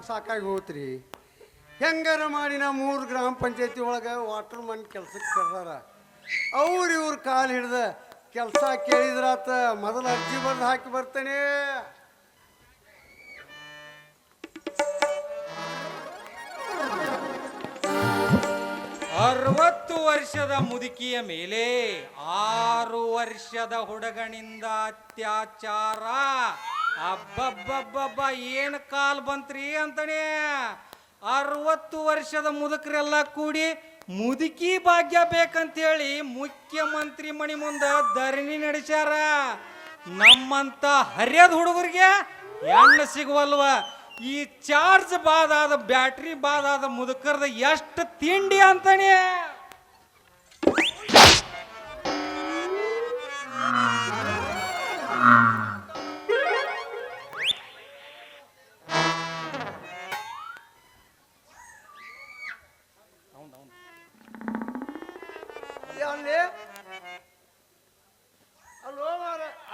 ಸಾಕಾಗಿ ಹೋತ್ರಿ. ಹೆಂಗಾರ ಮಾಡಿ ನಾ 3 ಗ್ರಾಮ ಪಂಚಾಯತಿ ಒಳಗೆ ವಾಟರ್ ಮನ್ ಕೆಲ್ಸಕ್ಕೆ ಕರ್ದಾರ. ಇವ್ರ ಕಾಲು ಹಿಡ್ದ ಕೆಲಸ ಕೇಳಿದ್ರಾತ. ಮೊದಲು ಅರ್ಜಿ ಬರ್ದು ಹಾಕಿ ಬರ್ತೇನೆ. 60 ವರ್ಷದ ಮುದುಕಿಯ ಮೇಲೆ 6 ವರ್ಷದ ಹುಡುಗನಿಂದ ಅತ್ಯಾಚಾರ. ಅಬ್ಬಬ್ಬಬ್ಬಬ್ಬ ಏನು ಕಾಲ್ ಬಂತ್ರಿ ಅಂತಾನೆ. 60 ವರ್ಷದ ಮುದುಕರೆಲ್ಲ ಕೂಡಿ ಮುದುಕಿ ಭಾಗ್ಯ ಬೇಕಂತೇಳಿ ಮುಖ್ಯಮಂತ್ರಿ ಮಣಿ ಮುಂದೆ ಧರಣಿ ನಡೆಸ್ಯಾರ. ನಮ್ಮಂತ ಹರಿಯದ ಹುಡುಗರಿಗೆ ಹೆಣ್ಣು ಸಿಗುವಲ್ವ. ಈ ಚಾರ್ಜ್ ಬಾದಾದ ಬ್ಯಾಟ್ರಿ ಬಾದಾದ ಮುದುಕರ್ದ ಎಷ್ಟು ತಿಂಡಿ ಅಂತಾನೆ.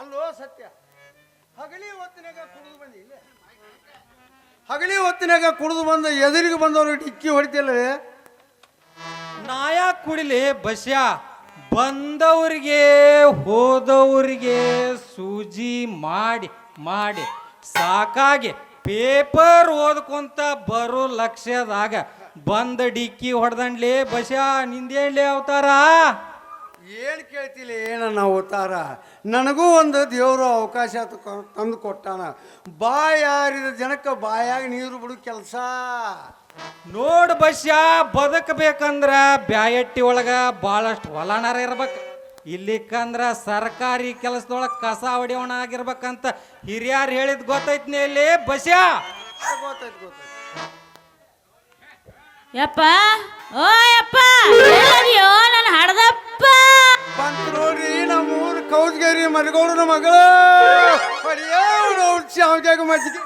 ಅಲ್ಲೋ ಸತ್ಯ, ಹಗಲಿ ಹೊತ್ತಿನಾಗ ಕುಡಿದು ಬಂದ ಎದುರಿಗೆ ಬಂದವರು ಡಿಕ್ಕಿ ಹೊಡಿತಿಲ್ಲವೇ? ನಾಯ ಕುಡಿಲಿ ಬಸ್ಯ, ಬಂದವರಿಗೆ ಹೋದವರಿಗೆ ಸೂಜಿ ಮಾಡಿ ಮಾಡಿ ಸಾಕಾಗಿ ಪೇಪರ್ ಓದ್ಕೊಂತ ಬರೋ ಲಕ್ಷ್ಯದಾಗ ಬಂದ ಡಿಕ್ಕಿ ಹೊಡೆದಂಡ್ಲಿ ಬಸ್ಯ. ನಿಂದೇನ್ಲಿ ಅವತಾರ? ಏನು ಕೇಳ್ತಿಲ್ಲ ಏನನ್ನ ಅವತಾರ? ನನಗೂ ಒಂದು ದೇವರು ಅವಕಾಶ ತಂದು ಕೊಟ್ಟಾನ. ಬಾಯಾರಿದ ಜನಕ್ಕೆ ಬಾಯಾಗ ನೀರು ಬಿಡು ಕೆಲಸ. ನೋಡು ಬಸ್ಯ, ಬದುಕಬೇಕಂದ್ರ ಬ್ಯಾಯಟ್ಟಿ ಒಳಗ ಭಾಳಷ್ಟು ಹೊಲನಾರ ಇರ್ಬೇಕು. ಇಲ್ಲಿಕ್ಕಂದ್ರ ಸರ್ಕಾರಿ ಕೆಲಸದೊಳಗೆ ಕಸ ಹೊಡಿಯೋಣ ಆಗಿರ್ಬೇಕಂತ ಹಿರಿಯರು ಹೇಳಿದ್ ಗೊತ್ತೈತ್ನಿ ಇಲ್ಲಿ ಬಸ್ಯ. ಗೊತ್ತಾಯ್ತು. ಯಪ್ಪ ಓ ಯಪ್ಪ, ನನ್ನ ಹಡದಪ್ಪ ಬಂತು ನೋಡ್ರಿ. ನಮ್ಮೂರು ಕೌದ್ಗೇರಿ ಮರಿಗೌಡನ ಮಗಳು ಶಾವ್ಯಾಗ ಮಜ್ಜಿಗೆ.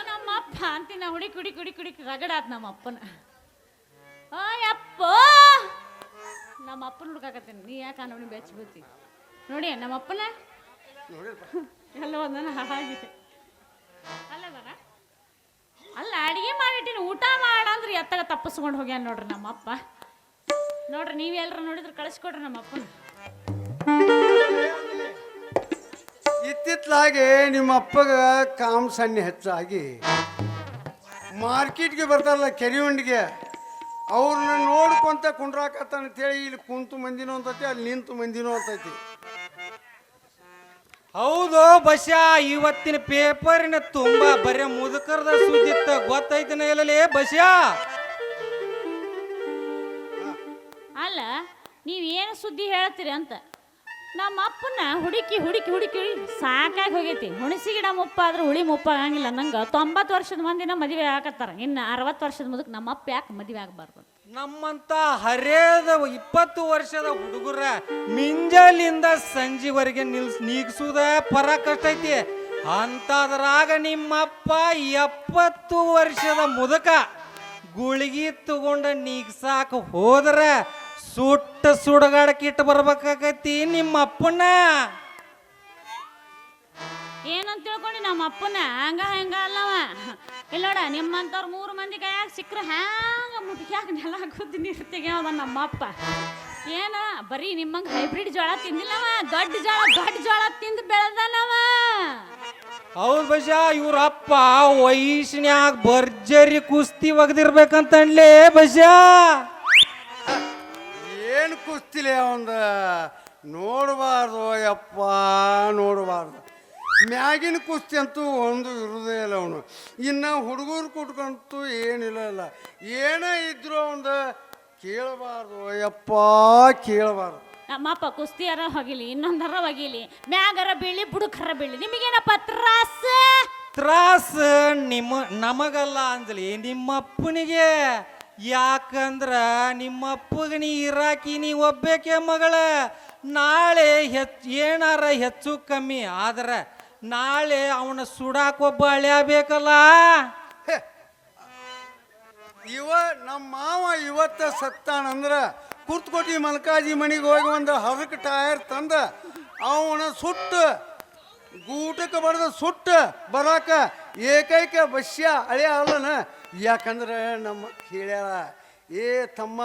ನಮ್ಮಪ್ಪ ಅಂತಿನ ಹುಡುಕಿ ಹುಡುಕಿ ಹುಡುಕಿ ಹುಡುಕಿ ರಗಡಾತ್ ನಮ್ಮಪ್ಪನ. ಓ ಯಪ್ಪ, ನಮ್ಮಪ್ಪನ ಹುಡುಕಾಕತ್ತೀನಿ. ನೀ ಯಾಕೆ ನೋಡಿ ಬೆಚ್ಚಬತ್ತಿ ನೋಡಿ ನಮ್ಮಪ್ಪನ ಎಲ್ಲ ಒಂದನ ಹಾಗೆ ಅಲ್ಲದಾರ. ಅಲ್ಲ ಅಡಿಗೆ ಮಾಡಿಟ್ಟಿನಿ, ಊಟ ಮಾಡಂದ್ರೆ ಎತ್ತಾಗ ತಪ್ಪಿಸ್ಕೊಂಡು ಹೋಗ್ಯಾನ ನೋಡ್ರಿ ನಮ್ಮಪ್ಪ. ನೋಡ್ರಿ ನೀವು ಎಲ್ಲರ ನೋಡಿದ್ರೆ ಕಳಿಸ್ಕೊಡ್ರಿ ನಮ್ಮಪ್ಪನ. ಇತ್ತಿತ್ತಲಾಗೆ ನಿಮ್ಮ ಅಪ್ಪಗ ಕಾಮ್ ಸಣ್ಣ ಹೆಚ್ಚಾಗಿ ಮಾರ್ಕೆಟ್ಗೆ ಬರ್ತಾರಲ್ಲ ಕೆರಿವಂಡಿಗೆ, ಅವ್ರನ್ನ ನೋಡ್ಕೊಂತ ಕುಂಡ್ರಾಕತ್ತಂತೇಳಿ ಇಲ್ಲಿ ಕುಂತು ಮಂದಿನೂ ಅಂತೈತಿ, ಅಲ್ಲಿ ನಿಂತು ಮಂದಿನೂ ಅಂತೈತಿ. ಹೌದು ಬಸ್ಯ, ಇವತ್ತಿನ ಪೇಪರಿನ ತುಂಬಾ ಬರೀ ಮುದುಕರದ ಸುದ್ದಿತ್ತ ಗೊತ್ತೈತಿನ ಇಲ್ಲಲೇ ಬಸ್ಯ. ಅಲ್ಲ ನೀವೇನು ಸುದ್ದಿ ಹೇಳ್ತೀರಿ ಅಂತ ನಮ್ಮ ಅಪ್ಪನ ಹುಡುಕಿ ಹುಡುಕಿ ಹುಡುಕಿ ಸಾಕಾಗಿ ಹೋಗೈತಿ. ಹುಣಸಿ ಗಿಡ ಮುಪ್ಪಾದ್ರೆ ಹುಳಿ ಮುಪ್ಪಾಗಂಗಿಲ್ಲ. ನಂಗೆ 90 ವರ್ಷದ ಮಂದಿನ ಮದುವೆ ಆಗತ್ತಾರ, ಇನ್ನು 60 ವರ್ಷದ ಮುದಕ್ಕೆ ನಮ್ಮ ಅಪ್ಪ ಯಾಕೆ ಮದುವೆ ಆಗಬಾರ್ದು? ನಮ್ಮಂತ ಹರಿಯದ 20 ವರ್ಷದ ಹುಡುಗರ ಮಿಂಜಲಿಂದ ಸಂಜೆವರೆಗೆ ನೀಗ್ಸುದ ಪರಾಕಷ್ಟ ಐತಿ. ಅಂತದ್ರಾಗ ನಿಮ್ಮಪ್ಪ 70 ವರ್ಷದ ಮುದಕ ಗುಳಿಗಿ ತಗೊಂಡ ನೀಗ್ಸಾಕ ಹೋದ್ರ ಸುಟ್ಟ ಸುಡಗಾಡಕ್ಕಿಟ್ಟು ಬರ್ಬೇಕಾಗೈತಿ ನಿಮ್ಮಪ್ಪನ. ಏನಂತ ತಿಳ್ಕೊಂಡು ನಮ್ಮ ಅಪ್ಪನ ಹಂಗ ಹೆಂಗ ಅಲ್ಲವ. ಇಲ್ಲ ನೋಡ, ನಿಮ್ಮಂತವ್ರು 3 ಮಂದಿ ಕೈಯಾಗ ಸಿಕ್ಕರೆ ಹ್ಯಾಂಗ ಮುಟ್ಕ್ಯಾಗ ನೆಲ ಗುದ್ದಿ ನೀರು ತೆಗ್ಯಾವ ನಮ್ಮಪ್ಪ. ಏನ ಬರೀ ನಿಮ್ಮಂಗೆ ಹೈಬ್ರಿಡ್ ಜೋಳ ತಿಂದಿಲ್ಲವ, ದೊಡ್ಡ ಜೋಳ ತಿಂದು ಬೆಳೆದನವ. ಹೌದು ಬಶ, ಇವ್ರಪ್ಪ ವಯಸ್ಸಿನ್ಯಾಗ ಭರ್ಜರಿ ಕುಸ್ತಿ ಒಗದಿರ್ಬೇಕಂತನ್ಲೇ ಬಶ. ಏನು ಕುಸ್ತಿಲೆ ಅವಂದ ನೋಡಬಾರ್ದು ಯಪ್ಪ, ನೋಡಬಾರ್ದು. ಮ್ಯಾಗಿನ ಕುಸ್ತಿ ಅಂತೂ ಒಂದು ಇರುವುದೇ ಇಲ್ಲ ಅವನು. ಇನ್ನು ಹುಡುಗರು ಕುಟ್ಕಂತೂ ಏನಿಲ್ಲ. ಏನೇ ಇದ್ರು ಅವಂದ ಕೇಳಬಾರ್ದು ಯಪ್ಪ, ಕೇಳಬಾರ್ದು. ನಮ್ಮಪ್ಪ ಕುಸ್ತಿಯಾರ ಹೋಗಿಲಿ, ಇನ್ನೊಂದರ ಹೋಗಿಲಿ, ಮ್ಯಾಗರ ಬೀಳಿ ಬುಡುಕರ ಬೀಳಿ, ನಿಮಗೇನಪ್ಪ ತ್ರಾಸ ನಮಗಲ್ಲ ಅಂಜಲಿ, ನಿಮ್ಮಪ್ಪನಿಗೆ. ಯಾಕಂದ್ರ ನಿಮ್ಮಪ್ಪಗೆ ನೀ ಇರಾಕಿ ನೀ ಒಬ್ಬೇಕೆ ಮಗಳ. ನಾಳೆ ಏನಾರ ಹೆಚ್ಚು ಕಮ್ಮಿ ಆದ್ರೆ ನಾಳೆ ಅವನ ಸುಡಾಕೊಬ್ಬ ಅಳ್ಯಾ ಬೇಕಲ್ಲ. ನಮ್ಮ ಮಾವ ಇವತ್ತ ಸತ್ತಾನಂದ್ರ ಕುರ್ತಕೋಟಿ ಮಲ್ಕಾಜಿ ಮನೆಗೆ ಹೋಗಿ ಒಂದು ಹರಕ ಟೈರ್ ತಂದ ಅವನ ಸುಟ್ಟು ಗೂಟಕ್ಕೆ ಬಡ್ದ ಸುಟ್ಟ ಬರಾಕ ಏಕೈಕ ಬಸ್ಯ ಹಳೆ ಅಲ್ಲನ. ಯಾಕಂದ್ರೆ ನಮ್ಮ ಹೇಳ್ಯಾರ, ಏ ತಮ್ಮ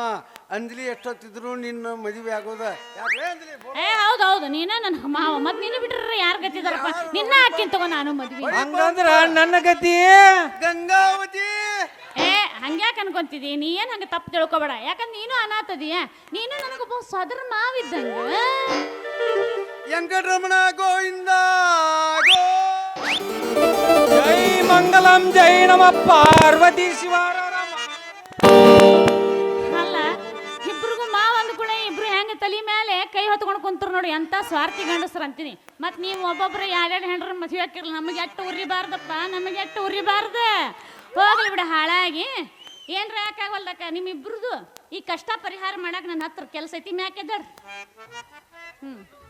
ಅಂಜಲಿ ಎಷ್ಟೊತ್ತಿದ್ರು ನಿನ್ನ ಮದುವೆ ಆಗೋದ. ಯಾಕೆ ಅಂಜಲಿ? ಏ ಹೌದೌದು, ನೀನ ನನ್ನ ಮಾವ. ಮತ್ ನೀನು ಬಿಟ್ರೆ ಯಾರು ಗತಿದಾರಪ್ಪ? ನಿನ್ನ ಹಾಕಿನ ತಗೋ ನಾನು ಮದ್ವಿ. ಹಂಗಂದ್ರ ನನ್ನ ಗತಿ ಗಂಗಾವತಿ. ಏ ಹಂಗ್ಯಾಕೆ ಅನ್ಕೊಂತಿದಿ? ನೀ ಏನ್ ಹಂಗ ತಪ್ಪು ತಿಳ್ಕೊಬೇಡ. ಯಾಕಂದ್ರೆ ನೀನು ಅನಾಥದಿಯ. ನೀನು ನನಗೊಬ್ಬ ಸದರ ಮಾವಿದ್ದಂಗ. ವೆಂಕಟರಮಣ ಗೋವಿಂದ ಗೋ. ಜೈ ಮಂಗಲಂ ಜೈ ನಮ ಪಾರ್ವತಿ ಶಿವಾರ. ಅಲ್ಲ, ಇಬ್ರಿಗೂ ಮಾವ ಅಂದ್ಕೂಡ ಇಬ್ರು ಹೆಂಗ ತಲೆ ಮೇಲೆ ಕೈ ಹೊತ್ಕೊಂಡು ಕುಂತರು ನೋಡಿ, ಅಂತ ಸ್ವಾರ್ಥಿ ಗಂಡಸ್ರು ಅಂತೀನಿ. ಮತ್ ನೀವು ಒಬ್ಬೊಬ್ರು ಎರಡೆರಡು ಹೆಂಡ್ರ ಮದುವೆ ಹಾಕಿರಲ್ಲ. ನಮಗೆ ಎಷ್ಟು ಉರಿಬಾರ್ದಪ್ಪ, ನಮಗೆ ಎಷ್ಟು ಉರಿಬಾರ್ದ. ಹೋಗ್ಲಿ ಬಿಡ ಹಾಳಾಗಿ. ಏನ್ರ ಯಾಕಾಗಲ್ದಕ್ಕ ನಿಮ್ಮಿಬ್ರದು ಈ ಕಷ್ಟ ಪರಿಹಾರ ಮಾಡಕ್ ನನ್ನ ಹತ್ರ ಕೆಲಸ ಐತಿ. ಮ್ಯಾಕೆದರ್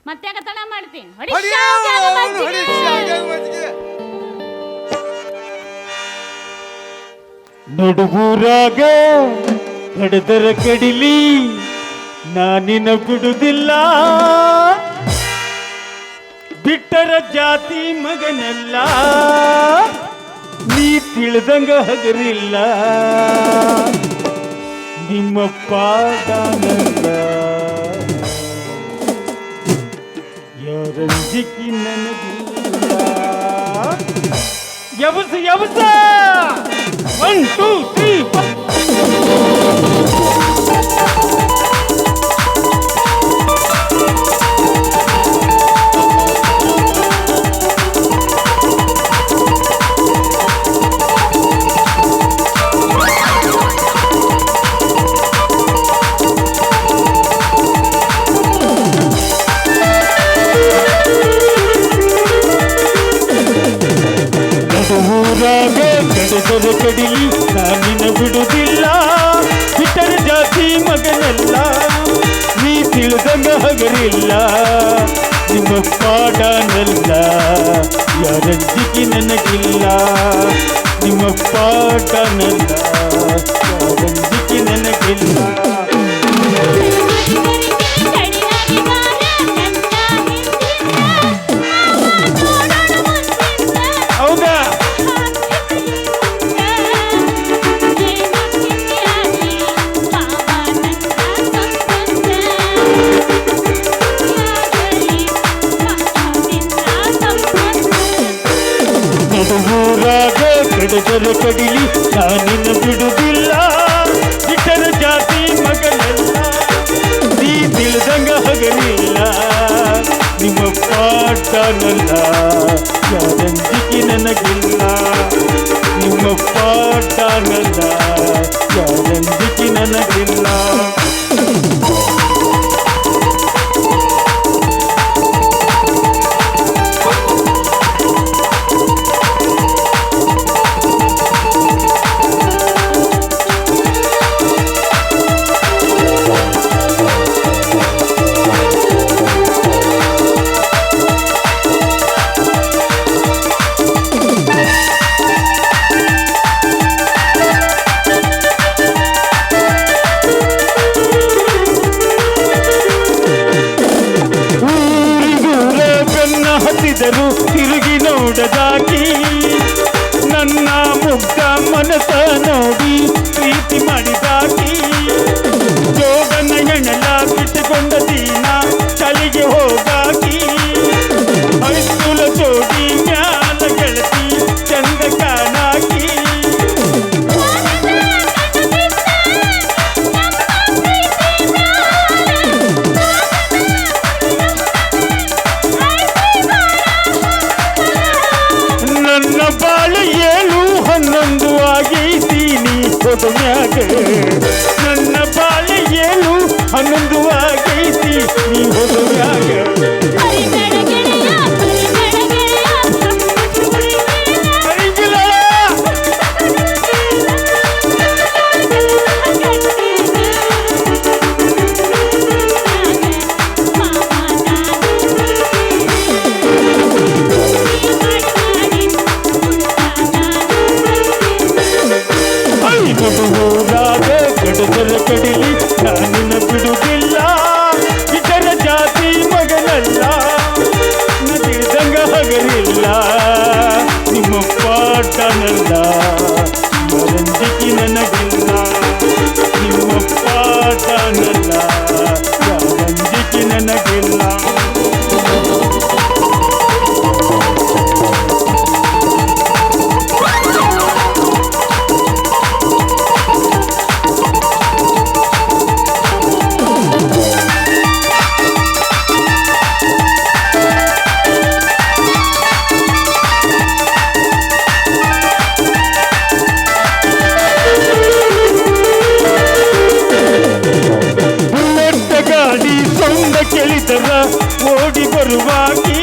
ಮತ್ತೆ ಯಾಕ ತಡ ಮಾಡ್ತಿ? ನಡುಗೂರಾಗ ಕಡದರ ಕಡಿಲಿ ನಾನಿನ ಬಿಡುದಿಲ್ಲ, ಬಿಟ್ಟರ ಜಾತಿ ಮಗನಲ್ಲ, ನೀ ತಿಳಿದಂಗ ಹಗರಿಲ್ಲ, ನಿಮ್ಮಪ್ಪ ದಾನಲ್ಲ, ಯಾರಂಜಿಕಿ ನನಗಿಲ್ಲ. ಯಬಸ ಯಬಸ 1 2 3 ಕಡದರ ಕಡಿಲಿ ನಾನಿನ ಬಿಡುದಿಲ್ಲ, ಬಿಟ್ಟರ ಜಾತಿ ಮಗನಲ್ಲ, ನೀ ತಿಳಿದಂಗ ಹಗರಿಲ್ಲ, ನಿಮ್ಮ ಪಾಡನಲ್ಲ, ಯಾರಂಜಿಕಿ ನನಗಿಲ್ಲ, ನಿಮ್ಮ ಪಾಡನಲ್ಲ, ಯಾರಂಜಿಕಿ ನನಗಿಲ್ಲ. ಹೌದಾ? ನಡುಗೂರಾಗ ಕಡದರ ಕಡಿಲಿ ನಾನಿನ ಬಿಡುದಿಲ್ಲ, ಬಿಟ್ಟರ ಜಾತಿ ಮಗನಲ್ಲ, ನೀ ತಿಳಿದಂಗ ಹಗರಿಲ್ಲ, ನಿಮ್ಮ ಪಾಠನಲ್ಲ, ಯಾರಂಜಿಕಿ ನನಗಿಲ್ಲ, ನಿಮ್ಮ ಪಾಠನಲ್ಲ, ಯಾರಂಜಿಕಿ ನನಗಿಲ್ಲ. ತಿರುಗಿ ನೋಡದಾಗಿ ನನ್ನ ಮುಗ್ಧ ಮನಸ ನೋಡಿ ಪ್ರೀತಿ ಮಾಡಿದಾಗಿ, ಜೋಗನ ಹೆಣಲ ಬಿಟ್ಟುಕೊಂಡ ದೀನ ಚಳಿಗೆ ಹೋಗಾಗಿ, ಹೈಸ್ಕೂಲ ಜೋಡಿ ಮ್ಯಾಲ ಗೆಳತಿ ಚಂದ ಕಾಣಾಗಿ, ನನ್ನ ಬಾಳ 7 11 ಆಗೈತೀನಿ ಹೊದಮ್ಯಾಗ, ನನ್ನ ಬಾಳ 7 11 ಆಗೈತಿ ನೀ ಹೊದಮ್ಯಾಗ. ನನಗಿಲ್ಲ. ಕೇಳಿದರ ಓಡಿ ಬರುವಾಗಿ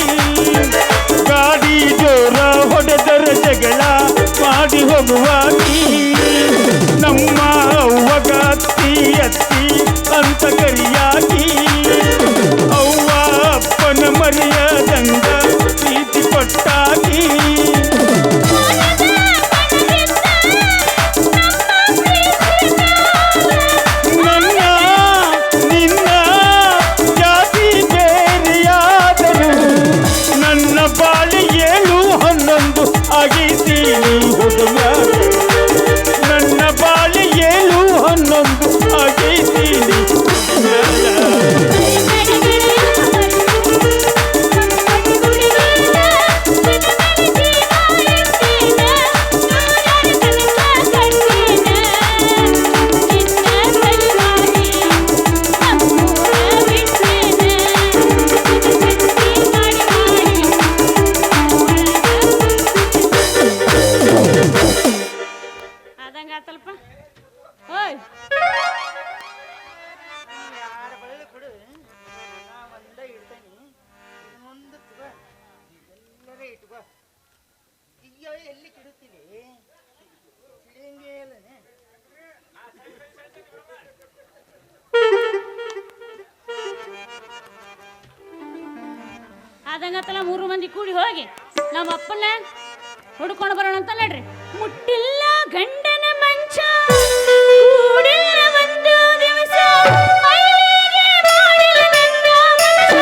ಗಾಡಿ ಜೋರ ಹೊಡೆದರ ಜಗಳ ಮಾಡಿ ಹೋಗುವಾಗಿ ನಮ್ಮ ಅವ್ವಗ ಅತ್ತಿ ಅತ್ತಿ ಅಂತ ಕರಿಯಾಗಿ ಅವ್ವ ಅಪ್ಪನ ಮರೆಯದಂಗ ಪ್ರೀತಿ ಕೊಟ್ಟಾಗಿ ನನ್ನ ಬಾಳಿ 7 11 ಆಗೈತೀನಿ. ಆದಂಗತ್ತಲ್ಲ 3 ಮಂದಿ ಕೂಡಿ ಹೋಗಿ ನಮ್ಮ ಅಪ್ಪನ ಹುಡ್ಕೊಂಡು ಬರೋಣ ಅಂತ ನಡ್ರಿ. ಮುಟ್ಟಿಲ್ಲ ಗಂಡನ ಮಂಚ ಕೂಡಿಲ್ಲ ಒಂದು ದಿವಸ ಮೈಲಿಗೆ ಮಾಡಿಲ್ಲ ನನ್ನ ಮನಸ.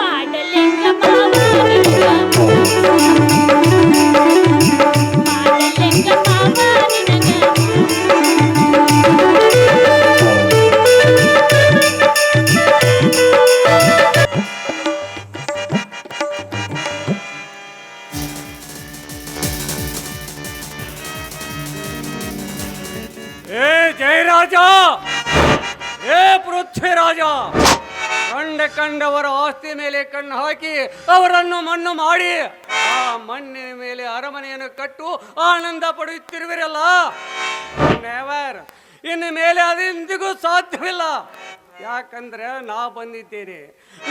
ಮಾಡಲೆಂಗ ಮಾವನಿಂಗ ಮಾಡಲೆಂಗ ಮಾವನಿನಗ ಜಯರಾಜ, ಏ ಪೃಥ್ವಿರಾಜ, ಕಂಡವರ ಆಸ್ತಿ ಮೇಲೆ ಕಣ್ಣು ಹಾಕಿ ಅವರನ್ನು ಮಣ್ಣು ಮಾಡಿ ಆ ಮಣ್ಣಿನ ಮೇಲೆ ಅರಮನೆಯನ್ನು ಕಟ್ಟು ಆನಂದ ಪಡೆಯುತ್ತಿರುವಿರಲ್ಲ. ನೆವರ್, ಇನ್ನು ಮೇಲೆ ಅದೆಂದಿಗೂ ಸಾಧ್ಯವಿಲ್ಲ. ಯಾಕಂದ್ರೆ ನಾ ಬಂದಿದ್ದೇನೆ.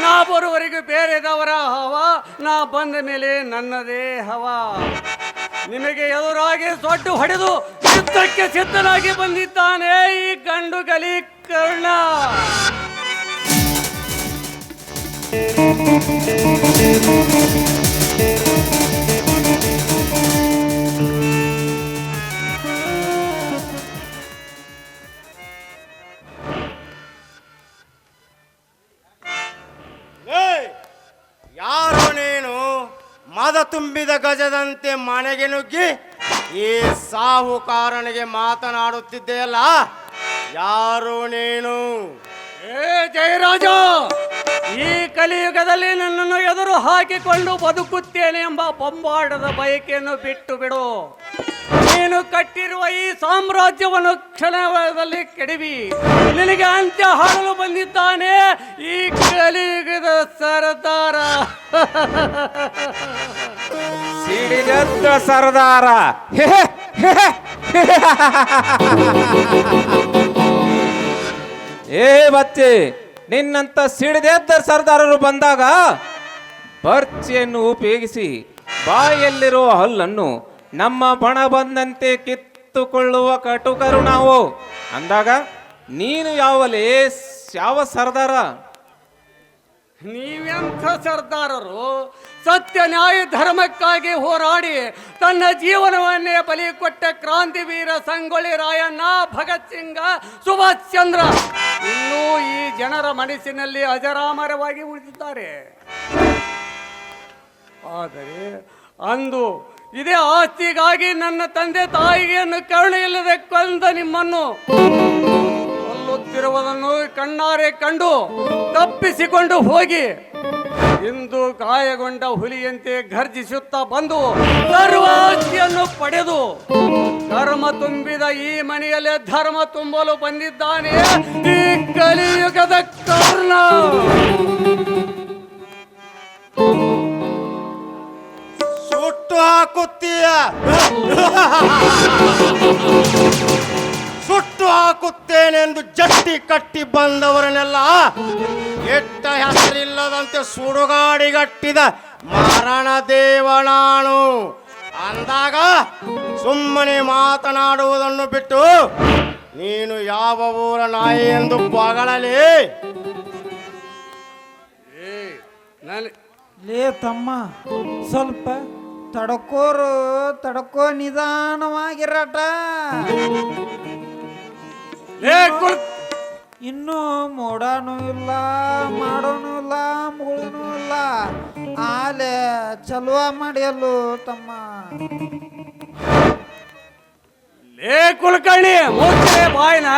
ನಾ ಬರುವವರೆಗೂ ಬೇರೆದವರ ಹವ, ನಾ ಬಂದ ಮೇಲೆ ನನ್ನದೇ ಹವ. ನಿಮಗೆ ಎದುರಾಗಿ ಸೊಡ್ಡು ಹೊಡೆದು ಯುದ್ಧಕ್ಕೆ ಸಿದ್ಧನಾಗಿ ಬಂದಿದ್ದಾನೆ ಈ ಗಂಡು ಗಲಿ ಕರ್ಣ. ಯಾರು ನೀನು? ಮದ ತುಂಬಿದ ಗಜದಂತೆ ಮನೆಗೆ ನುಗ್ಗಿ ಈ ಸಾಹುಕಾರನಿಗೆ ಮಾತನಾಡುತ್ತಿದ್ದೆಯಲ್ಲ, ಯಾರು ನೀನು? ಏ ಜಯರಾಜ, ಈ ಕಲಿಯುಗದಲ್ಲಿ ನನ್ನನ್ನು ಎದುರು ಹಾಕಿಕೊಂಡು ಬದುಕುತ್ತೇನೆ ಎಂಬ ಬೊಂಬಾಟದ ಬಯಕೆಯನ್ನು ಬಿಟ್ಟು ಬಿಡು. ನೀನು ಕಟ್ಟಿರುವ ಈ ಸಾಮ್ರಾಜ್ಯವನ್ನು ಕ್ಷಣದಲ್ಲಿ ಕೆಡವಿ ನಿನಗೆ ಅಂತ್ಯ ಹಾಡಲು ಬಂದಿದ್ದಾನೆ ಈ ಕಲಿಯುಗದ ಸರದಾರ. ಸಿಡಿದೆದ್ದ ಸರದಾರ. ಏ ಬಚ್ಚೆ, ನಿನ್ನಂತ ಸಿಡಿದೆದ್ದ ಸರ್ದಾರರು ಬಂದಾಗ ಬರ್ಚಿಯನ್ನು ಉಪಯೋಗಿಸಿ ಬಾಯಲ್ಲಿರುವ ಹಲ್ಲನ್ನು ನಮ್ಮ ಬಣ ಬಂದಂತೆ ಕಿತ್ತುಕೊಳ್ಳುವ ಕಟುಕರು ನಾವು ಅಂದಾಗ ನೀನು ಯಾವ ಸರ್ದಾರ? ನೀವೆಂಥ ಸರ್ದಾರರು? ಸತ್ಯ ನ್ಯಾಯ ಧರ್ಮಕ್ಕಾಗಿ ಹೋರಾಡಿ ತನ್ನ ಜೀವನವನ್ನೇ ಬಲಿ ಕೊಟ್ಟ ಕ್ರಾಂತಿವೀರ ಸಂಗೊಳ್ಳಿ ರಾಯಣ್ಣ, ಭಗತ್ ಸಿಂಗ, ಸುಭಾಷ್ ಚಂದ್ರ ಇನ್ನೂ ಈ ಜನರ ಮನಸ್ಸಿನಲ್ಲಿ ಅಜರಾಮರವಾಗಿ ಉಳಿದಿದ್ದಾರೆ. ಆದರೆ ಅಂದು ಇದೇ ಆಸ್ತಿಗಾಗಿ ನನ್ನ ತಂದೆ ತಾಯಿಗೆಯನ್ನು ಕರುಣೆ ಇಲ್ಲದೆ ಕೊಂದ ನಿಮ್ಮನ್ನು ಮಾಡುತ್ತಿರುವುದನ್ನು ಕಣ್ಣಾರೆ ಕಂಡು ತಪ್ಪಿಸಿಕೊಂಡು ಹೋಗಿ ಇಂದು ಗಾಯಗೊಂಡ ಹುಲಿಯಂತೆ ಗರ್ಜಿಸುತ್ತಾ ಬಂದು ಸರ್ವಾಸ್ತಿಯನ್ನು ಪಡೆದು ಕರ್ಮ ತುಂಬಿದ ಈ ಮನೆಯಲ್ಲೇ ಧರ್ಮ ತುಂಬಲು ಬಂದಿದ್ದಾನೆ ಈ ಕಲಿಯುಗದ ಕರ್ಣ. ಸುಟ್ಟು ಹಾಕುತ್ತೀಯ, ಸುಟ್ಟು ಹಾಕುತ್ತೇನೆಂದು ಜಟ್ಟಿ ಕಟ್ಟಿ ಬಂದವರನ್ನೆಲ್ಲ ಕೆಟ್ಟ ಹೆಸರಿಲ್ಲದಂತೆ ಸುಡುಗಾಡಿಗಟ್ಟಿದ ಮರಣ ದೇವ ನಾನು ಅಂದಾಗ ಸುಮ್ಮನೆ ಮಾತನಾಡುವುದನ್ನು ಬಿಟ್ಟು ನೀನು ಯಾವ ಊರ ನಾಯಿ ಎಂದು ಬಗಳಲಿ. ಲೇ ತಮ್ಮ, ಸ್ವಲ್ಪ ತಡಕೋ ನಿಧಾನವಾಗಿರಟ. ಇನ್ನೂ ಮೋಡನೂ ಇಲ್ಲ, ಮಾಡೋನು ಇಲ್ಲ, ಮುಗುಳನೂ ಇಲ್ಲ. ಆಲೆ ಚಲುವ ಮಾಡಿಯಲ್ಲು ತಮ್ಮ. ಲೇ ಕುಲಕರ್ಣಿ, ಮುಚ್ಚೆ ಬಾಯ್ನ.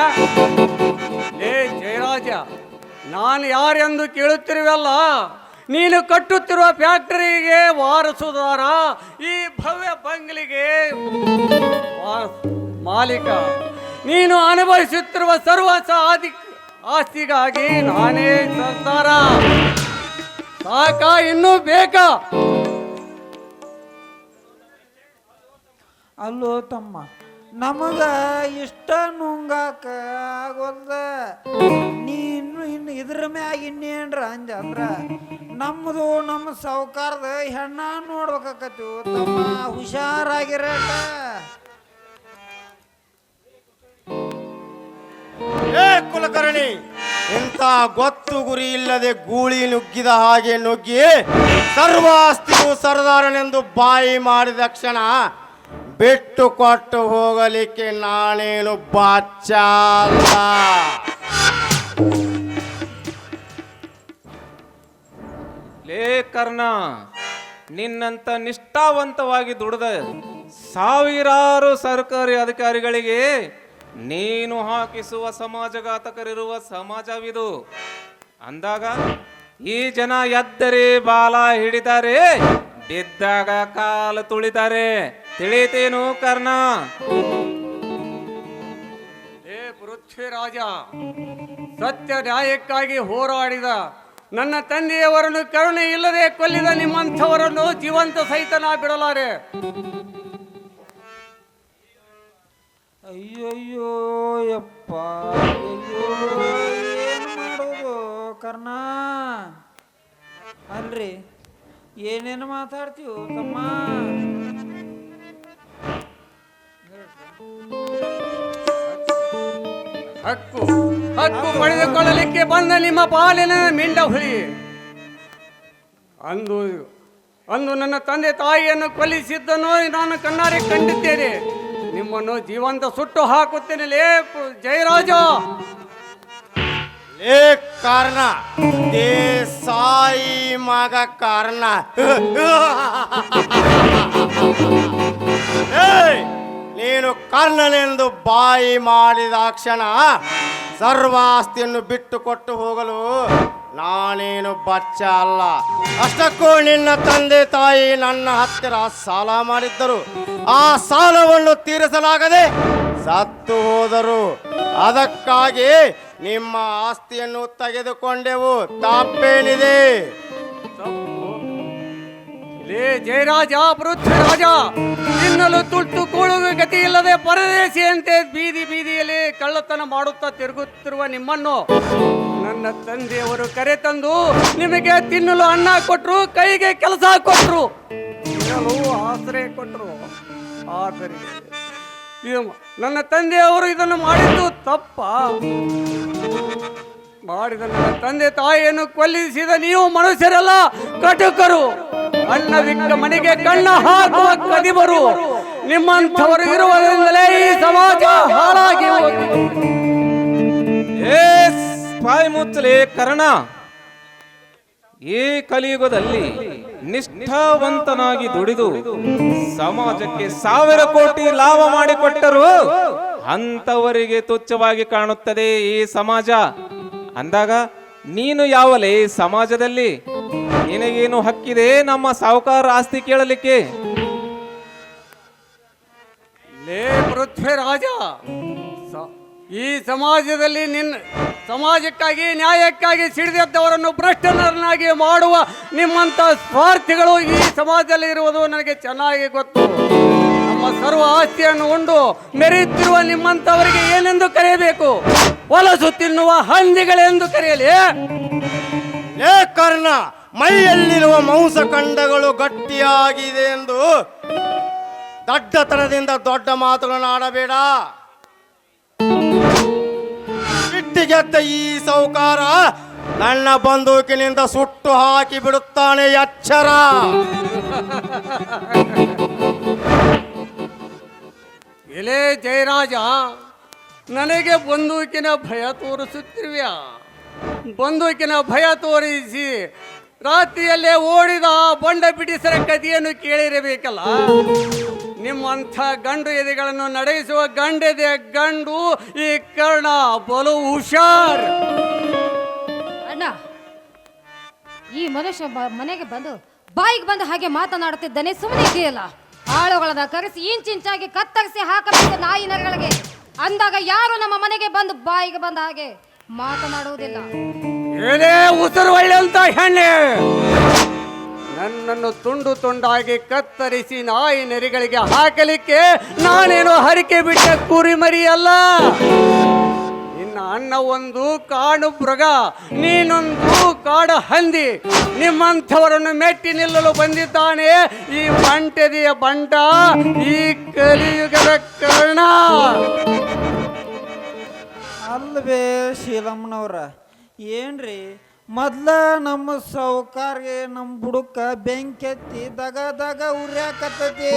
ಲೇ ಜಯರಾಜ, ನಾನು ಯಾರೆಂದು ಕೇಳುತ್ತಿರುವಲ್ಲ, ನೀನು ಕಟ್ಟುತ್ತಿರುವ ಫ್ಯಾಕ್ಟರಿಗೆ ವಾರಸುದಾರ, ಈ ಭವ್ಯ ಬಂಗ್ಲಿಗೆ ಮಾಲೀಕ, ನೀನು ಅನುಭವಿಸುತ್ತಿರುವ ಸರ್ವ ಆಸ್ತಿಗಾಗಿ ನಾನೇ ಸರ್ದಾರ. ಸಾಕ, ಇನ್ನೂ ಬೇಕಾ? ಅಲ್ಲೋ ತಮ್ಮ, ನಮಗ ಇಷ್ಟ ನುಂಗಾಕ ಆಗೋಲ್ದ. ನೀನು ಇನ್ನು ಇದ್ರ ಮ್ಯಾಗ ಇನ್ನೇನ್ರ ಅಂದ್ರ ನಮ್ಮದು ನಮ್ಮ ಸಾವುಕಾರದ ಹೆಣ್ಣ ನೋಡ್ಬೇಕಾಕತ್ತೀವಿ ತಮ್ಮ. ಹುಷಾರಾಗಿರಟ. ಏ ಕುಲಕರ್ಣಿ, ಇಂಥ ಗೊತ್ತು ಗುರಿ ಇಲ್ಲದೆ ಗೂಳಿ ನುಗ್ಗಿದ ಹಾಗೆ ನುಗ್ಗಿ ಸರ್ವಾಸ್ತಿಗೂ ಸರ್ದಾರನೆಂದು ಬಾಯಿ ಮಾಡಿದ ಕ್ಷಣ ಬಿಟ್ಟು ಕೊಟ್ಟು ಹೋಗಲಿಕ್ಕೆ ನಾನೇನು ಬಾಚ ಅಲ್ಲ. ಲೇ ಕರ್ಣ, ನಿನ್ನಂತ ನಿಷ್ಠಾವಂತವಾಗಿ ದುಡಿದ ಸಾವಿರಾರು ಸರ್ಕಾರಿ ಅಧಿಕಾರಿಗಳಿಗೆ ನೀನು ಹಾಕಿಸುವ ಸಮಾಜಘಾತಕರಿರುವ ಸಮಾಜವಿದು ಅಂದಾಗ ಈ ಜನ ಎದ್ದರೆ ಬಾಲ ಹಿಡಿತಾರೆ, ಬಿದ್ದಾಗ ಕಾಲು ತುಳಿತಾರೆ. ತಿಳಿತೇನು ಕರ್ಣ? ಹೇ ಪೃಥ್ವಿರಾಜ, ಸತ್ಯ ನ್ಯಾಯಕ್ಕಾಗಿ ಹೋರಾಡಿದ ನನ್ನ ತಂದೆಯವರನ್ನು ಕರುಣೆ ಇಲ್ಲದೆ ಕೊಲ್ಲಿದ ನಿಮ್ಮಂಥವರನ್ನು ಜೀವಂತ ಸಹಿತನ ಬಿಡಲಾರೆ. ಅಯ್ಯಯ್ಯೋ ಯಪ್ಪ, ಅಯ್ಯೋ ಏನು ಮಾಡೋದು ಕರ್ಣ? ಅಲ್ರಿ, ಏನೇನು ಮಾತಾಡ್ತೀವಿ ತಮ್ಮ? ಹಕ್ಕು ಹಕ್ಕು ಪಡೆದುಕೊಳ್ಳಲಿಕ್ಕೆ ಬಂದ ನಿಮ್ಮ ಪಾಲಿನ ಮಿಂಡ ಹುಲಿ ಅಂದು ನನ್ನ ತಂದೆ ತಾಯಿಯನ್ನು ಕೊಲ್ಲಿಸಿದ್ದನ್ನು ನಾನು ಕಣ್ಣಾರೆ ಕಂಡಿದ್ದೇನೆ. ನಿಮ್ಮನ್ನು ಜೀವಂತ ಸುಟ್ಟು ಹಾಕುತ್ತೇನೆ. ಲೇ ಜಯರಾಜ, ಲೇ ಕಾರಣ, ಸಾಯಿ ಮಗ ಕಾರಣ. ನೀನು ಕರ್ಣನೆಂದು ಬಾಯಿ ಮಾಡಿದ ಕ್ಷಣ ಸರ್ವಾಸ್ತಿಯನ್ನು ಬಿಟ್ಟು ಕೊಟ್ಟು ಹೋಗಲು ನಾನೇನು ಬಚ್ಚ ಅಲ್ಲ. ಅಷ್ಟಕ್ಕೂ ನಿನ್ನ ತಂದೆ ತಾಯಿ ನನ್ನ ಹತ್ತಿರ ಸಾಲ ಮಾಡಿದ್ದರು. ಆ ಸಾಲವನ್ನು ತೀರಿಸಲಾಗದೆ ಸತ್ತು ಹೋದರು. ಅದಕ್ಕಾಗಿ ನಿಮ್ಮ ಆಸ್ತಿಯನ್ನು ತೆಗೆದುಕೊಂಡೆವು. ತಪ್ಪೇನಿದೆ? ಲೇ ಜಯರಾಜ, ಪೃಥ್ವಿರಾಜ, ತಿನ್ನಲು ತುಟ್ಟು ಕೂಳುವ ಗತಿ ಇಲ್ಲದೆ ಪರದೇಶಿಯಂತೆ ಬೀದಿ ಬೀದಿಯಲ್ಲಿ ಕಳ್ಳತನ ಮಾಡುತ್ತಾ ತಿರುಗುತ್ತಿರುವ ನಿಮ್ಮನ್ನು ನನ್ನ ತಂದೆಯವರು ಕರೆತಂದು ನಿಮಗೆ ತಿನ್ನಲು ಅನ್ನ ಕೊಟ್ಟರು, ಕೈಗೆ ಕೆಲಸ ಕೊಟ್ಟರು, ಆಶ್ರಯ ಕೊಟ್ಟರು. ಆದರೆ ನನ್ನ ತಂದೆಯವರು ಇದನ್ನು ಮಾಡಿದ್ದು ತಪ್ಪ? ಮಾಡಿದ ನನ್ನ ತಂದೆ ತಾಯಿಯನ್ನು ಕೊಲ್ಲಿಸಿದ ನೀವು ಮನುಷ್ಯರೆಲ್ಲ ಕಟುಕರು, ಅನ್ನವಿಕ್ಕ ಮನೆಗೆ ಕಣ್ಣ ಹಾಕುವ ಕದಿಬರು. ನಿಮ್ಮಂಥವರು ಇರುವುದರಿಂದಲೇ ಈ ಸಮಾಜ ಹಾಳಾಗಿ ಬಾಯಿ ಮುಚ್ಚಲೇ ಕರ್ಣ. ಈ ಕಲಿಯುಗದಲ್ಲಿ ನಿಷ್ಠಾವಂತನಾಗಿ ದುಡಿದು ಸಮಾಜಕ್ಕೆ 1000 ಕೋಟಿ ಲಾಭ ಮಾಡಿಕೊಟ್ಟರು ಅಂಥವರಿಗೆ ತುಚ್ಛವಾಗಿ ಕಾಣುತ್ತದೆ ಈ ಸಮಾಜ ಅಂದಾಗ ನೀನು ಯಾವಲೇ ಸಮಾಜದಲ್ಲಿ? ನಿನಗೇನು ಹಕ್ಕಿದೆ ನಮ್ಮ ಸಾಹುಕಾರ ಆಸ್ತಿ ಕೇಳಲಿಕ್ಕೆ? ಲೇ ಪೃಥ್ವಿರಾಜ, ಈ ಸಮಾಜದಲ್ಲಿ ಸಮಾಜಕ್ಕಾಗಿ ನ್ಯಾಯಕ್ಕಾಗಿ ಸಿಡಿದೆದ್ದವರನ್ನು ಭ್ರಷ್ಟನನ್ನಾಗಿ ಮಾಡುವ ನಿಮ್ಮಂಥ ಸ್ವಾರ್ಥಿಗಳು ಈ ಸಮಾಜದಲ್ಲಿ ಇರುವುದು ನನಗೆ ಚೆನ್ನಾಗಿ ಗೊತ್ತು. ನಮ್ಮ ಸರ್ವ ಆಸ್ತಿಯನ್ನು ಉಂಡು ಮೆರೆಯುತ್ತಿರುವ ನಿಮ್ಮಂಥವರಿಗೆ ಏನೆಂದು ಕರೆಯಬೇಕು? ಹೊಲಸು ತಿನ್ನುವ ಹಂದಿಗಳೆಂದು ಕರೆಯಲಿ? ಲೇ ಕರ್ಣ, ಮೈಯಲ್ಲಿರುವ ಮಾಂಸಖಂಡಗಳು ಗಟ್ಟಿಯಾಗಿದೆ ಎಂದು ದಡ್ಡತನದಿಂದ ದೊಡ್ಡ ಮಾತುಗಳನ್ನು ಆಡಬೇಡ. ಸಿಟ್ಟಿಗೆದ್ದ ಈ ಸಾಹುಕಾರ ನನ್ನ ಬಂದೂಕಿನಿಂದ ಸುಟ್ಟು ಹಾಕಿ ಬಿಡುತ್ತಾನೆ, ಎಚ್ಚರ. ಎಲೆ ಜಯರಾಜ, ನನಗೆ ಬಂದೂಕಿನ ಭಯ ತೋರಿಸುತ್ತಿರುವ್ಯಾ? ಬಂದೂಕಿನ ಭಯ ತೋರಿಸಿ ರಾತ್ರಿಯಲ್ಲೇ ಓಡಿದ ಬಂಡ ಬಿಡಿಸರ ಕಥೆಯನ್ನು ಕೇಳಿರಬೇಕಲ್ಲ. ನಿಮ್ಮಂಥ ಗಂಡು ಎದೆಗಳನ್ನು ನಡೆಸುವ ಗಂಡೆದೆ ಗಂಡು ಈ ಕರ್ಣ ಬಲು ಹುಷಾರ್. ಅಣ್ಣ, ಈ ಮನುಷ್ಯ ಮನೆಗೆ ಬಂದು ಬಾಯಿಗೆ ಬಂದ ಹಾಗೆ ಮಾತನಾಡುತ್ತಿದ್ದಾನೆ, ಸುಮ್ಮನೆ ಇದೆಯಲ್ಲ. ಆಳುಗಳನ್ನ ಕರೆಸಿ ಇಂಚಿಂಚಾಗಿ ಕತ್ತರಿಸಿ ಹಾಕಬೇಕು ನಾಯಿ ನರಗಳಿಗೆ. ಅಂದಾಗ ಯಾರು ನಮ್ಮ ಮನೆಗೆ ಬಂದು ಬಾಯಿಗೆ ಬಂದ ಹಾಗೆ ಮಾತನಾಡುವುದಿಲ್ಲ. ಏನೇ ಉಸಿರು ಒಳ್ಳೆಂತ ಹೆಣ್ಣೆ, ನನ್ನನ್ನು ತುಂಡು ತುಂಡಾಗಿ ಕತ್ತರಿಸಿ ನಾಯಿ ನೆರಿಗಳಿಗೆ ಹಾಕಲಿಕ್ಕೆ ನಾನೇನು ಹರಿಕೆ ಬಿಟ್ಟ ಕುರಿಮರಿ ಅಲ್ಲ. ನಿನ್ನ ಅಣ್ಣ ಒಂದು ಕಾಡು ಮೃಗ, ನೀನೊಂದು ಕಾಡು ಹಂದಿ. ನಿಮ್ಮಂಥವರನ್ನು ಮೆಟ್ಟಿ ನಿಲ್ಲಲು ಬಂದಿದ್ದಾನೆ ಈ ಬಂಟೆದೆಯ ಬಂಟ, ಈ ಕಲಿಯುಗದ ಕರ್ಣ. ಅಲ್ವೇ ಶೀಲಮ್ಮನವ್ರ, ಏನ್ರಿ ಮೊದ್ಲ ನಮ್ಮ ಸಾವುಕಾರ್ಗೆ ನಮ್ಮ ಬುಡಕ್ಕ ಬೆಂಕಿ ಎತ್ತಿ ದಗ ದಗ ಉರ್ಯಾಕತ್ತೈತಿ.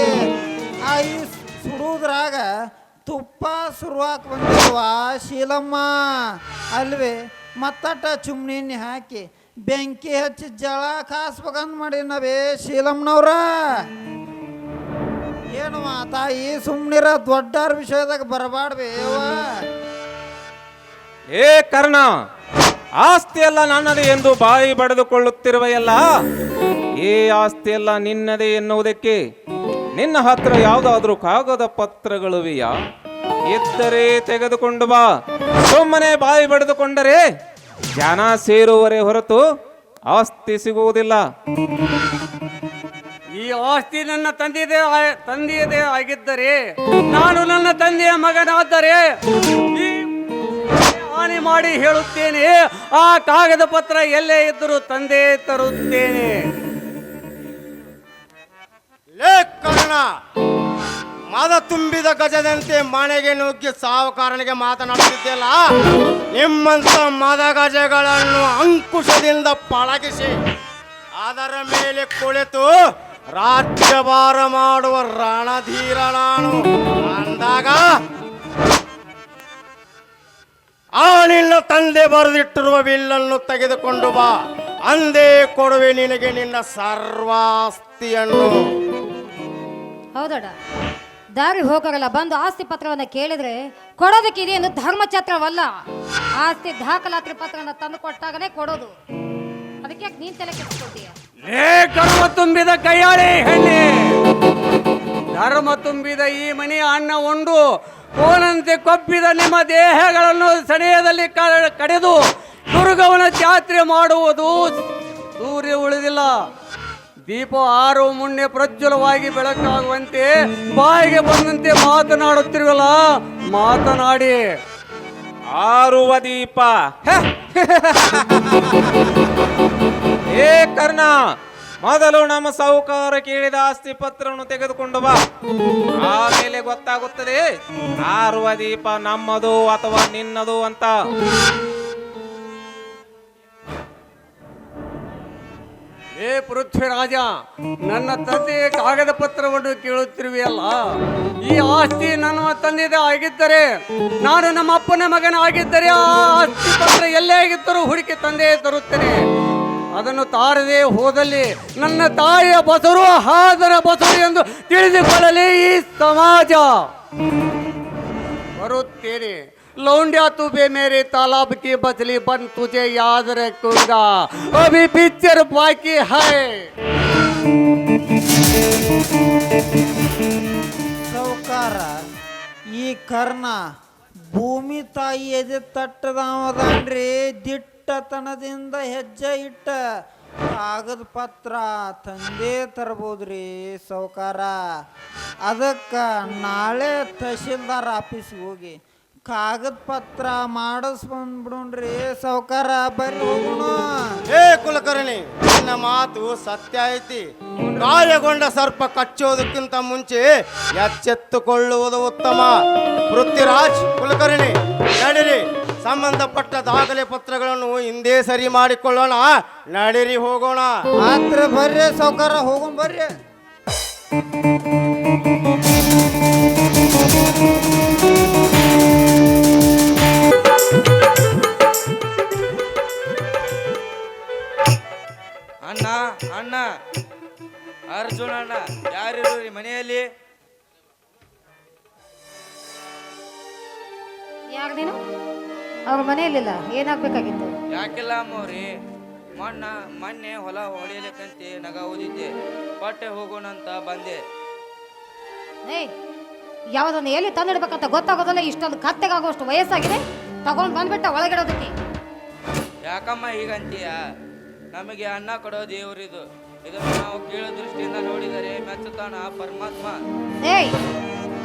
ಆ ಈ ಸುಡುದ್ರಾಗ ತುಪ್ಪ ಸುರುವಾಕ್ ಬಂದಿಲ್ವಾ ಶೀಲಮ್ಮ? ಅಲ್ವೇ ಮತ್ತಟ ಚುಮ್ನಿ ಹಾಕಿ ಬೆಂಕಿ ಹಚ್ಚಿ ಜಳ ಕಾಸ್ಬೇಕಂತ ಮಾಡಿನವೇ ಶೀಲಮ್ಮನವ್ರ. ಏನು ತಾಯಿ ಸುಮ್ನಿರ, ದೊಡ್ಡರ ವಿಷಯದಾಗ ಬರಬಾಡ್ಬೇವ. ಏ ಕರ್ಣ, ಆಸ್ತಿಯೆಲ್ಲ ನನ್ನದೇ ಎಂದು ಬಾಯಿ ಬಡಿದುಕೊಳ್ಳುತ್ತಿರುವೆಯಲ್ಲ. ಈ ಆಸ್ತಿಯೆಲ್ಲ ನಿನ್ನದೇ ಎನ್ನುವುದಕ್ಕೆ ನಿನ್ನ ಹತ್ರ ಯಾವುದಾದ್ರೂ ಕಾಗದ ಪತ್ರಗಳುವೆಯಾ? ಇದ್ದರೆ ತೆಗೆದುಕೊಂಡು ಬಾ. ಸುಮ್ಮನೆ ಬಾಯಿ ಬಡಿದುಕೊಂಡರೆ ಜನ ಸೇರುವರೆ ಹೊರತು ಆಸ್ತಿ ಸಿಗುವುದಿಲ್ಲ. ಈ ಆಸ್ತಿ ನನ್ನ ತಂದೆಯದೇ ಆಗಿದ್ದರೆ, ನಾನು ನನ್ನ ತಂದೆಯ ಮಗನಾದರೆ ಈ ಹಾನಿ ಮಾಡಿ ಹೇಳುತ್ತೇನೆ, ಆ ಕಾಗದ ಪತ್ರ ಎಲ್ಲೇ ಇದ್ದರೂ ತಂದೆ ತರುತ್ತೇನೆ. ಲೇ ಕರ್ಣ, ಮದ ತುಂಬಿದ ಗಜದಂತೆ ಮನೆಗೆ ನುಗ್ಗಿ ಸಾಹುಕಾರನಿಗೆ ಮಾತನಾಡುತ್ತಿದ್ದೆಲ್ಲ. ನಿಮ್ಮಂತ ಮದ ಗಜಗಳನ್ನು ಅಂಕುಶದಿಂದ ಪಳಗಿಸಿ ಅದರ ಮೇಲೆ ಕುಳಿತು ರಾಜ್ಯಭಾರ ಮಾಡುವ ರಣಧೀರ ನಾನು ಅಂದಾಗ, ಆ ನಿನ್ನ ತಂದೆ ಬರೆದಿಟ್ಟಿರುವ ಬಿಲ್ಲನ್ನು ತೆಗೆದುಕೊಂಡು ಬಾ. ಅಂದೇ ಕೊಡುವೆ ನಿನಗೆ ನಿನ್ನ ಸರ್ವಾಸ್ತಿಯನ್ನು. ಹೌದಡ, ದಾರಿ ಹೋಗಲ್ಲ ಬಂದು ಆಸ್ತಿ ಪತ್ರವನ್ನು ಕೇಳಿದ್ರೆ ಕೊಡೋದಕ್ಕೆ ಇದೇನು ಧರ್ಮಛತ್ರವಲ್ಲ. ಆಸ್ತಿ ದಾಖಲಾತಿ ಪತ್ರವನ್ನು ತಂದು ಕೊಟ್ಟಾಗನೇ ಕೊಡೋದು. ಅದಕ್ಕೆ ಯಾಕೆ ನೀನ್ ತಲೆ ಕೆಡಿಸ್ಕೊತೀಯ? ಲೇ ಗರ್ವ ತುಂಬಿದ ಕೈಯಾಳೆ ಹೆಣ್ಣೆ, ಧರ್ಮ ತುಂಬಿದ ಈ ಮನೆಯ ಅನ್ನ ಉಂಡು ಕೋನಂತೆ ಕೊಬ್ಬಿದ ನಿಮ್ಮ ದೇಹಗಳನ್ನು ಸನಿಯದಲ್ಲಿ ಕಡೆದು ದುರ್ಗವನ ಜಾತ್ರೆ ಮಾಡುವುದು ಸೂರ್ಯ ಉಳಿದಿಲ್ಲ. ದೀಪ ಆರು ಮುನ್ನೆ ಪ್ರಜ್ವಲವಾಗಿ ಬೆಳಕಾಗುವಂತೆ ಬಾಯಿಗೆ ಬಂದಂತೆ ಮಾತನಾಡುತ್ತಿರುವಲ್ಲ, ಮಾತನಾಡಿ. ಆರುವ ದೀಪ. ಏ ಕರ್ಣ, ಮೊದಲು ನಮ್ಮ ಸಾಹುಕಾರ ಕೇಳಿದ ಆಸ್ತಿ ಪತ್ರವನ್ನು ತೆಗೆದುಕೊಂಡು ಬಾ. ಆಮೇಲೆ ಗೊತ್ತಾಗುತ್ತದೆ ಆರುವ ದೀಪ ನಮ್ಮದು ಅಥವಾ ನಿನ್ನದು ಅಂತ. ಏ ಪೃಥ್ವಿರಾಜ, ನನ್ನ ತಂದೆಯ ಕಾಗದ ಪತ್ರವನ್ನು ಕೇಳುತ್ತಿರುವೆಯಲ್ಲ. ಈ ಆಸ್ತಿ ನನ್ನ ತಂದೆದೇ ಆಗಿದ್ದರೆ, ನಾನು ನಮ್ಮ ಅಪ್ಪನ ಮಗನ ಆಗಿದ್ದರೆ ಆ ಆಸ್ತಿ ಪತ್ರ ಎಲ್ಲೇ ಆಗಿದ್ದರೂ ಹುಡುಕಿ ತಂದೆ ತರುತ್ತೇನೆ. ಅದನ್ನು ತಾರದೆ ಹೋದಲ್ಲಿ ನನ್ನ ತಾಯಿಯ ಬಸರು ಹಾದರ ಬಸರು ಎಂದು ತಿಳಿದುಕೊಳ್ಳಲಿ ಈ ಸಮಾಜ. ಬರುತ್ತೇನೆ. लौंडिया तू बे मेरे तालाब की मछली बन तुझे याद रखूंगा अभी पिक्चर बाकी है. ಸೌಕಾರ ಈ ಕರ್ಣ ಭೂಮಿ ತಾಯಿ ಎದೆ ತಟ್ಟದವದನ್ರಿ ದಿಟ್ಟತನದಿಂದ ಹೆಜ್ಜೆ ಇಟ್ಟ ಕಾಗದ ಪತ್ರ ತಂದೆ ತರ್ಬೋದ್ರಿ ಸೌಕಾರ. ಅದಕ್ಕೆ ನಾಳೆ ತಹಶೀಲ್ದಾರ್ ಆಫೀಸ್ಗೆ ಹೋಗಿ ಕಾಗದ ಪತ್ರ ಮಾಡಿಸ್ಬಂದ್ಬಿಡೋಣ್ರಿ ಸೌಕಾರ. ಬರ್ರಿ ಹೋಗೋಣ. ಹೇ ಕುಲಕರ್ಣಿ, ನಿನ್ನ ಮಾತು ಸತ್ಯ ಐತಿ. ಗಾಯಗೊಂಡ ಸರ್ಪ ಕಚ್ಚೋದಕ್ಕಿಂತ ಮುಂಚೆ ಎಚ್ಚೆತ್ತುಕೊಳ್ಳುವುದು ಉತ್ತಮ. ಪೃಥ್ವಿರಾಜ್, ಕುಲಕರ್ಣಿ ನಡಿರಿ. ಸಂಬಂಧಪಟ್ಟ ದಾಖಲೆ ಪತ್ರಗಳನ್ನು ಹಿಂದೆ ಸರಿ ಮಾಡಿಕೊಳ್ಳೋಣ. ನಡಿರಿ ಹೋಗೋಣ. ಮಾತ್ರ ಬರ್ರಿ ಸೌಕಾರ, ಹೋಗೋಣ ಬರ್ರಿ. ಅಣ್ಣ ಅಣ್ಣ ಅರ್ಜುನ್ ಅಣ್ಣ, ಯಾರಿರೋರಿ ಮನೆಯಲ್ಲಿ? ಯಾಕೆ ನೀನು ಅವ್ರ ಮನೆಯಲ್ಲಿಲ್ಲ? ಏನಾಗ್ಬೇಕಾಗಿತ್ತು? ಯಾಕಿಲ್ಲ ಅಮ್ಮವ್ರಿ, ಮೊನ್ನೆ ಹೊಲ ಹೊಡಿಯಲಿಕ್ಕಂತೆ ನಗ ಓದಿದ್ದೆ, ಪಟ್ಟೆ ಹೋಗೋಣ ಅಂತ ಬಂದೆ. ಏಯ್, ಯಾವ್ದನ್ನು ಎಲ್ಲಿ ತಂದಿಡ್ಬೇಕಂತ ಗೊತ್ತಾಗೋದಲ್ಲ. ಇಷ್ಟೊಂದು ಕತ್ತೆಗಾಗುವಷ್ಟು ವಯಸ್ಸಾಗಿದೆ, ತಗೊಂಡು ಬಂದ್ಬಿಟ್ಟ ಒಳಗಿಡೋದಕ್ಕೆ. ಯಾಕಮ್ಮ ಹೀಗಂತೀಯ? ನಮಗೆ ಅನ್ನ ಕೊಡೋ ದೇವರಿದು. ಇದನ್ನು ನಾವು ಕೇಳೋ ದೃಷ್ಟಿಯಿಂದ ನೋಡಿದರೆ ಮೆಚ್ಚುತ್ತಾನ ಪರಮಾತ್ಮ. ಏಯ್,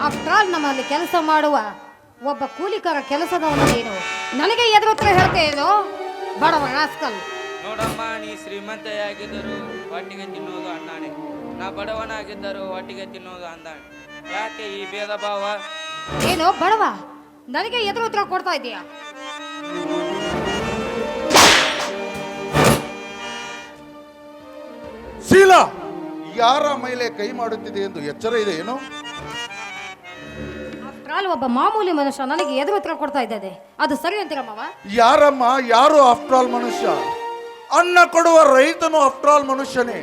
ಆಫ್ಟರ್ ಆಲ್ ನಮ್ಮಲ್ಲಿ ಕೆಲಸ ಮಾಡುವ ಒಬ್ಬ ಕೂಲಿಕಾರ ಕೆಲಸದವನು ನೀನು ನನಗೆ ಎದುರುತ್ತರ ಹೇಳ್ತೇನೋ ಬಡವ ರಾಸ್ಕಲ್. ನೋಡಮ್ಮ, ನೀ ಶ್ರೀಮಂತೆಯಾಗಿದ್ದರು ಒಟ್ಟಿಗೆ ತಿನ್ನೋದು ಅಣ್ಣಾಣೆ, ನಾ ಬಡವನಾಗಿದ್ದರು ಒಟ್ಟಿಗೆ ತಿನ್ನೋದು ಅಂದಾಣೆ. ಯಾಕೆ ಈ ಭೇದ ಭಾವ? ಏನು ಬಡವ ನನಗೆ ಎದುರುತ್ತರ ಕೊಡ್ತಾ ಇದೀಯಾ? ಶೀಲಾ, ಯಾರ ಮೇಲೆ ಕೈ ಮಾಡುತ್ತಿದೆ ಎಂದು ಎಚ್ಚರ ಇದೆ ಏನು? ಆಫ್ಟರ್ ಆಲ್ ಒಬ್ಬ ಮಾಮೂಲಿ ಮನುಷ್ಯ ನನಗೆ ಎದುರುತ್ತರ ಕೊಡ್ತಾ ಇದ್ದಾರೆ, ಅದು ಸರಿ ಅಂತೀರಮ್ಮವ? ಯಾರಮ್ಮ? ಯಾರು ಆಫ್ಟರ್ ಆಲ್ ಮನುಷ್ಯ? ಅನ್ನ ಕೊಡುವ ರೈತನು ಆಫ್ಟರ್ ಆಲ್ ಮನುಷ್ಯನೇ.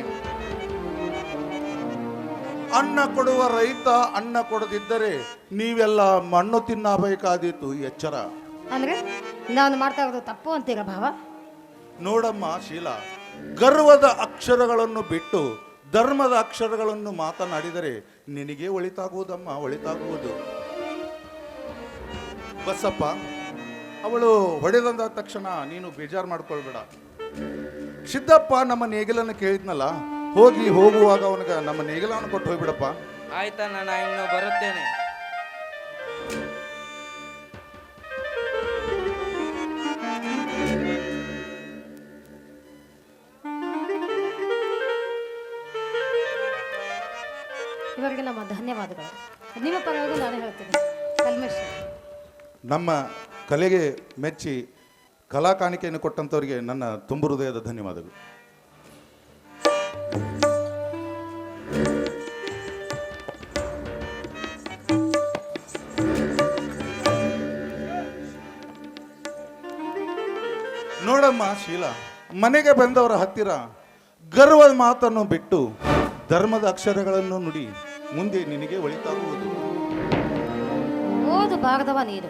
ಅನ್ನ ಕೊಡುವ ರೈತ ಅನ್ನ ಕೊಡದಿದ್ದರೆ ನೀವೆಲ್ಲ ಮಣ್ಣು ತಿನ್ನಬೇಕಾದೀತು. ಎಚ್ಚರ. ಅಂದ್ರೆ ನಾನು ಮಾಡ್ತಾ ಇರೋದು ತಪ್ಪು ಅಂತೀರ ಭಾವ? ನೋಡಮ್ಮ ಶೀಲಾ, ಗರ್ವದ ಅಕ್ಷರಗಳನ್ನು ಬಿಟ್ಟು ಧರ್ಮದ ಅಕ್ಷರಗಳನ್ನು ಮಾತನಾಡಿದರೆ ನಿನಗೆ ಒಳಿತಾಗುವುದಮ್ಮ, ಒಳಿತಾಗುವುದು. ಬಸಪ್ಪ, ಅವಳು ಹೊಡೆದಂದ ತಕ್ಷಣ ನೀನು ಬೇಜಾರು ಮಾಡ್ಕೊಳ್ಬೇಡ. ಸಿದ್ದಪ್ಪ ನಮ್ಮ ನೇಗಿಲನ್ನು ಕೇಳಿದ್ನಲ್ಲ, ಹೋಗುವಾಗ ಅವನಿಗೆ ನಮ್ಮ ನೇಗಿಲನ್ನು ಕೊಟ್ಟು ಹೋಗ್ಬಿಡಪ್ಪ. ಆಯ್ತಣ್ಣ, ನಾ ಇನ್ನು ಬರುತ್ತೇನೆ. ಇವರಿಗೆ ನಮ್ಮ ಧನ್ಯವಾದಗಳು. ನಿಮ್ಮ ಪರವಾಗಿ ನಾನು ಹೇಳ್ತೀನಿ ಕಲ್ಮೇಶ್. ನಮ್ಮ ಕಲೆಗೆ ಮೆಚ್ಚಿ ಕಲಾ ಕಾಣಿಕೆಯನ್ನು ಕೊಟ್ಟಂಥವರಿಗೆ ನನ್ನ ತುಂಬು ಹೃದಯದ ಧನ್ಯವಾದಗಳು. ನೋಡಮ್ಮ ಶೀಲಾ, ಮನೆಗೆ ಬಂದವರ ಹತ್ತಿರ ಗರ್ವದ ಮಾತನ್ನು ಬಿಟ್ಟು ಧರ್ಮದ ಅಕ್ಷರಗಳನ್ನು ನುಡಿ, ಮುಂದೆ ನಿನಗೆ ಒಳಿತಾಗುವುದು. ಓದು ಬಾರದವ ನೀನು,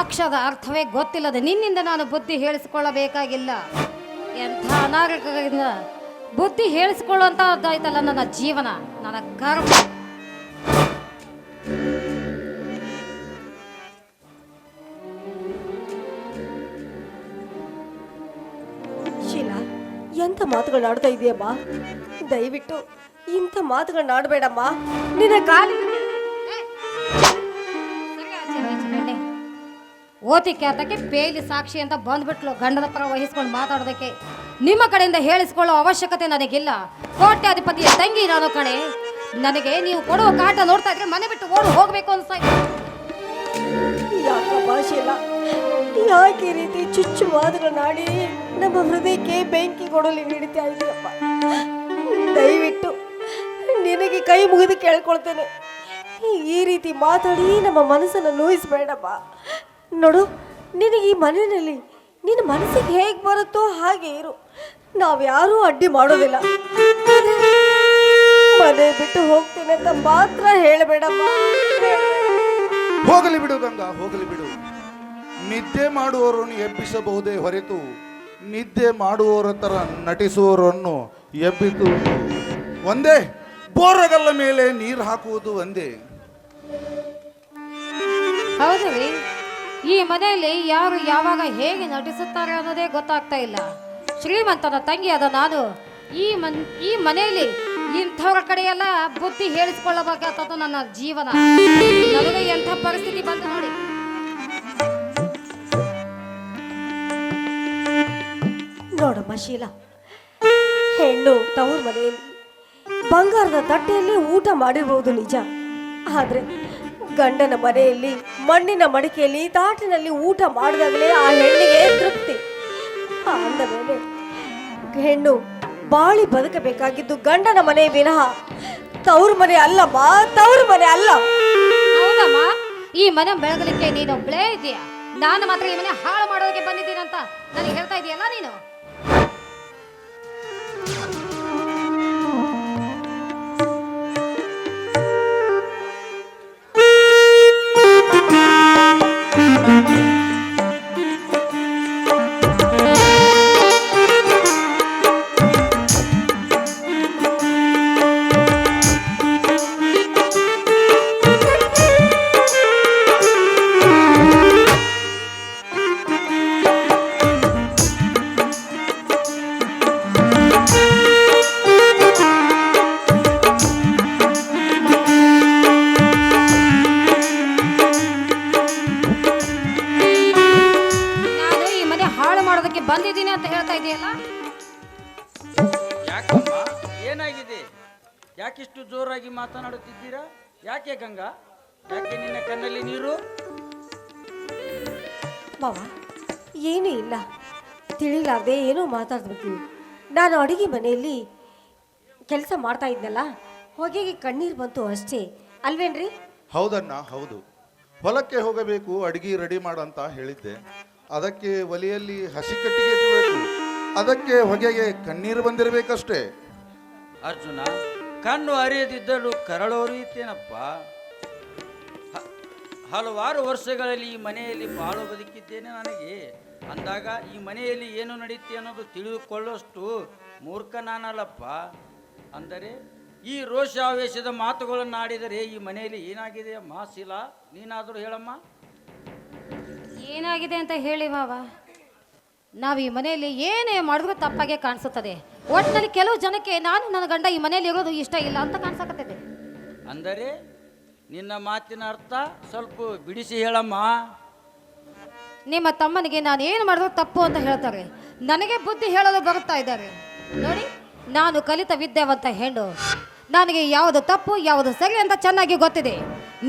ಅಕ್ಷರದ ಅರ್ಥವೇ ಗೊತ್ತಿಲ್ಲದೆ ನಿನ್ನಿಂದ ನಾನು ಬುದ್ಧಿ ಹೇಳಿಸಿಕೊಳ್ಳಬೇಕಾಗಿಲ್ಲ. ಎಂಥ ಅನಾಗರಿಕರಿಂದ ಬುದ್ಧಿ ಹೇಳಿಸಿಕೊಳ್ಳುವಂತಾಯ್ತಲ್ಲ ನನ್ನ ಜೀವನ, ನನ್ನ ಕರ್ಮ. ಶೀಲಾ, ಎಂಥ ಮಾತುಗಳನ್ನ ಆಡ್ತಾ ಇದೆಯಮ್ಮ? ದಯವಿಟ್ಟು ಇಂಥ ಮಾತುಗಳನ್ನ ಆಡಬೇಡಮ್ಮ. ನಿನ್ನ ಕಾಲಿ ಓತಿಕೆ ಅದಕ್ಕೆ ಪೇಲಿ ಸಾಕ್ಷಿ ಅಂತ ಬಂದ್ಬಿಟ್ಲು ಗಂಡನ ಪರ ವಹಿಸ್ಕೊಂಡು ಮಾತಾಡೋದಕ್ಕೆ. ನಿಮ್ಮ ಕಡೆಯಿಂದ ಹೇಳಿಸ್ಕೊಳ್ಳೋ ಅವಶ್ಯಕತೆ ನನಗಿಲ್ಲ. ಕೋಟ್ಯಾಧಿಪತಿಯ ತಂಗಿ ನಾನು ಕಣೆ. ನನಗೆ ನೀವು ಕೊಡುವ ಕಾಟ ನೋಡ್ತಾ ಇದ್ರೆ ಮನೆ ಬಿಟ್ಟು ಓಡಿ ಹೋಗ್ಬೇಕು ಅನ್ಸ್ತಾ ಇದೆ. ಯಾಕಮ್ಮ ಶೀಲಾ, ಯಾಕೆ ಈ ರೀತಿ ಚುಚ್ಚು ಮಾತುಗಳನ್ನಾಡಿ ನಮ್ಮ ಹೃದಯಕ್ಕೆ ಬೆಂಕಿ ಕೊಡಲಿ ನೀಡ್ತಾ ಇದೆಯಪ್ಪ? ದಯವಿಟ್ಟು ನಿನಗೆ ಕೈ ಮುಗಿದು ಕೇಳ್ಕೊಳ್ತೇನೆ, ಈ ರೀತಿ ಮಾತಾಡಿ ನಮ್ಮ ಮನಸ್ಸನ್ನು ನೋಯಿಸ್ಬೇಡಪ್ಪ. ನೋಡು, ನಿನಗೆ ಈ ಮನೆಯಲ್ಲಿ ನಿನ್ನ ಮನಸ್ಸಿಗೆ ಹೇಗೆ ಬರುತ್ತೋ ಹಾಗೆ ಇರು, ನಾವ್ಯಾರೂ ಅಡ್ಡಿ ಮಾಡೋದಿಲ್ಲ. ಮನೆ ಬಿಟ್ಟು ಹೋಗ್ತೇನೆ ಅಂತ ಮಾತ್ರ ಹೇಳಬೇಡಮ್ಮ. ಹೋಗಲಿ ಬಿಡು ಗಂಗಾ, ಹೋಗಲಿ ಬಿಡು. ನಿದ್ದೆ ಮಾಡುವವರನ್ನು ಎಬ್ಬಿಸಬಹುದೇ ಹೊರತು ನಿದ್ದೆ ಮಾಡುವವರ ತರ ನಟಿಸುವವರನ್ನು ಎಬ್ಬಿತು ಒಂದೇ. ಬೋರಗಲ್ಲ ಮೇಲೆ ನೀರು ಹಾಕುವುದು ಒಂದೇ. ಹೌದು ರೀ, ಈ ಮನೆಯಲ್ಲಿ ಯಾರು ಯಾವಾಗ ಹೇಗೆ ನಟಿಸುತ್ತಾರೆ ಅನ್ನೋದೇ ಗೊತ್ತಾಗ್ತಾ ಇಲ್ಲ. ಶ್ರೀಮಂತನ ತಂಗಿಯಾದ ನಾನು ಈ ಮನೆಯಲ್ಲಿ ಇಂಥವ್ರ ಕಡೆಯೆಲ್ಲ ಬುದ್ಧಿ ಹೇಳಿಸ್ಕೊಳ್ಳಬೇಕಾದದ್ದು ನನ್ನ ಜೀವನ. ನನಗೆ ಎಂಥ ಪರಿಸ್ಥಿತಿ ಬಂತು ನೋಡಿ. ನೋಡಮ್ಮ ಶೀಲಾ, ಹೆಣ್ಣು ತವ್ರ ಮನೆಯಲ್ಲಿ ಬಂಗಾರದ ತಟ್ಟೆಯಲ್ಲಿ ಊಟ ಮಾಡಿರ್ಬೋದು ನಿಜ, ಆದ್ರೆ ಗಂಡನ ಮನೆಯಲ್ಲಿ ಮಣ್ಣಿನ ಮಡಿಕೆಯಲ್ಲಿ ತಾಟಿನಲ್ಲಿ ಊಟ ಮಾಡಿದಾಗಲೇ ಆ ಹೆಣ್ಣಿಗೆ ತೃಪ್ತಿ. ಅಂದ ಮೇಲೆ ಹೆಣ್ಣು ಬಾಳಿ ಬದುಕಬೇಕಾಗಿದ್ದು ಗಂಡನ ಮನೆ ವಿನಃ ತವ್ರ ಮನೆ ಅಲ್ಲಮ್ಮ, ತವ್ರ ಮನೆ ಅಲ್ಲ. ಹೌದಮ್ಮ, ಈ ಮನೆ ಬೆಳಗಲಿಕ್ಕೆ ನೀನೊಬ್ಳೇ ಇದೆಯಾ? ನಾನು ಮಾತ್ರ ಈ ಮನೆ ಹಾಳು ಮಾಡೋದಕ್ಕೆ ಬಂದಿದ್ದೀನಂತ ನನಗೆ ಹೇಳ್ತಾ ಇದೆಯಲ್ಲ ನೀನು. ಬಂದಿದ್ದೀನಿ ಅಂತ ಹೇಳ್ತಾ ಇದೆಯಲ್ಲ. ಯಾಕಮ್ಮ, ಏನಾಗಿದೆ? ಯಾಕಿಷ್ಟು ಜೋರಾಗಿ ಮಾತನಾಡುತ್ತಿದ್ದೀರಾ? ಯಾಕೆ ಗಂಗಾ? ಯಾಕೆ ನಿನ್ನ ಕಣ್ಣಲ್ಲಿ ನೀರು? ಮಾವ, ಏನೂ ಇಲ್ಲ, ತಿಳಿಲಾರ್ದೆ ಏನೋ ಮಾತಾಡ್ಬಿಡ್ತೀವಿ. ನಾನು ಅಡುಗೆ ಮನೆಯಲ್ಲಿ ಕೆಲಸ ಮಾಡ್ತಾ ಇದ್ನಲ್ಲ, ಹೊಗೆಗೆ ಕಣ್ಣೀರು ಬಂತು ಅಷ್ಟೇ, ಅಲ್ವೇನ್ರಿ? ಹೌದಣ್ಣ, ಹೌದು. ಹೊಲಕ್ಕೆ ಹೋಗಬೇಕು, ಅಡಿಗೆ ರೆಡಿ ಮಾಡಂತ ಹೇಳಿದ್ದೆ. ಅದಕ್ಕೆ ಒಲೆಯಲ್ಲಿ ಹಸಿ ಕಟ್ಟಿಗೆ ಇರಬೇಕು, ಅದಕ್ಕೆ ಹೊಗೆಗೆ ಕಣ್ಣೀರು ಬಂದಿರಬೇಕಷ್ಟೇ. ಅರ್ಜುನ, ಕಣ್ಣು ಅರಿಯದಿದ್ದರೂ ಕರಳೋರಿಯುತ್ತೇನಪ್ಪ. ಹಲವಾರು ವರ್ಷಗಳಲ್ಲಿ ಈ ಮನೆಯಲ್ಲಿ ಬಾಳು ಬದುಕಿದ್ದೇನೆ. ನನಗೆ ಅಂದಾಗ ಈ ಮನೆಯಲ್ಲಿ ಏನು ನಡೆಯುತ್ತೆ ಅನ್ನೋದು ತಿಳಿದುಕೊಳ್ಳೋಷ್ಟು ಮೂರ್ಖ ನಾನಲ್ಲಪ್ಪ. ಅಂದರೆ ಈ ರೋಷಾವೇಶದ ಮಾತುಗಳನ್ನು ಆಡಿದರೆ ಈ ಮನೆಯಲ್ಲಿ ಏನಾಗಿದೆ ಅಮ್ಮ? ಶೀಲಾ, ನೀನಾದರೂ ಹೇಳಮ್ಮ. ಏನಾಗಿದೆ ಅಂತ ಹೇಳಿ ಮಾವ. ನಾವು ಈ ಮನೆಯಲ್ಲಿ ಏನೇ ಮಾಡಿದ್ರೂ ತಪ್ಪಾಗೆ ಕಾಣಿಸುತ್ತದೆ. ಒಟ್ಟಿನಲ್ಲಿ ಕೆಲವು ಜನಕ್ಕೆ ನಾನು ನನ್ನ ಗಂಡ ಈ ಮನೆಯಲ್ಲಿ ಇರೋದು ಇಷ್ಟ ಇಲ್ಲ ಅಂತ ಕಾಣಿಸಕತ್ತದೆ. ಅಂದರೆ ನಿನ್ನ ಮಾತಿನ ಅರ್ಥ ಸ್ವಲ್ಪ ಬಿಡಿಸಿ ಹೇಳಮ್ಮ. ನಿಮ್ಮ ತಮ್ಮನಿಗೆ ನಾನು ಏನು ಮಾಡಿದ್ರು ತಪ್ಪು ಅಂತ ಹೇಳ್ತಾರೆ. ನನಗೆ ಬುದ್ಧಿ ಹೇಳಲು ಬರುತ್ತಾ ಇದ್ದಾರೆ. ನೋಡಿ, ನಾನು ಕಲಿತ ವಿದ್ಯಾವಂತ ಹೆಣ್ಣು. ನನಗೆ ಯಾವುದು ತಪ್ಪು ಯಾವುದು ಸರಿ ಅಂತ ಚೆನ್ನಾಗಿ ಗೊತ್ತಿದೆ.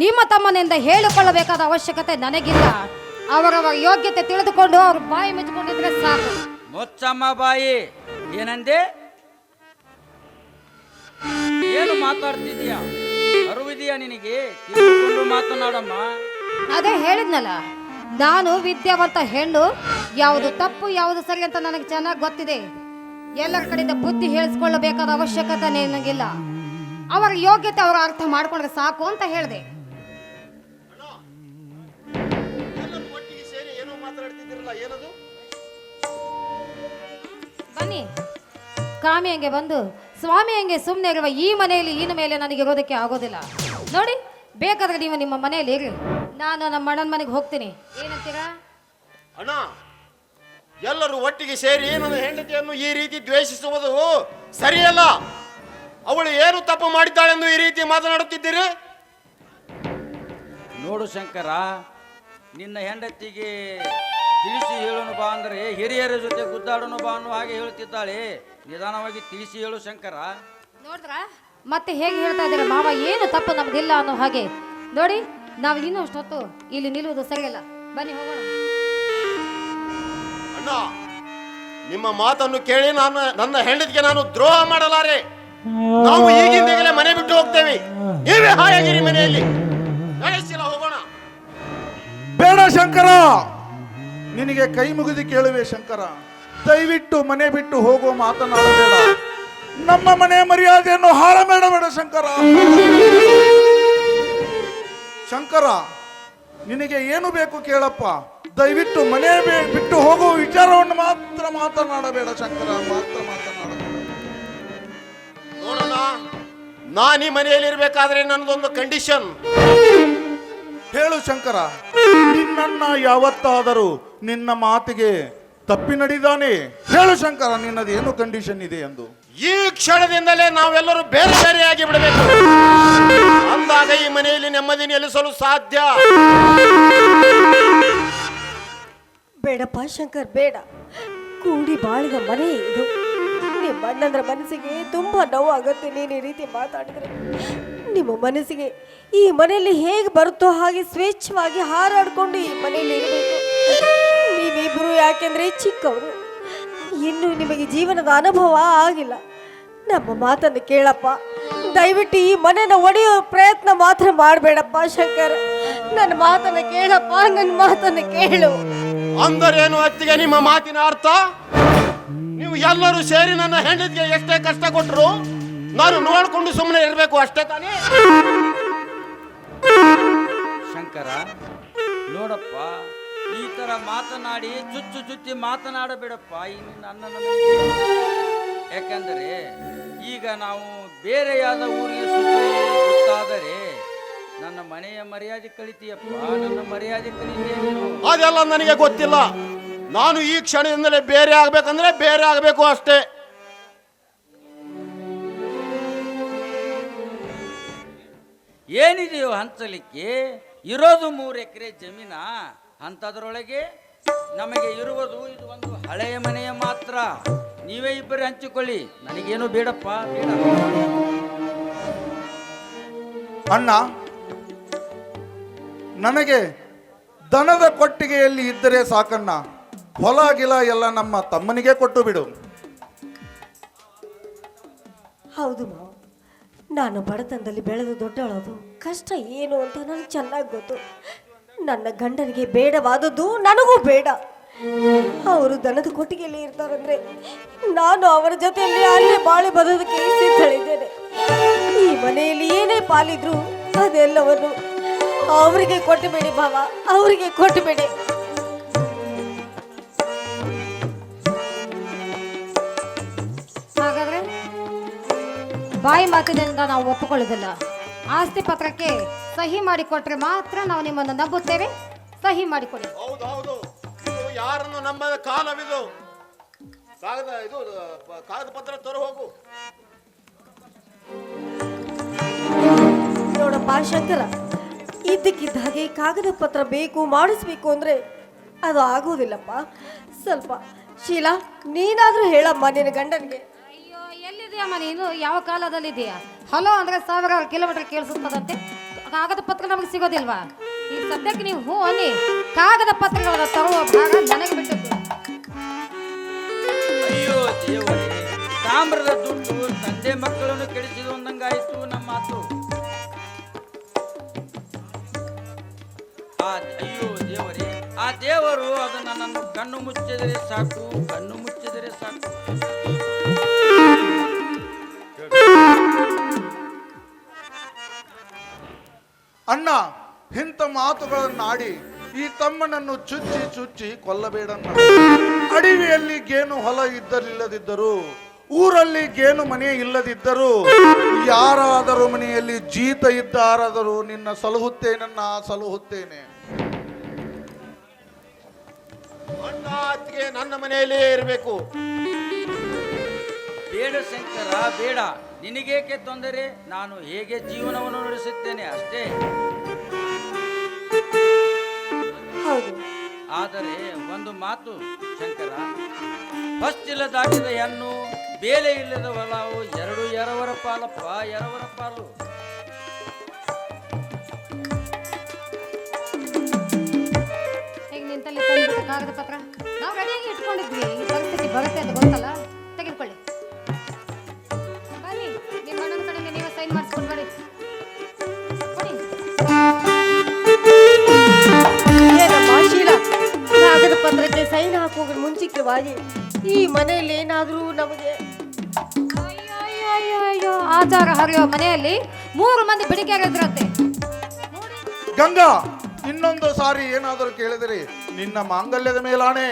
ನಿಮ್ಮ ತಮ್ಮನಿಂದ ಹೇಳಿಕೊಳ್ಳಬೇಕಾದ ಅವಶ್ಯಕತೆ ನನಗಿಲ್ಲ. ಅವರವರ ಯೋಗ್ಯತೆ ತಿಳಿದುಕೊಂಡು ಅವ್ರ ಬಾಯಿ ಮುಚ್ಚಿಕೊಂಡಿದ್ರೆ ಸಾಕು. ಮುಚ್ಚಮ್ಮ ಬಾಯಿ. ಏನಂದೆ? ಏನು ಮಾತಾಡ್ತಿದ್ಯಾ? ಅರಿವಿದೆಯಾ ನಿನಗೆ? ತಿಳಿದುಕೊಂಡು ಮಾತನಾಡಮ್ಮ. ಅದೇ ಹೇಳಿದ್ನಲ್ಲ, ನಾನು ವಿದ್ಯಾವಂತ ಹೆಣ್ಣು. ಯಾವುದು ತಪ್ಪು ಯಾವುದು ಸರಿ ಅಂತ ನನಗೆ ಚೆನ್ನಾಗಿ ಗೊತ್ತಿದೆ. ಎಲ್ಲರ ಕಡೆಯಿಂದ ಬುದ್ಧಿ ಹೇಳಿಸ್ಕೊಳ್ಳಬೇಕಾದ ಅವಶ್ಯಕತೆ ನನಗಿಲ್ಲ. ಅವರ ಯೋಗ್ಯತೆ ಅವರ ಅರ್ಥ ಮಾಡ್ಕೊಂಡ್ರೆ ಸಾಕು ಅಂತ ಹೇಳಿದೆ. ಬನ್ನಿ, ಕಾಮಿ ಹಂಗೆ ಬಂದು ಸ್ವಾಮಿ ಹಂಗೆ ಸುಮ್ಮನೆ ಇರುವ ಈ ಮನೆಯಲ್ಲಿ ಇನ್ನು ಮೇಲೆ ನನಗೆ ಇರೋದಕ್ಕೆ ಆಗೋದಿಲ್ಲ. ನೋಡಿ, ಬೇಕಾದ್ರೆ ನೀವು ನಿಮ್ಮ ಮನೆಯಲ್ಲಿ ಇರಿ, ನಾನು ನಮ್ಮ ಅಣ್ಣನ ಮನೆಗೆ ಹೋಗ್ತೀನಿ. ಏನಂತೀರಾ? ಅಣ್ಣ, ಎಲ್ಲರೂ ಒಟ್ಟಿಗೆ ಸೇರಿ ನನ್ನ ಹೆಂಡತಿಯನ್ನು ಈ ರೀತಿ ದ್ವೇಷಿಸುವುದು ಸರಿಯಲ್ಲ. ಅವಳು ಏನು ತಪ್ಪು ಮಾಡಿದ್ದಾಳೆಂದು ಈ ರೀತಿ ಮಾತನಾಡುತ್ತಿದ್ದೀರಿ? ನೋಡು ಶಂಕರ, ನಿನ್ನ ಹೆಂಡತಿಗೆ ತಿಳಿಸಿ ಹೇಳೋನು ಬಾ ಅಂದರೆ ಹಿರಿಯರ ಜೊತೆ ಗುದ್ದಾಡೋನು ಬಾ ಅನ್ನೋ ಹಾಗೆ ಹೇಳ್ತಿದ್ದಾಳೆ. ನಿಧಾನವಾಗಿ ತಿಳಿಸಿ ಹೇಳು ಶಂಕರ. ನೋಡಿದ್ರ ಮತ್ತೆ ಹೇಗೆ ಹೇಳ್ತಾ ಇದ್ದೀರಾ? ಮಾವ ಏನು ತಪ್ಪು ನಮ್ದಿಲ್ಲ ಅನ್ನೋ ಹಾಗೆ. ನೋಡಿ, ನಾವು ಇನ್ನೂ ಅಷ್ಟೊತ್ತು ಇಲ್ಲಿ ನಿಲ್ಲುವುದು ಸರಿಯಲ್ಲ. ಬನ್ನಿ ಹೋಗೋಣ. ಅಣ್ಣ, ನಿಮ್ಮ ಮಾತನ್ನು ಕೇಳಿ ನನ್ನ ಹೆಂಡತಿಗೆ ನಾನು ದ್ರೋಹ ಮಾಡಲಾರೆ. ನಾವು ಈಗಿಂದೀಗಲೇ ಮನೆ ಬಿಟ್ಟು ಹೋಗ್ತೇವೆ. ನೀವೇ ಹಾಯಾಗಿರಿ ಮನೆಯಲ್ಲಿ. ಹೋಗೋಣ. ಬೇಡ ಶಂಕರ, ನಿನಗೆ ಕೈ ಮುಗಿದು ಕೇಳುವೆ ಶಂಕರ. ದಯವಿಟ್ಟು ಮನೆ ಬಿಟ್ಟು ಹೋಗುವ ಮಾತನಾಡಬೇಡ. ನಮ್ಮ ಮನೆ ಮರ್ಯಾದೆಯನ್ನು ಹಾಳು ಮಾಡಬೇಡ ಶಂಕರ. ಶಂಕರ, ನಿನಗೆ ಏನು ಬೇಕು ಕೇಳಪ್ಪ. ದಯವಿಟ್ಟು ಮನೆ ಬಿಟ್ಟು ಹೋಗುವ ವಿಚಾರವನ್ನು ಮಾತ್ರ ಮಾತನಾಡಬೇಡ ಶಂಕರ, ಮಾತ್ರ ಮಾತನಾಡಬೇಡ. ನೋಡೋಣ, ನಾನು ಈ ಮನೆಯಲ್ಲಿ ಇರ್ಬೇಕಾದ್ರೆ ನನ್ನದೊಂದು ಕಂಡೀಷನ್. ಹೇಳು ಶಂಕರ, ನಿನ್ನನ್ನ ಯಾವತ್ತಾದರೂ ನಿನ್ನ ಮಾತಿಗೆ ತಪ್ಪಿ ನಡೆದಾನೆ? ಹೇಳು ಶಂಕರ, ನಿನ್ನದು ಏನು ಕಂಡೀಷನ್ ಇದೆ ಎಂದು. ಈ ಕ್ಷಣದಿಂದಲೇ ನಾವೆಲ್ಲರೂ ಬೇರೆ ಬೇರೆಯಾಗಿ ಬಿಡಬೇಕು. ಅಂದಾಗ ಈ ಮನೆಯಲ್ಲಿ ನೆಮ್ಮದಿ ನೆಲೆಸಲು ಸಾಧ್ಯ. ಬೇಡಪ್ಪ ಶಂಕರ್, ಬೇಡ. ಕೂಡಿ ಬಾಳಿದ ಮನೆ ಇದು. ನಿಮ್ಮ ಅಣ್ಣಂದ್ರ ಮನಸ್ಸಿಗೆ ತುಂಬಾ ನೋವು ಆಗುತ್ತೆ ನೀನು ಈ ರೀತಿ ಮಾತಾಡಿದ್ರೆ. ನಿಮ್ಮ ಮನಸ್ಸಿಗೆ ಈ ಮನೆಯಲ್ಲಿ ಹೇಗೆ ಬರುತ್ತೋ ಹಾಗೆ ಸ್ವೇಚ್ಛವಾಗಿ ಹಾರಾಡ್ಕೊಂಡು ಈ ಮನೆಯಲ್ಲಿ ಇರಬೇಕು. ನೀವಿಬ್ರು ಯಾಕೆಂದ್ರೆ ಚಿಕ್ಕವರು, ಇನ್ನು ನಿಮಗೆ ಜೀವನದ ಅನುಭವ ಆಗಿಲ್ಲ. ನಮ್ಮ ಮಾತನ್ನು ಕೇಳಪ್ಪ. ದಯವಿಟ್ಟು ಈ ಮನೆನ ಒಡೆಯೋ ಪ್ರಯತ್ನ ಮಾತ್ರ ಮಾಡಬೇಡಪ್ಪ ಶಂಕರ್. ನನ್ನ ಮಾತನ್ನು ಕೇಳಪ್ಪ, ನನ್ನ ಮಾತನ್ನು ಕೇಳು. ಅಂದರೇನು ಅತ್ತಿಗೆ ನಿಮ್ಮ ಮಾತಿನ ಅರ್ಥ? ನೀವು ಎಲ್ಲರೂ ಸೇರಿ ನನ್ನ ಹೆಂಡತಿಗೆ ಎಷ್ಟೇ ಕಷ್ಟ ಕೊಟ್ಟರು ನಾನು ನೋಡ್ಕೊಂಡು ಸುಮ್ಮನೆ ಇರಬೇಕು ಅಷ್ಟೇ ತಾನೇ? ಶಂಕರ, ನೋಡಪ್ಪ, ಈ ತರ ಮಾತನಾಡಿ ಚುಚ್ಚಿ ಮಾತನಾಡಬೇಡಪ್ಪ ಈ ನಿನ್ನ ಅಣ್ಣನ ಮನೆಗೆ. ಯಾಕಂದರೆ ಈಗ ನಾವು ಬೇರೆಯಾದ ಊರಿಗೆ ಸುತ್ತಿ ಗೊತ್ತಾದರೆ ನನ್ನ ಮನೆಯ ಮರ್ಯಾದೆ ಕಳಿತೀಯಪ್ಪ, ನನ್ನ ಮರ್ಯಾದೆ ಕಳಿತೀಯ ನೀನು. ಅದೆಲ್ಲ ನನಗೆ ಗೊತ್ತಿಲ್ಲ. ನಾನು ಈ ಕ್ಷಣದಿಂದಲೇ ಬೇರೆ ಆಗ್ಬೇಕಂದ್ರೆ ಬೇರೆ ಆಗಬೇಕು ಅಷ್ಟೇ. ಏನಿದೆಯೋ ಹಂಚಲಿಕ್ಕೆ? ಇರೋದು 3 ಎಕರೆ ಜಮೀನ. ಅಂಥದ್ರೊಳಗೆ ನಮಗೆ ಇರುವುದು ಇದು ಒಂದು ಹಳೆಯ ಮನೆಯ ಮಾತ್ರ. ನೀವೇ ಇಬ್ಬರು ಹಂಚಿಕೊಳ್ಳಿ, ನನಗೇನು ಬೇಡಪ್ಪ, ಬೇಡ. ಅಣ್ಣ, ನನಗೆ ದನದ ಕೊಟ್ಟಿಗೆಯಲ್ಲಿ ಇದ್ದರೆ ಸಾಕಣ್ಣ. ಹೊಲ ಗಿಲ ಎಲ್ಲ ನಮ್ಮ ತಮ್ಮನಿಗೆ ಕೊಟ್ಟು ಬಿಡು. ಹೌದು ಮಾವ, ನಾನು ಬಡತನದಲ್ಲಿ ಬೆಳೆದು ದೊಡ್ಡಳೋದು ಕಷ್ಟ ಏನು ಅಂತ ನನಗೆ ಚೆನ್ನಾಗಿ ಗೊತ್ತು. ನನ್ನ ಗಂಡನಿಗೆ ಬೇಡವಾದದ್ದು ನನಗೂ ಬೇಡ. ಅವರು ದನದ ಕೊಟ್ಟಿಗೆಯಲ್ಲಿ ಇರ್ತಾರಂದ್ರೆ ನಾನು ಅವರ ಜೊತೆಯಲ್ಲಿ ಅಲ್ಲೇ ಬಾಳೆ ಬರೋದಕ್ಕೆ ಸಿದ್ಧಳಿದ್ದೇನೆ. ಈ ಮನೆಯಲ್ಲಿ ಏನೇ ಪಾಲಿದ್ರು ಅದೆಲ್ಲವನ್ನು ಅವರಿಗೆ ಕೊಟ್ಟುಬೇಡಿ ಭಾವ, ಅವರಿಗೆ ಕೊಟ್ಟುಬೇಡಿ. ಹಾಗಾದ್ರೆ ಬಾಯಿ ಮಾತಿನಿಂದ ನಾವು ಒಪ್ಪಿಕೊಳ್ಳುವುದಿಲ್ಲ. ಆಸ್ತಿ ಪತ್ರಕ್ಕೆ ಸಹಿ ಮಾಡಿಕೊಟ್ರೆ ಮಾತ್ರ ನಾವು ನಿಮ್ಮನ್ನು ನಂಬುತ್ತೇವೆ. ಸಹಿ ಮಾಡಿಕೊಡಿ. ಹೌದು, ಯಾರನ್ನು ನಂಬದ ಕಾಲವಿದು. ಕಾಗದ ಪತ್ರ ತರ ಹೋಗು. ನೋಡಪ್ಪ ಶಂಕರ, ಇದ್ದಕ್ಕಿದ್ದ ಹಾಗೆ ಕಾಗದ ಪತ್ರ ಬೇಕು ಮಾಡಿಸ್ಬೇಕು ಅಂದ್ರೆ ಅದು ಆಗೋದಿಲ್ಲಪ್ಪ. ಸ್ವಲ್ಪ ಶೀಲಾ, ನೀನಾದ್ರೂ ಹೇಳಮ್ಮ ನಿನ್ನ ಗಂಡನಿಗೆ. ಅಯ್ಯೋ, ಎಲ್ಲಿದೆಯಮ್ಮ ನೀನು? ಯಾವ ಕಾಲದಲ್ಲಿದೆಯಾ? ಹಲೋ ಅಂದ್ರೆ 1000 ಕಿಲೋಮೀಟರ್ ಕೇಳಿಸುತ್ತದಂತೆ. ಕಾಗದ ಪತ್ರ ನಮಗೆ ಸಿಗೋದಿಲ್ವಾ? ಈ ಸದ್ಯಕ್ಕೆ ನೀವು ಹೂ ಅನ್ನಿ. ಕಾಗದ ಪತ್ರಗಳ ತರುವ ಭಾಗ ನನಗೆ ಬಿಟ್ಟಿದ್ದು. ಅಯ್ಯೋ ದೇವರೇ, ತಾಮ್ರದ ದುಡ್ಡು ತಂದೆ ಮಕ್ಕಳನ್ನು ಕೆಡಿಸಿದ ಒಂದಂಗಾಯಿತು ನಮ್ಮ ಮಾತು. ಅಯ್ಯೋ ದೇವರೇ, ಆ ದೇವರು ಅದು ನನ್ನನ್ನು ಕಣ್ಣು ಮುಚ್ಚಿದರೆ ಸಾಕು, ಕಣ್ಣು ಮುಚ್ಚಿದರೆ ಸಾಕು. ಅಣ್ಣ, ಇಂಥ ಮಾತುಗಳನ್ನಾಡಿ ಈ ತಮ್ಮನನ್ನು ಚುಚ್ಚಿ ಕೊಲ್ಲಬೇಡಣ್ಣ. ಅಡವಿಯಲ್ಲಿ ಗೇನು ಹೊಲ ಇಲ್ಲದಿದ್ದರೂ, ಊರಲ್ಲಿ ಗೇನು ಮನೆ ಇಲ್ಲದಿದ್ದರೂ, ಯಾರಾದರೂ ಮನೆಯಲ್ಲಿ ಜೀತ ಇದ್ದಾರಾದರೂ ನಿನ್ನ ಸಲಹುತ್ತೇನೆ. ಅಣ್ಣ ಅತ್ತಿಗೆ ನನ್ನ ಮನೆಯಲ್ಲೇ ಇರಬೇಕು. ಬೇಡ ಶಂಕರ, ಬೇಡ. ನಿನಗೇಕೆ ತೊಂದರೆ? ನಾನು ಹೇಗೆ ಜೀವನವನ್ನು ನಡೆಸುತ್ತೇನೆ ಅಷ್ಟೇ. ಹೌದು, ಆದರೆ ಒಂದು ಮಾತು ಶಂಕರ, ಹೊಸ್ತಿಲ ದಾಟಿದ ಹೆಣ್ಣು, ಬೇಲೆ ಇಲ್ಲದ ಹೊಲವು, 2 ಎರವರ ಪಾಲಪ್ಪ, ಎರವರ ಪಾಲು. ಈಗ ನಿಂತಲ್ಲಿ ತಂದು ಕಾಗದ ಪತ್ರ ನಾವು ರೆಡಿಯಾಗಿ ಇಟ್ಕೊಂಡಿದ್ವಿ. ಈ ಪರಿಸ್ಥಿತಿ ಬರುತ್ತೆ ಅಂತ ಗೊತ್ತಲ್ಲ, ತೆಗೆದುಕೊಳ್ಳಿ. ಬನ್ನಿ, ನಿಮ್ಮ ಅಣ್ಣನ ಕಡೆಯಿಂದ ನೀವೇ ಸೈನ್ ಮಾಡಿಸ್ಕೊಂಡು ಬನ್ನಿ. ಕೊಡಿ. ಏನಮ್ಮ ಶೀಲಾ, ಕಾಗದ ಪತ್ರಕ್ಕೆ ಸೈನ್ ಹಾಕುವ ಮುಂಚಿತವಾಗಿ ಈ ಮನೆಯಲ್ಲಿ ಏನಾದರೂ ನಮಗೆ ಅಯ್ಯೋ, ಆಚಾರ ಹರಿಯೋ ಮನೆಯಲ್ಲಿ 3 ಮಂದಿ ಬಿಡಿಕೆಯಾಗಿದ್ರಂತೆ. ಗಂಗಾ, ಇನ್ನೊಂದು ಸಾರಿ ಏನಾದರೂ ಕೇಳಿದರೆ ನಿನ್ನ ಮಾಂಗಲ್ಯದ ಮೇಲಾಣೆ.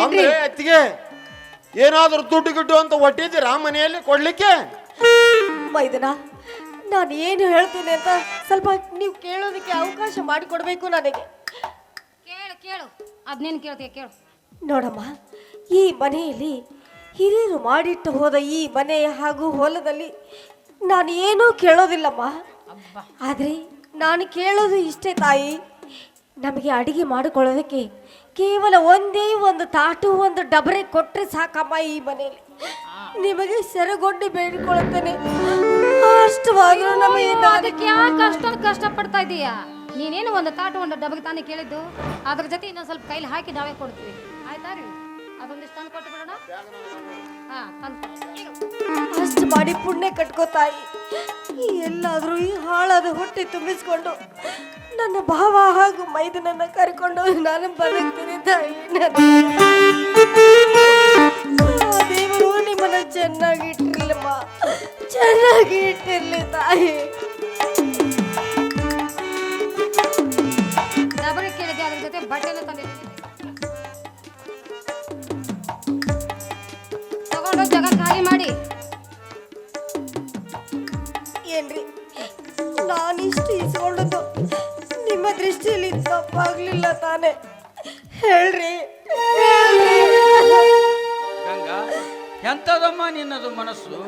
ಅಂದ್ರೆ ಅತ್ತಿಗೆ ಏನಾದರೂ ದುಡ್ಡು ಗಿಡ್ಡು ಅಂತ ಒಟ್ಟಿದ್ದೀರಾ ಮನೆಯಲ್ಲಿ ಕೊಡ್ಲಿಕ್ಕೆ? ಮೈದನ, ನಾನು ಏನು ಹೇಳ್ತೀನಿ ಅಂತ ಸ್ವಲ್ಪ ನೀವು ಕೇಳೋದಕ್ಕೆ ಅವಕಾಶ ಮಾಡಿಕೊಡ್ಬೇಕು ನನಗೆ. ಕೇಳು ಕೇಳು, ಅದ್ನೇನು ಕೇಳ್ತೀಯ ಕೇಳು. ನೋಡಮ್ಮ, ಈ ಮನೆಯಲ್ಲಿ ಹಿರಿಯರು ಮಾಡಿಟ್ಟು ಹೋದ ಈ ಮನೆ ಹಾಗೂ ಹೊಲದಲ್ಲಿ ನಾನು ಏನೂ ಕೇಳೋದಿಲ್ಲಮ್ಮ. ಆದರೆ ನಾನು ಕೇಳೋದು ಇಷ್ಟೇ ತಾಯಿ, ನಮಗೆ ಅಡಿಗೆ ಮಾಡಿಕೊಳ್ಳೋದಕ್ಕೆ ಕೇವಲ ಒಂದೇ ಒಂದು ತಾಟು ಒಂದು ಡಬರೆ ಕೊಟ್ಟರೆ ಸಾಕಮ್ಮ. ಈ ಮನೆಯಲ್ಲಿ ನಿಮಗೆ ಸೆರಗೊಂಡು ಬೇಡಿಕೊಳ್ಳುತ್ತೇನೆ, ಅಷ್ಟವಾದರೂ ನಮಗೆ ಅದಕ್ಕೆ ಯಾಕೆ ಅಷ್ಟೊಂದು ಕಷ್ಟಪಡ್ತಾ ಇದೀಯಾ? ನೀನೇನು ಒಂದು ತಾಟು ಒಂದು ಡಬ್ಬಗೆ ತಾನೇ ಕೇಳಿದ್ದು, ಅದ್ರ ಜೊತೆ ಇನ್ನೊಂದು ಸ್ವಲ್ಪ ಕೈಲಿ ಹಾಕಿ ನಾವೇ ಕೊಡ್ತೀವಿ, ಆಯ್ತಾ ರೀ? ಅದೊಂದಿಷ್ಟು ತಂದು ಕೊಟ್ಟು ಬಿಡೋಣ. ಅಷ್ಟು ಮಾಡಿ ಪುಣ್ಯ ಕಟ್ಕೋ ತಾಯಿ. ಎಲ್ಲಾದರೂ ಈ ಹಾಳಾದ ಹೊಟ್ಟೆ ತುಂಬಿಸ್ಕೊಂಡು ನನ್ನ ಭಾವ ಹಾಗೂ ಮೈದನನ್ನ ಕರ್ಕೊಂಡು ನಾನು ಬದುಕ್ತೀನಿ ತಾಯಿ. ದೇವರು ನಿಮ್ಮನ್ನ ಚೆನ್ನಾಗಿ ಇಟ್ಟಿರ್ಲಮ್ಮ, ಚೆನ್ನಾಗಿ ಇಟ್ಟಿರ್ಲಿ ತಾಯಿ. ಡಬರಿ ಕೇಳಿದೆ, ಅದ್ರ ಜೊತೆ ಬಟ್ಟೆನ ತಂದಿದ್ದೀನಿ, ತಗೊಂಡು ಜಾಗ ಖಾಲಿ ಮಾಡಿ. ಏನ್ರಿ, ನಾನಿಷ್ಟು ಇಸ್ಕೊಂಡದ್ದು ನಿಮ್ಮ ದೃಷ್ಟಿಯಲ್ಲಿ ತಪ್ಪಾಗ್ಲಿಲ್ಲ ತಾನೆ? ಹೇಳ್ರಿ ಹೇಳ್ರಿ. ಗಂಗಾ, ಎಂತದಮ್ಮ ನಿನ್ನದು ಮನಸ್ಸು?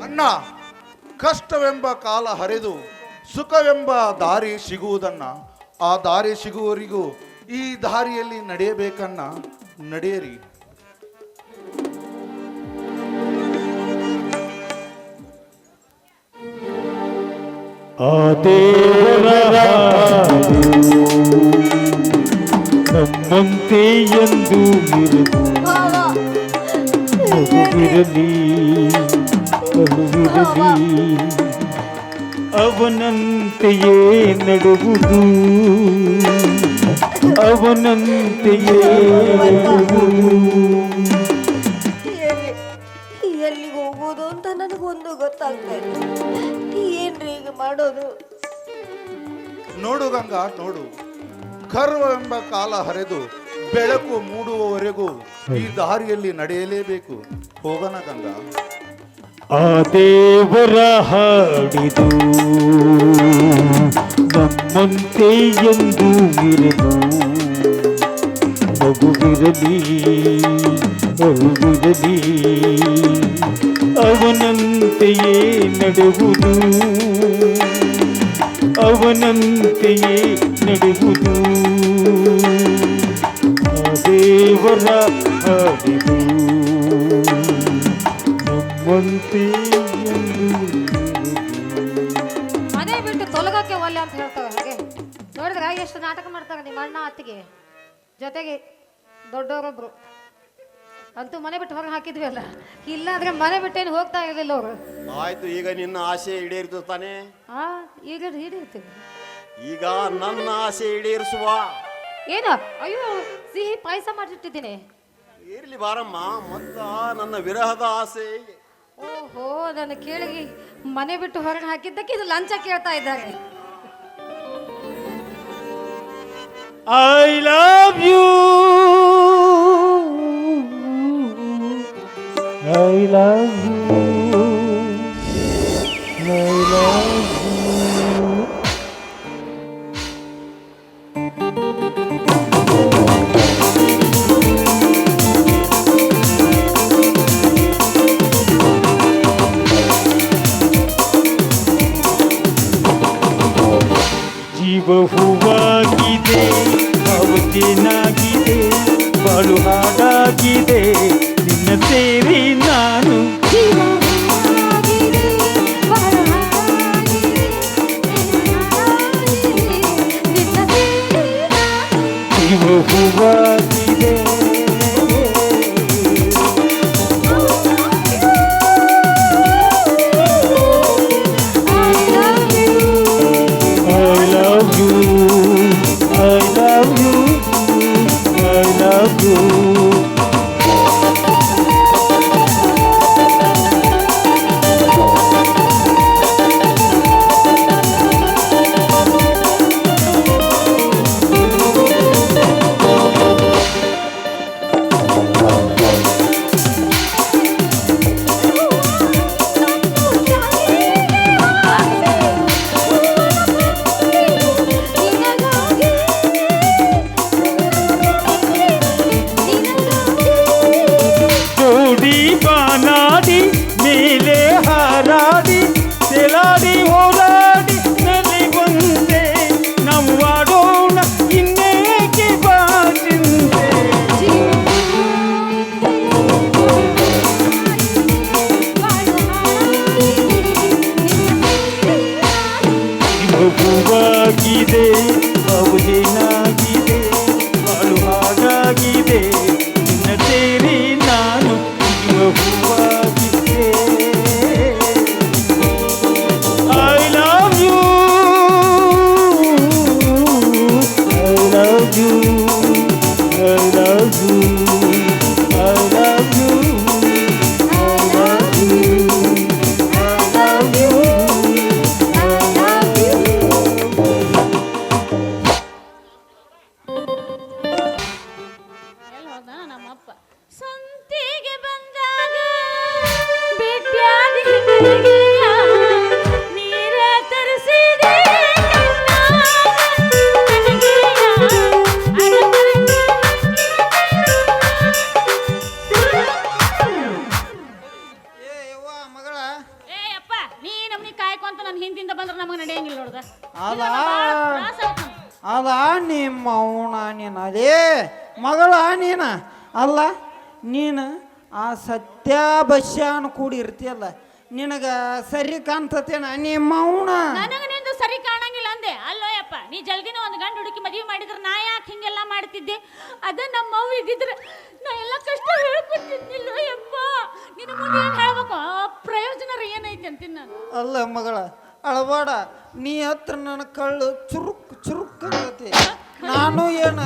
ಅಣ್ಣ, ಕಷ್ಟವೆಂಬ ಕಾಲ ಹರಿದು ಸುಖವೆಂಬ ದಾರಿ ಸಿಗುವುದನ್ನ, ಆ ದಾರಿ ಸಿಗುವವರಿಗೂ ಈ ದಾರಿಯಲ್ಲಿ ನಡೆಯಬೇಕನ್ನ, ನಡೆಯಿರಿ. ಆ ದೇವರ ನಮ್ಮಂತೆ ಎಂದು ನಗುವಿರಲಿ ನಗುವಿರಲಿ, ಅವನಂತೆಯೇ ನಡುವುದು ಅವನಂತೆಯೇ ಎಲ್ಲಿಗೆ ಹೋಗೋದು ಅಂತ ನನಗೊಂದು ಗೊತ್ತಾಗ್ತಾ ಇಲ್ಲ. ಏನ್ರಿ ಈಗ ಮಾಡೋದು? ನೋಡು ಗಂಗಾ, ನೋಡು, ಕರ್ವವೆಂಬ ಕಾಲ ಹರಿದು ಬೆಳಕು ಮೂಡುವವರೆಗೂ ಈ ದಾರಿಯಲ್ಲಿ ನಡೆಯಲೇಬೇಕು. ಹೋಗೋಣ ಗಂಗಾ. ಆ ದೇವರ ಹಾಡಿದು ನಮ್ಮಂತೆ ಎಂದು ಇರದು, ನಗುವಿರಲಿ ನಗುವಿರಲಿ, ಅವನಂತೆಯೇ ನಡೆಯುವುದು ಅವನಂತೆಯೇ ನಡೆಯುವುದು. ಆ ದೇವರ ಹಾಡಿದು ನಮ್ಮಂತೆ ಮನೆ ಬಿಟ್ಟು ತೊಲಗಕ್ಕೆ ಒಲ್ಲೆ ಅಂತ ಹೇಳ್ತಾವೆ. ಹಾಗೆ ನೋಡಿದ್ರೆ ಎಷ್ಟು ನಾಟಕ ಮಾಡ್ತಾರೆ ನಿಮ್ಮ ಅಣ್ಣ ಅತ್ತಿಗೆ, ಜೊತೆಗೆ ದೊಡ್ಡವರೊಬ್ರು. ಅಂತೂ ಮನೆ ಬಿಟ್ಟು ಹೊರಗೆ ಹಾಕಿದ್ವಿ ಅಲ್ಲ, ಇಲ್ಲಾಂದ್ರೆ ಮನೆ ಬಿಟ್ಟೇನು ಹೋಗ್ತಾ ಇರಲಿಲ್ಲ ಅವರು. ಆಯ್ತು, ಈಗ ನಿನ್ನ ಆಸೆ ಈಡೇರಿತು ತಾನೆ? ಈಗ ಹಿಡಿಯುತ್ತೀವಿ. ಈಗ ನನ್ನ ಆಸೆ ಈಡೇರಿಸುವ. ಏನ? ಅಯ್ಯೋ, ಸಿಹಿ ಪಾಯಸ ಮಾಡಿಟ್ಟಿದ್ದೀನಿ. ಇರ್ಲಿ ಬಾರಮ್ಮ, ಮೊದಲ ನನ್ನ ವಿರಹದ ಆಸೆ. ಓಹೋ, ನನ್ನ ಕೇಳಿ ಮನೆ ಬಿಟ್ಟು ಹೊರಗೆ ಹಾಕಿದ್ದಕ್ಕೆ ಇದು ಲಂಚ ಕೇಳ್ತಾ ಇದ್ದಾರೆ. I love you, I love you, I love you. ಜೀವ ಹೂವಾಗಿದೆ, ಭಾವತೇನಾಗಿದೆ, ಬಾಳು ಹಾಡಾಗಿದೆ, ನಿನ್ನ ಸೇರಿ ನಾನು. ಜೀವ ಹೂವಾಗಿದೆ, I love you, I love you, I love you. I love you. I love you. I love you. I love you. ಎಲ್ಲಿ ಹೋದ ನಮ್ಮಪ್ಪ ಸಂತಿಗೆ ಬಂದಾಗ ಭೇಟಿಯಾದಿ ಗೆಳೆಯ, ನೀರ ತರಿಸಿದೆ ಏ ಯವ್ವ ಮಗಳ ಏ ಅಪ್ಪ ನೀ ನಮ್ನಿ ಕಾಯ್ಕೊಂತ ನನ್ನ ಹಿಂದಿಂದ ಬಂದ್ರೆ ನಮಗೆ ನಡೆಯಂಗಿಲ್ಲ ನೋಡ್ದ. ಅದ ತ್ರಾಸ ಆಯ್ತು ನಮ್ಗೆ. ಅದ ನಿಮ್ಮ ಅವನ ನೀನು ಅದೇ ಮಗಳ ನೀನ ಅಲ್ಲ ನೀನು ಆ ಸತ್ಯ ಬಸ್ಯಾನ ಕೂಡಿ ಇರ್ತೀಯಲ್ಲ ನಿನಗ ಸರಿ ಕಾಣ್ತತೇನ ನಿಮ್ಮ ಅವನ ನನಗೆ ನಿಂದು ಸರಿ ಕಾಣಂಗಿಲ್ಲ ಅಂದೆ. ಅಲ್ಲೋ ಯಪ್ಪ ನೀ ಜಲ್ದಿನ ಒಂದು ಗಂಡು ಹುಡುಕಿ ಮದುವೆ ಮಾಡಿದ್ರೆ ನಾ ಯಾಕೆ ಹಿಂಗೆಲ್ಲ ಮಾಡ್ತಿದ್ದೆ? ಅದ ನಮ್ಮ ಅವ್ವ ಇದ್ದಿದ್ರೆ ನಾ ಎಲ್ಲ ಕಷ್ಟ ಹೇಳ್ಕೊತಿದ್ನಿಲ್ಲ ಯಪ್ಪ. ನಿನ್ನ ಮುಂದೆ ಏನು ಹೇಳ್ಬೇಕು? ಪ್ರಯೋಜನ ಏನೈತಿ ಅಂತೀನಿ ನಾನು. ಅಲ್ಲ ಮಗಳ ಅಳಬೇಡ ನೀ ಹತ್ರ ನನ್ನ ಕಳ್ಳು ಚುರುಕ್ ಚುರುಕ್ ಆಗತಿ. ನಾನು ಏನ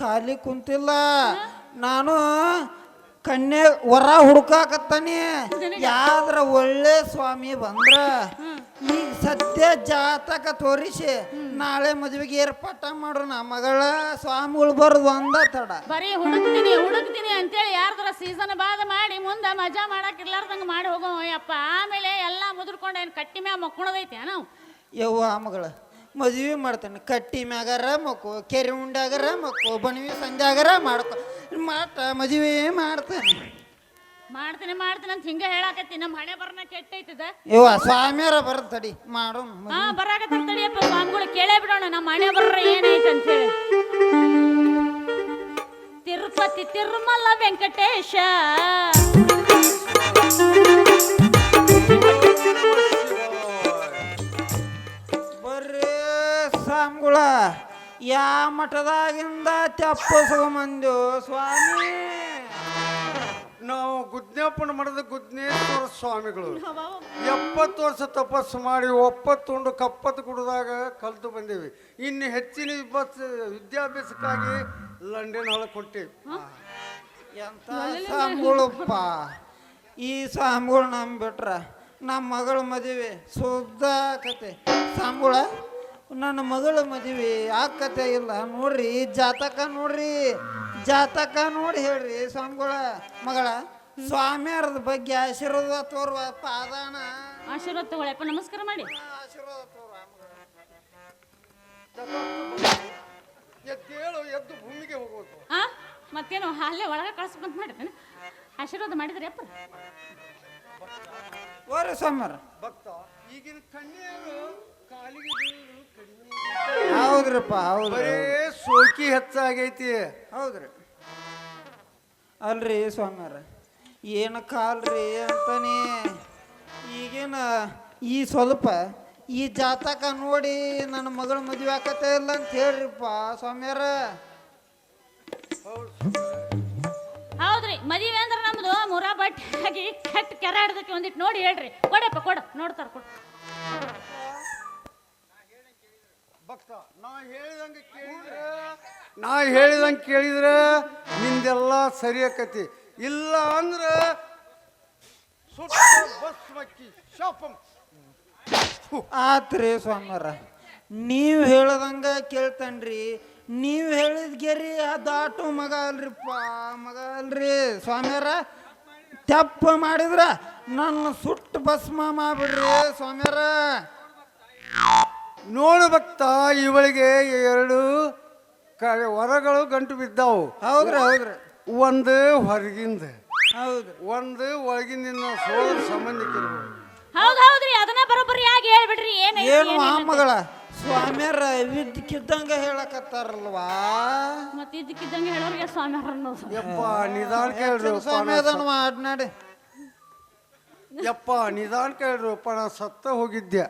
ಖಾಲಿ ಕುಂತಿಲ್ಲ, ನಾನು ಕನ್ಯೆ ವರ ಹುಡುಕಾಕತ್ತಾನೆ. ಯಾವ್ದ್ರ ಒಳ್ಳೆ ಸ್ವಾಮಿ ಬಂದ್ರ ಈಗ ಸದ್ಯ ಜಾತಕ ತೋರಿಸಿ ನಾಳೆ ಮದುವೆಗೆ ಏರ್ಪಾಟ ಮಾಡೋಣ ಮಗಳ. ಸ್ವಾಮಿಗಳು ಬರೋದು ಒಂದ ತಡ. ಬರೀ ಹುಡುಕ್ತೀನಿ ಅಂತೇಳಿ ಯಾರ್ದಾರ ಸೀಸನ್ ಬಾದ ಮಾಡಿ ಮುಂದೆ ಮಜಾ ಮಾಡಕ್ ಇರ್ಲಾರ್ದಂಗ ಮಾಡಿ ಹೋಗೋ ಯಪ್ಪ. ಆಮೇಲೆ ಎಲ್ಲ ಮುದ್ರಕೊಂಡು ಏನು ಕಟ್ಟಿ ಮ್ಯಾಗ ಮಕ್ಕೊಳದೈತೆ ನಾವು. ಯವ್ವ ಮಗಳ ಮದುವೆ ಮಾಡ್ತೇನೆ, ಕಟ್ಟಿ ಮ್ಯಾಗಾರ ಮಕ್ಕೋ, ಕೆರೆ ಉಂಡಾಗರ ಮಕ್ಕೋ, ಬಣವಿ ಸಂಜಾಗರ ಮಾಡ್ಕೊ ಮದುವೆ ಮಾಡ್ತೇನೆ. ಮಾಡ್ತೀನಿ ಅಂತ ಹಿಂಗೆ ಹೇಳಾಕತ್ತಿ. ನಮ್ಮ ಹಣೆ ಬರ್ನ ಕೆಟ್ಟೈತದ. ಯವ್ವ ಸ್ವಾಮಿಯರ ಬರ್ತಡಿ ಮಾಡು. ಹಾ ಬರಾಕತ್ತಾರ ತಡಿಯಪ್ಪ, ಸ್ವಾಮಿಗಳು ಕೇಳೇ ಬಿಡೋಣ ನಮ್ಮ ಹಣೆ ಬರ್ರ ಏನೈತೆ ಅಂತ ಹೇಳಿ. ತಿರುಪತಿ ತಿರುಮಲ ವೆಂಕಟೇಶ ಬರ್ರಿ ಸ್ವಾಮಿಗಳ ಯಾ ಮಠದಾಗಿಂದ ತಪ್ಪಿಸ್ಕೊಂಬಂದು ಸ್ವಾಮಿ. ನಾವು ಗುದ್ನೇಪ್ಪನ ಮಠದ ಗುದ್ನೇಶ್ವರ ಸ್ವಾಮಿಗಳು 70 ವರ್ಷ ತಪಸ್ಸು ಮಾಡಿ ಒಪ್ಪತ್ತುಂಡು ಕಪ್ಪತ್ತು ಕುಡಿದಾಗ ಕಲ್ತು ಬಂದೇವಿ. ಇನ್ನು ಹೆಚ್ಚಿನ ವಿದ್ಯಾಭ್ಯಾಸಕ್ಕಾಗಿ ಲಂಡನ್ ಹೊಳಗೆ ಕೊಟ್ಟೇವಿ. ಎಂತ ಸ್ವಾಮಿಗಳಪ್ಪ ಈ ಸ್ವಾಮಿಗಳು ನಂಬಿಟ್ರ ನಮ್ಮ ಮಗಳ ಮದುವೆ ಶುದ್ಧ ಆಕತೆ. ಸ್ವಾಮಿಗಳ ನನ್ನ ಮಗಳ ಮದುವೆ ಆಕತೆ ಇಲ್ಲ ನೋಡ್ರಿ, ಜಾತಕ ನೋಡ್ರಿ, ಜಾತಕ ನೋಡಿ ಹೇಳ್ರಿ ಸ್ವಾಮಿಗಳ. ಮಗಳ ಸ್ವಾಮಿಯರದ ಬಗ್ಗೆ ಆಶೀರ್ವಾದ ತೋರುವ ಪಾದಾನ ಆಶೀರ್ವಾದ ತಗೊಳಪ್ಪ, ನಮಸ್ಕಾರ ಮಾಡಿ. ಆಶೀರ್ವಾದ ತೋರುವ ಎದ್ದೇಳು, ಎದ್ದು ಭೂಮಿಗೆ ಹೋಗ್ಬೇಕು. ಆ ಮತ್ತೇನು ಅಲ್ಲೇ ಒಳಗೆ ಕಳ್ಸ್ಬೇಕಂತ ಮಾಡಿದ್ರೆ ಆಶೀರ್ವಾದ ಮಾಡಿದ್ರಿ ಅಪ್ಪ. ಓರಿ ಸ್ವಾಮಿಯರ ಭಕ್ತ ಈಗಿನ ಕನ್ಯೆಯರು ಕಾಲಿಗೆ ಬೀಳೋದು ಕಡಿಮೆ. ಹೌದ್ರಪ್ಪ ಹೌದ್ರಿ, ಬರೇ ಸೋಕಿ ಹೆಚ್ಚಾಗೈತಿ. ಹೌದ್ರಿ. ಅಲ್ರಿ ಸ್ವಾಮಿಯರ ಏನು ಕಾಲ್ರಿ ಅಂತಾನೆ ಈಗಿನ ಈ ಸ್ವಲ್ಪ ಈ ಜಾತಕ ನೋಡಿ ನನ್ನ ಮಗಳ ಮದುವೆ ಆಕತ್ತೆ ಇಲ್ಲ ಅಂತ ಹೇಳ್ರಿಪ್ಪ ಸ್ವಾಮಿಯರ. ಹೌದ್ರಿ, ಮದುವೆ ಅಂದ್ರೆ ನಮ್ದು ಮುರಾ ಬಟ್ಟೆ ಆಗಿ ಕಟ್ ಕೆರಾಡ್ದಕ್ಕೆ ಒಂದಿಟ್ಟು ನೋಡಿ ಹೇಳ್ರಿ. ಕೊಡಪ್ಪ ಕೊಡ, ನೋಡ್ತಾರ ಕೊಡು. ಭಕ್ತ ನಾ ಹೇಳಿದಂಗೆ ಕೇಳಿದ್ರೆ ನಿಂದೆಲ್ಲ ಸರಿ ಆಕತಿ. ಇಲ್ಲ ಅಂದ್ರೆ ಆತ್ರಿ ಸ್ವಾಮಿಯರ, ನೀವು ಹೇಳದಂಗ ಕೇಳ್ತನ್ರಿ. ನೀವು ಹೇಳಿದ ಗೆರಿ ಆ ದಾಟು ಮಗ ಅಲ್ರಿಪ್ಪ, ಮಗ ಅಲ್ರಿ ಸ್ವಾಮಿಯರ. ತಪ್ಪು ಮಾಡಿದ್ರ ನನ್ನ ಸುಟ್ಟು ಭಸ್ಮ ಮಾಡ್ಬಿಡ್ರಿ ಸ್ವಾಮಿಯರ. ನೋಡು ಭಕ್ತ, ಇವಳಿಗೆ 2 ವರಗಳು ಗಂಟು ಬಿದ್ದಾವು. ಹೌದ್ರಿ ಹೌದ್ರಿ, ಒಂದು ಹೊರಗಿಂದ, ಹೌದ್ರಿ, ಒಂದು ಒಳಗಿನ ಸೋದರ ಸಂಬಂಧಿಕರು. ಹೌದ್ರಿ, ಅದನ್ನ ಬರೋಬ್ಬರಿ ಆಗಿ ಹೇಳ್ಬಿಡ್ರಿ. ಏನು ಆ ಮಗಳ ಸ್ವಾಮಿಯರ ವಿದ್ಕಿದ್ದಂಗ ಹೇಳಕತ್ತಾರಲ್ವಾ? ಮತ್ತೆ ಇದಕ್ಕಿದ್ದಂಗೆ ಹೇಳೋರಿಗೆ ಸ್ವಾಮಿ ಅನ್ನೋದು. ಯಪ್ಪ ನಿಧಾನ ಕೇಳ್ರಿ ಸ್ವಾಮಿ ಅದನ್ನ ಆಡ್ನಾಡಿ. ಯಪ್ಪ ನಿಧಾನ ಕೇಳ್ರಪ್ಪ, ನಾ ಸತ್ತ ಹೋಗಿದ್ದೆ.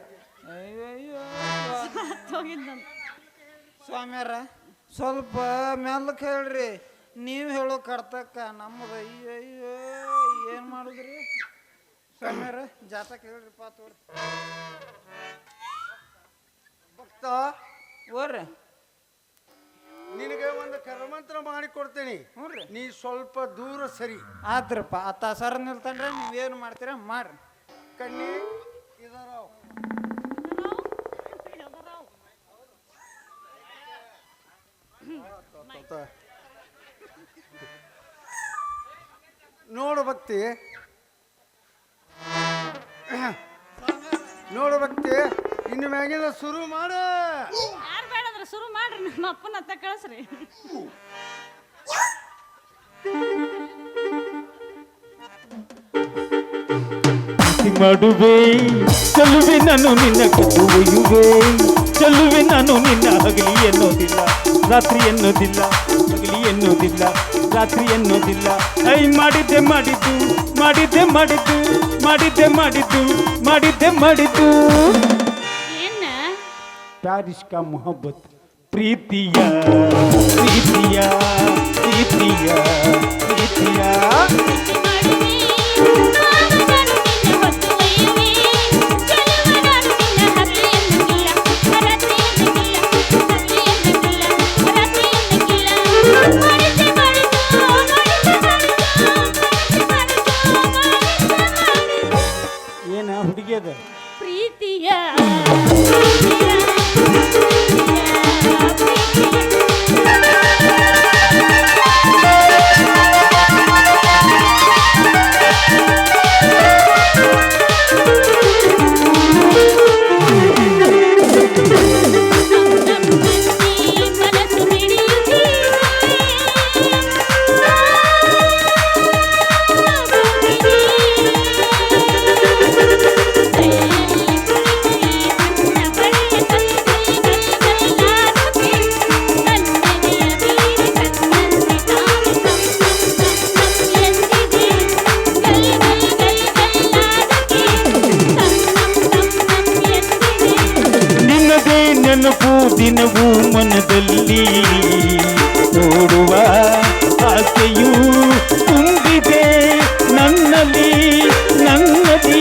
ಸ್ವಾಮಿಯರ ಸ್ವಲ್ಪ ಮೆಲ್ಲಕ್ಕೆ ಹೇಳ್ರಿ. ನೀವು ಹೇಳೋ ಕರ್ತಕ್ಕ ನಮ್ಮದು. ಅಯ್ಯೋ ಅಯ್ಯೋ ಏನು ಮಾಡುದ್ರಿ ಸ್ವಾಮಿಯರ? ಜಾತಕ ಹೇಳ್ರಿಪ್ಪ ತೋರಿ. ಭಕ್ತ ಓರ್ರಿ ನಿನಗೆ ಒಂದು ಕರಮಂತ್ರ ಮಾಡಿ ಕೊಡ್ತೇನೆ. ನೀ ಸ್ವಲ್ಪ ದೂರ ಸರಿ. ಆದ್ರಪ್ಪ ಆತ ಸರ್ ನಿಲ್ತಂದ್ರೆ ನೀವೇನು ಮಾಡ್ತೀರ ಮಾಡ್ರಿ. ಕಣ್ಣಿ ಇದರಾವ್ ನೋಡು ಭಕ್ತಿ, ನೋಡು ಭಕ್ತಿ, ಇನ್ನು ಮ್ಯಾಗಿಂದ ಶುರು ಮಾಡ. ಯಾರು ಬೇಡಂದ್ರೆ ಶುರು ಮಾಡ್ರಿ, ನಮ್ಮ ಅಪ್ಪನ ಹತ್ತ ಕಳಿಸ್ರಿ. ಮಾಡುವೆ ಚೆಲುವೆ ನಾನು ನಿನ್ನ ಕದ್ದು ಒಯ್ಯುವೆ, ಚೆಲುವೆ ನಾನು ನಿನ್ನ ಹಗಲಿ ಎನ್ನೋದಿಲ್ಲ ರಾತ್ರಿ ಎನ್ನೋದಿಲ್ಲ, ಹಗಲಿ ಎನ್ನೋದಿಲ್ಲ ರಾತ್ರಿ ಎನ್ನೋದಿಲ್ಲ. ಐ ಮಾಡಿದ್ದೆ ಮಾಡಿದ್ದು ಮಾಡಿದ್ದೆ ಮಾಡಿದ್ದು ಮಾಡಿದ್ದೆ ಮಾಡಿದ್ದು ಮಾಡಿದ್ದೆ ಮಾಡಿದ್ದು ಏನ ಪ್ಯಾರಿಸ್ ಕಾ ಮೊಹಬ್ಬತ್ ಪ್ರೀತಿಯ ಪ್ರೀತಿಯ ಪ್ರೀತಿಯ ಪ್ರೀತಿಯ ಏನ ಹುಡುಗಿಯದ ಪ್ರೀತಿಯ ನೆನಪು ದಿನವೂ ಮನದಲ್ಲಿ ಓಡುವ ಆಸೆಯೂ ತುಂಬಿದೆ ನನ್ನಲ್ಲಿ ನನ್ನದಿ.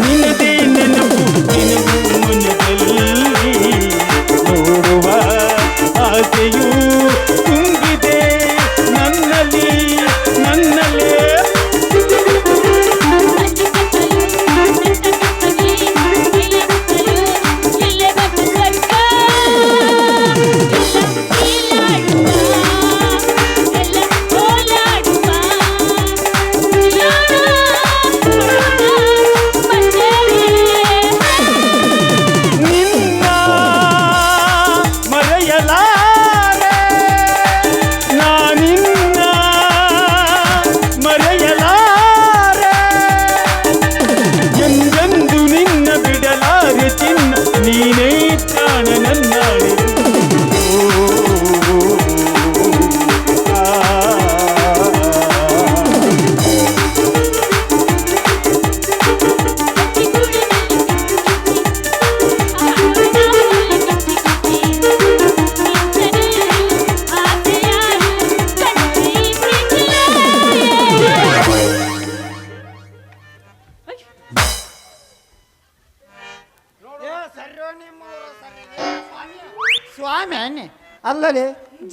ನಿನ್ನದೇ ನೆನಪು ದಿನವೂ ಮನದಲ್ಲಿ ಓಡುವ ಆಸೆಯೂ ತುಂಬಿದೆ ನನ್ನಲ್ಲಿ ನನ್ನಲ್ಲೇ. ನೀನೇ ಪ್ರಾಣ ನನ್ನಾಳೆ. ಸ್ವಾಮಿ ಅನ್ನಿ ಅಲ್ಲಲ್ಲಿ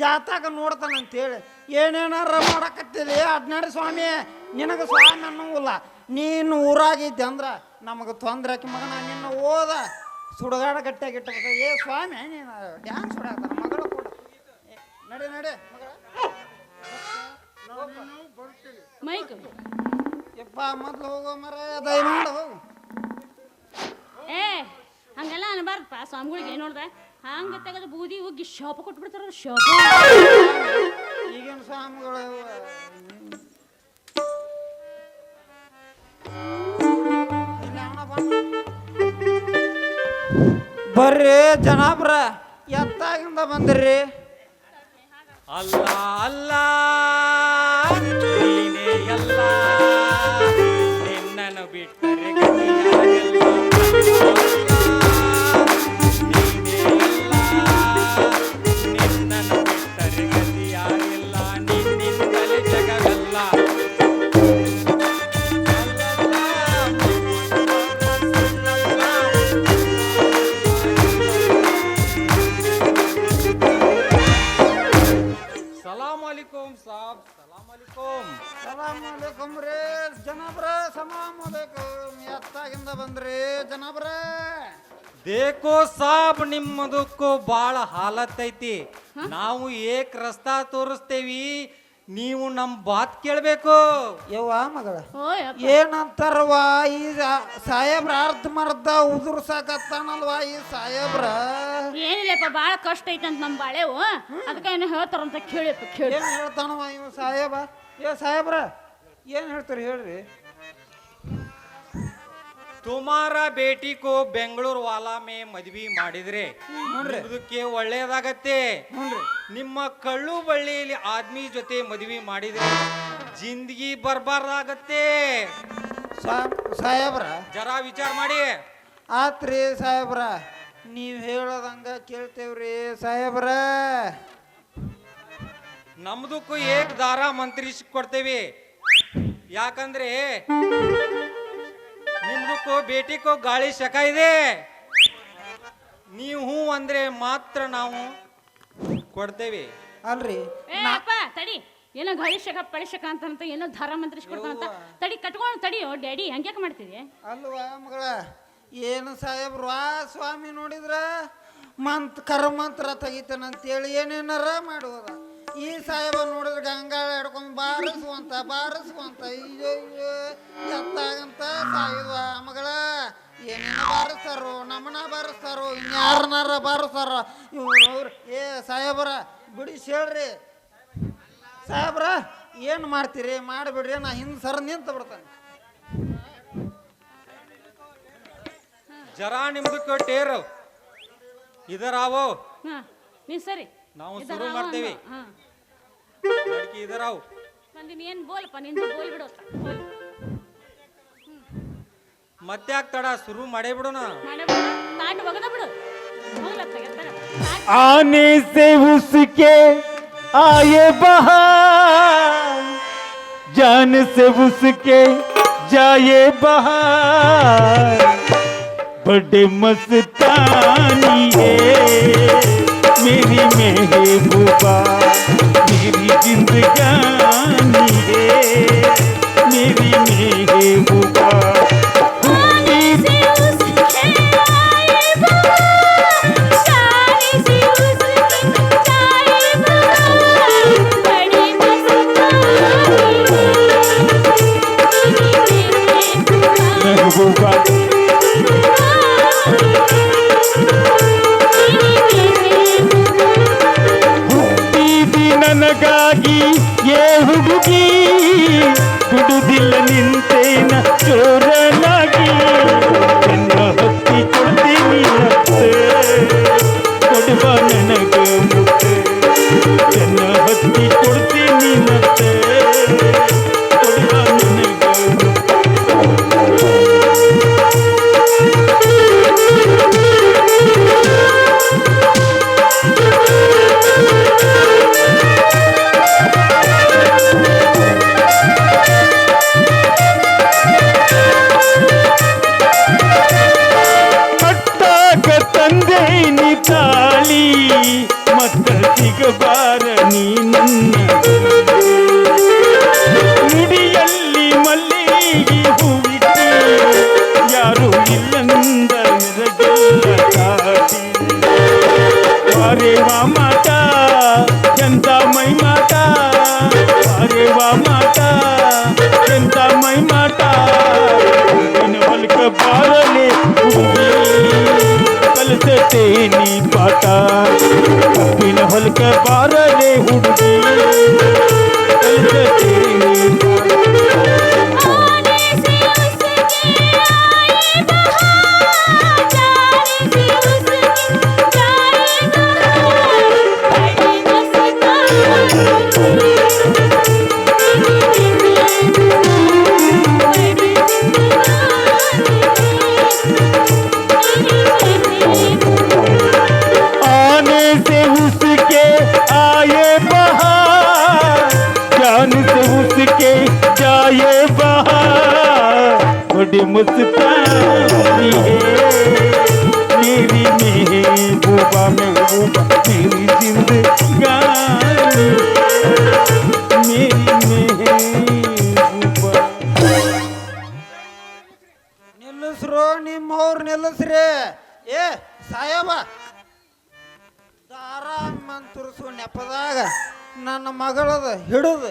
ಜಾತಾಗ ನೋಡ್ತಾನಂತೇಳಿ ಏನೇನಾರ ಮಾಡಕತ್ತಿಲಿ ಅಡ್ನಾಡಿ ಸ್ವಾಮಿ. ನಿನಗೆ ಸ್ವಾಮಿ ಅನ್ನೋಲ್ಲ. ನೀನು ಊರಾಗಿದ್ದೆ ಅಂದ್ರೆ ನಮಗೆ ತೊಂದ್ರೆ ಹಾಕಿ ಮಗನ ನಿನ್ನ ಓದ ಸುಡುಗಾಡ ಗಟ್ಟಿಯಾಗಿಟ್ಟ. ಏ ಸ್ವಾಮಿ ನೀನು ಡ್ಯಾನ್ಸ್ ಹೊಡ್ಯಾಕ್ತಾನ ಮಗಳು ಕೂಡ. ನಡಿ ನಡಿ ಮಗಳ ಮೈಕ್ ಯಪ್ಪ ಮೊದ್ಲು ಹೋಗೋ ಮರ ದಯಮಾಡು ಹೋಗು. ಏ ಹಂಗೆಲ್ಲ ಅನ್ಬಾರ್ದಪ್ಪ. ಸ್ವಾಮಿಗಳಿಗೆ ಏನು ನೋಡ್ದೆ ಹಂಗೆ ತೆಗೆದು ಬೂದಿ ಹೋಗಿ ಶಾಪ ಕೊಟ್ಬಿಡ್ತಾರ. ಶಾಪ ಈಗಿನ ಸ್ವಾಮಿಗಳು ಬರ್ರಿ ಜನಾಬ್ರ ಎತ್ತಾಗಿಂದ ಬಂದ್ರಿ. ಅಲ್ಲ ಅಲ್ಲ ನೀನೇ ಅಲ್ಲ ನಿನ್ನನ್ನು ಬಿಟ್ಟರೆ ಗತಿಯಾಗಿಲ್ಲ. ನಿನ್ನನ್ನು ಬಿಟ್ಟರೆ ಗತಿಯಾಗಿಲ್ಲ. ನಿನ್ನಿಂದಲೇ ಜಗವೆಲ್ಲ. ಅಲೈಕುಂ ಸಾಬ್, ಸಲಾಂ ಅಲೈಕುಂ. ಸಲಾಮ್ ಅಲೈಕುಂ ರೀ ಜನಾಬ್ರ, ಸಲಾಮ್ ಅಲೈಕುಂ. ಎತ್ತಾಗಿಂದ ಬಂದ್ರಿ ಜನಾಬ್ರ? ದೇಖೋ ಸಾಬ್, ನಿಮ್ಮದಕ್ಕೂ ಬಾಳ ಹಾಲತ್ತೈತಿ. ನಾವು ಏಕ್ ರಸ್ತಾ ತೋರಿಸ್ತೇವಿ, ನೀವು ನಮ್ ಬಾತ್ ಕೇಳ್ಬೇಕು. ಯವ್ವ ಮಗಳ ಓ ಯಪ್ಪ. ಏನಂತಾರವಾ ಈ ಸಾಹೇಬ್ರ ಅರ್ಧಮರ್ಧ ಉದುರ್ಸಾಕತ್ತಾನಲ್ವಾ ಈ ಸಾಹೇಬ್ರ? ಏನಿಲ್ಲಪ್ಪ, ಭಾಳ ಕಷ್ಟ ಐತಂತ ನಮ್ಮ ಬಾಳೆವು, ಅದಕ್ಕೆ ಏನು ಹೇಳ್ತಾರಂತ ಕೇಳಿಪ್ಪ, ಕೇಳಿ. ಏನ್ ಹೇಳ್ತಾನವ ಇವ ಸಾಹೇಬ? ಸಾಹೇಬ್ರ ಏನ್ ಹೇಳ್ತಾರೆ ಹೇಳ್ರಿ. ತುಮಾರ ಬೇಟಿ ಕೋ ಬೆಂಗಳೂರು ವಾಲಾ ಮೇ ಮದ್ವಿ ಮಾಡಿದ್ರೆ ನಿಮ್ದಕ್ಕೆ ಒಳ್ಳೇದಾಗತ್ತೆ. ನಿಮ್ಮ ಕಳ್ಳು ಬಳ್ಳಿಯಲ್ಲಿ ಆದ್ಮಿ ಜೊತೆ ಮದ್ವಿ ಮಾಡಿದ್ರೆ ಜಿಂದಗಿ ಬರ್ಬಾರ್ದಾಗತ್ತೆ. ಸಾಹೇಬ್ರ ಜರಾ ವಿಚಾರ ಮಾಡಿ. ಆತ್ರಿ ಸಾಹೇಬ್ರ, ನೀವ್ ಹೇಳೋದಂಗ ಕೇಳ್ತೇವ್ರಿ ಸಾಹೇಬ್ರ. ನಮ್ದಕ್ಕೂ ಏಕ್ ದಾರ ಮಂತ್ರಿಸಿ ಕೊಡ್ತೇವಿ. ಯಾಕಂದ್ರೆ ನಿಮ್ದಕ್ಕೂ ಬೇಟಿಕೋ ಗಾಳಿ ಶಕ ಇದೆ. ನೀವು ಹೂ ಅಂದ್ರೆ ಮಾತ್ರ ನಾವು ಕೊಡ್ತೇವೆ. ಅಲ್ರಿ ಏ ಅಪ್ಪ ತಡಿ, ಏನೋ ಗಳಿಶಕ ಪಳಿಶಕ ಅಂತ ಏನೋ ಧಾರ ಮಂತ್ರಿಸ್ಕೊಡ್ತಾನಂತ. ತಡಿ ಕಟ್ಕೊಂಡು ತಡಿಯೋ ಡ್ಯಾಡಿ, ಹಂಗ್ಯಾಕೆ ಮಾಡ್ತಿದ್ದೆ? ಅಲ್ವಾ ಮಗಳ, ಏನು ಸಾಹೇಬ್ರು ಆ ಸ್ವಾಮಿ ನೋಡಿದ್ರ ಕರ್ಮಂತ್ರ ತೆಗಿತಾನಂತೇಳಿ ಏನೇನಾರ ಮಾಡುವುದ. ಈ ಸಾಹೇಬ ನೋಡಿದ್ರೆ ಗಂಗಾಳ ಹಿಡ್ಕೊಂಡು ಬಾರಿಸುವಂತ ಅಯ್ಯೋ ಎತ್ತಾಗಂತ ಸಾಯುವ ಮಗಳ. ಏನೇನ ಬಾರಿಸ್ತಾರೋ, ನಮ್ಮನ ಬಾರಿಸ್ತಾರೋ, ಇನ್ಯಾರನಾರ ಬಾರಿಸ್ತಾರೋ ಇವ್ರು. ಸಾಹೇಬ್ರ ಬಿಡಿಸಿ ಹೇಳ್ರಿ ಸಾಹೇಬ್ರ, ಏನು ಮಾಡ್ತೀರಿ ಮಾಡಿಬಿಡ್ರಿ, ನಾ ಹಿಂದೆ ಸರ್ ನಿಂತು ಬಿಡ್ತಾನೆ. ಜರಾ ನಿಮ್ದಕ್ಕೂ ಟೇರು ಇದರಾವೋ, ಹಾ ನೀ ಸರಿ ನಾವು ಶುರು ಮಾಡ್ತೇವೆ. ಲಡ್ಕಿ ಇದರಾವ್ ನಂದಿನ ಏನು ಬೋಲಪ್ಪ, ನಿಂದು ಬೋಲ್ ಬಿಡೋತ್ತ. ಮತ್ತ್ಯಾಕ್ ತಡ, ಶುರು ಮಾಡೇ ಬಿಡೋಣ. ತಾಟ್ ಒಗದ ಬಿಡು, ಹೋಗ್ಲತ್ತ ಎತ್ತರ. आने से उसके आए बहार, जान से उसके जाए बहार, बड़े मस्तानी है मेरी महबूबा, मेरी जिंदगानी है मेरी महबूबा. महबूबा ಹುಟ್ಟಿದಿ ನನಗಾಗಿ ಏ ಹುಡುಗಿ, ಬಿಡುದಿಲ್ಲ ನಿಂತೇನ ಚೋರನಾಗಿ, ನನ್ನ ಹತ್ತಿ ಕೊಡ್ತೀನಿ ಮತ್ತೆ, ಕೊಡುವ ನನಗ ಮುತ್ತೆ, ನನ್ನ ಹತ್ತಿ ಕೊಡ್ತೀನಿ ಮತ್ತೆ, ಕೊಡುವ ನನಗ ತಾಳಿ ಮತ್ತ ಸಿಗಬಾರ ನೀ ನನ್ನ ನುಡಿಯಲ್ಲಿ ಮಲ್ಲಿಗೆ ಹೂವಿಟ್ಟು, ಯಾರು ಇಲ್ಲಂದ ಮೆರಗಲ್ಲ ಕಾಟಿ. ವಾರೆ ವಾ ಮಾಟ ಎಂತ ಮೈ ಮಾಟ, ವಾರೆ ವಾ ಮಾಟ ಎಂತ ಮೈ ಮಾಟ, ಹೊಲ್ಕ ಬಾರಲೆ ಕಲಿಸತೇನಿ ಪಾಠ, ಕಬ್ಬಿನ ಹೊಲಕ ಬಾರಲೆ ಹುಡುಗಿ ಕಲಿಸತೇನಿ बड़ी मस्तानी है मेरी महबूबा महबूबा मेरी जिंदगानी मेरी महबूबा ನಿಲ್ಲಿಸ್ರು ನಿಮ್ಮವ್ರು ನಿಲ್ಲಿಸ್ರಿ ಏ ಸಾಯಬ ದಾರಾಮನ್ ತುರ್ಸು ನೆಪದಾಗ ನನ್ನ ಮಗಳದ ಹಿಡಿದು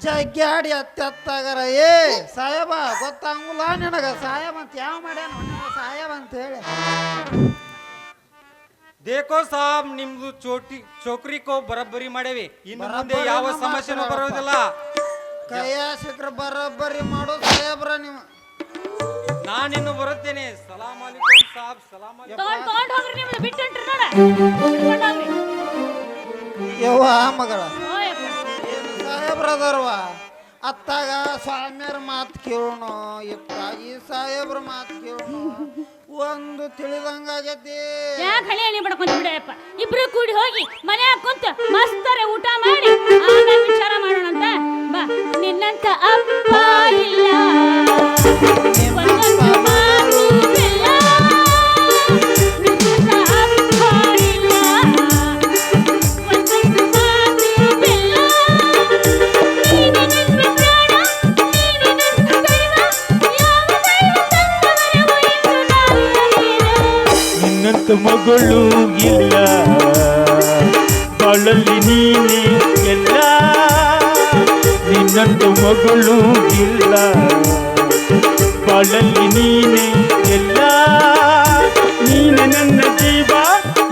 ಜಗ್ಗಾಡಿ ಅತ್ತಾಗರ ಏ ಸಾಯಬ ಗೊತ್ತಾಗಲ್ಲ ನಿನಗ ಸಾಯಬ ಅಂತ ಯಾವ ಮಾಡ್ಯಾನ ಸಾಯಬ ಅಂತ ಹೇಳಿ ದೇಖೋ ಸಾಬ್ ನಿಮ್ದು ಚೋಕ್ರಿಕೋ ಬರಬ್ಬರಿ ಮಾಡೇವಿ ಇನ್ನು ಮುಂದೆ ಯಾವ ಸಮಸ್ಯೆನೂ ಬರೋದಿಲ್ಲ. ಕೈಯ ಸಿಕ್ರ ಬರಬ್ಬರಿ ಮಾಡೋ ಸಾಯಬ್ರ ನೀವು. ನಾನಿನ್ನು ಬರುತ್ತೇನೆ. ಸಲಾಮ್ ಅಲೈಕುಂ ಸಾಬ್, ಸಲಾಮ್ ಅಲೈಕುಂ. ತಗೊಂಡ್ ಹೋಗ್ರಿ ನಿಮ್ದು ಬಿಟ್ಟು ಹೊಂಟ್ರಿ ನೋಡ ಹಿಡ್ಕೊಂಡ್ ಹೋಗ್ರಿ. ಯವ್ವ ಮಗಳ ಓ ಯಪ್ಪ. ಏನು ಸಾಹೇಬ್ರದರ್ವ ಅತ್ತಾಗ ಸ್ವಾಮಿಯರ ಮಾತು ಕೇಳೋಣ ಇತ್ತಾಗಿ ಸಾಹೇಬ್ರ ಮಾತು ಕೇಳೋಣ ಒಂದು ತಿಳಿದಂಗಾಗೈತಿ. ಯಾಕೆ ಹಳಿ ಹಳಿ ಮಾಡ್ಕೊಂತ ಬಿಡಪ್ಪ, ಇಬ್ರು ಕೂಡಿ ಹೋಗಿ ಮನ್ಯಾಗ ಕುಂತ ಮಸ್ತಾರೆ ಊಟ ಮಾಡಿ ಆಮೇಲೆ ವಿಚಾರ ಮಾಡೋಣಂತ. ಬಾ ನಿನ್ನಂತ ಅಪ್ಪ ಇಲ್ಲ ಒಂದೊಂದು ಮಾತು ಇಲ್ಲ, ನಿನ್ನಂತ ಅಪ್ಪ ಇಲ್ಲ ಒಂದೊಂದು ಮಾತು ಇಲ್ಲ, ನೀನೆ ನನ್ನ ಪ್ರಾಣ ನೀನೆ ನನ್ನ ದೈವ, ಯಾವ ದೈವ ತಂದವರವೋ ಎಂದು ನಾನು ಅರಿಯೆನು. ನಿನ್ನಂತ ಮಗಳು ಇಲ್ಲ ಬಾಳಲ್ಲಿ ನೀನೆ ಎಲ್ಲ ನಿನ್ನಂತ ಮಗಳು ಇಲ್ಲ ಬಾಳಲ್ಲಿ ನೀನೆ ಎಲ್ಲ ನೀನೆ ನನ್ನ ಜೀವ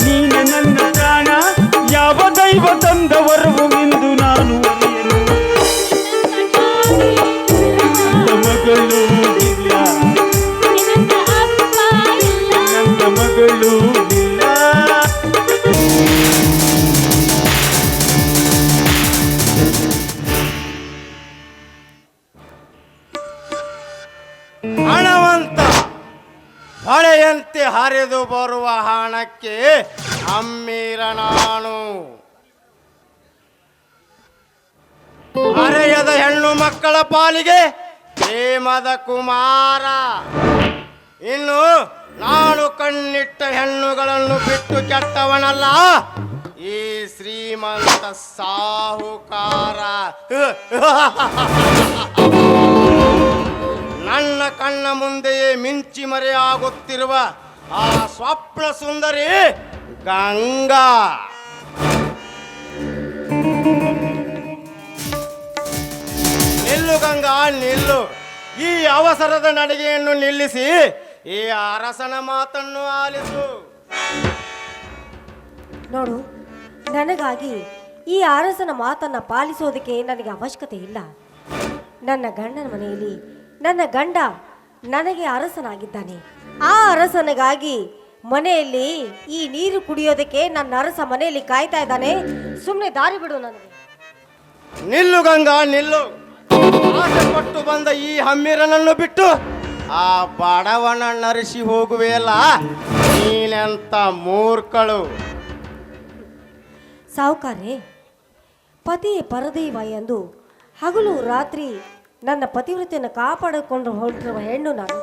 ನೀನೆ ನನ್ನ ಪ್ರಾಣ ಯಾವ ದೈವ ತಂದವರವು ಎಂದು ನಾನು ಅರಿಯೆನು ನಿನ್ನಂತ ಮಗಳು ಇಲ್ಲ ನಿನ್ನಂತ ಅಪ್ಪ ಇಲ್ಲ. ನನ್ನ ಮಗಳು ಇಲ್ಲ ಹಣವಂತ ಹೊಳೆಯಂತೆ ಹರಿದು ಬರುವ ಹಣಕ್ಕೆ ಅಮ್ಮೀರ ನಾನು. ಹರೆಯದ ಹೆಣ್ಣು ಮಕ್ಕಳ ಪಾಲಿಗೆ ಪ್ರೇಮದ ಕುಮಾರ. ಇನ್ನು ನಾನು ಕಣ್ಣಿಟ್ಟ ಹೆಣ್ಣುಗಳನ್ನು ಬಿಟ್ಟು ಕೆಟ್ಟವನಲ್ಲ, ಈ ಶ್ರೀಮಂತ ಸಾಹುಕಾರ. ನನ್ನ ಕಣ್ಣ ಮುಂದೆಯೇ ಮಿಂಚಿ ಮರೆಯಾಗುತ್ತಿರುವ ಆ ಸ್ವಪ್ನ ಸುಂದರಿ ಗಂಗಾ. ನಿಲ್ಲು ಗಂಗಾ ನಿಲ್ಲು, ಈ ಅವಸರದ ನಡಿಗೆಯನ್ನು ನಿಲ್ಲಿಸಿ ಈ ಅರಸನ ಮಾತನ್ನು ಆಲಿಸು. ನೋಡು, ನನಗಾಗಿ ಈ ಅರಸನ ಮಾತನ್ನ ಪಾಲಿಸೋದಕ್ಕೆ ನನಗೆ ಅವಶ್ಯಕತೆ ಇಲ್ಲ. ನನ್ನ ಗಂಡನ ಮನೆಯಲ್ಲಿ ನನ್ನ ಗಂಡ ನನಗೆ ಅರಸನಾಗಿದ್ದಾನೆ. ಆ ಅರಸನಿಗಾಗಿ ಮನೆಯಲ್ಲಿ ಈ ನೀರು ಕುಡಿಯೋದಕ್ಕೆ ನನ್ನ ಅರಸ ಮನೆಯಲ್ಲಿ ಕಾಯ್ತಾ ಇದ್ದಾನೆ. ಸುಮ್ಮನೆ ದಾರಿ ಬಿಡು ನನಗೆ. ನಿಲ್ಲು ಗಂಗಾ ನಿಲ್ಲು, ಆಸೆ ಪಟ್ಟು ಬಂದ ಈ ಹಮ್ಮಿರನನ್ನು ಬಿಟ್ಟು ಆ ಬಡವನ ನರಿಸಿ ಹೋಗುವೆಯಲ್ಲ, ನೀನೆಂತ ಮೂರ್ಖಳು. ಸಾಹುಕಾರೆ, ಪತಿಯೇ ಪರದೈವ ಎಂದು ಹಗಲು ರಾತ್ರಿ ನನ್ನ ಪತಿವ್ರತೆಯನ್ನು ಕಾಪಾಡಿಕೊಂಡು ಹೊರಟಿರುವ ಹೆಣ್ಣು ನಾನು.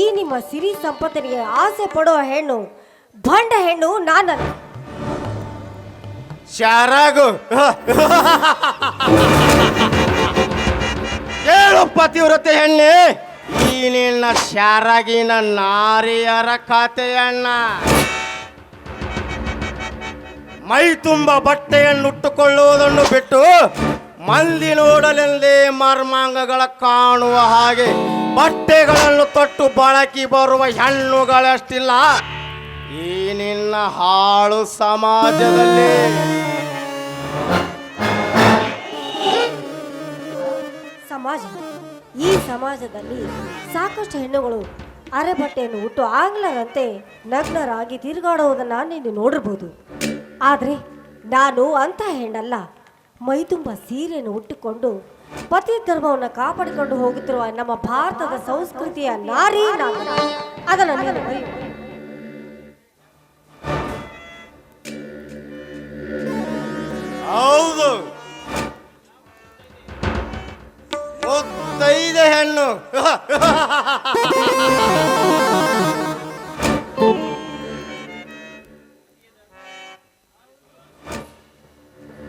ಈ ನಿಮ್ಮ ಸಿರಿ ಸಂಪತ್ತಿಗೆ ಆಸೆ ಪಡುವ ಹೆಣ್ಣು, ಭಂಡ ಹೆಣ್ಣು ನಾನಲ್ಲ. ಶಾರಾಗು ಕೇಳು ಪತಿವ್ರತೆ ಹೆಣ್ಣೆ, ಈ ನಿನ್ನ ಶಾರಾಗಿನ ನಾರಿಯರ ಖಾತೆಯಣ್ಣ. ಮೈ ತುಂಬ ಬಟ್ಟೆಯನ್ನುಟ್ಟುಕೊಳ್ಳುವುದನ್ನು ಬಿಟ್ಟು ಮಂದಿ ನೋಡಲೆಂದೇ ಮರ್ಮಾಂಗಗಳ ಕಾಣುವ ಹಾಗೆ ಬಟ್ಟೆಗಳನ್ನು ತೊಟ್ಟು ಬಳಕೆ ಬರುವ ಹೆಣ್ಣುಗಳಷ್ಟಿಲ್ಲ ಈ ನಿನ್ನ ಹಾಳು ಸಮಾಜದಲ್ಲಿ. ಸಮಾಜ, ಈ ಸಮಾಜದಲ್ಲಿ ಸಾಕಷ್ಟು ಹೆಣ್ಣುಗಳು ಅರೆಬಟ್ಟೆಯನ್ನು ಉಟ್ಟು ಆಂಗ್ಲರಂತೆ ನಗ್ನರಾಗಿ ತಿರುಗಾಡುವುದನ್ನು ನೀನು ನೋಡಿರ್ಬೋದು. ಆದರೆ ನಾನು ಅಂಥ ಹೆಣ್ಣಲ್ಲ. ಮೈತುಂಬ ಸೀರೆಯನ್ನು ಉಟ್ಟುಕೊಂಡು ಪತಿ ಧರ್ಮವನ್ನು ಕಾಪಾಡಿಕೊಂಡು ಹೋಗುತ್ತಿರುವ ನಮ್ಮ ಭಾರತದ ಸಂಸ್ಕೃತಿಯ ನಾರಿ ನಾನು. ಅದನ್ನು ನೀನು ಮರೆಯು. ಹೌದು, ಮುತ್ತೈದೆ ಹೆಣ್ಣು.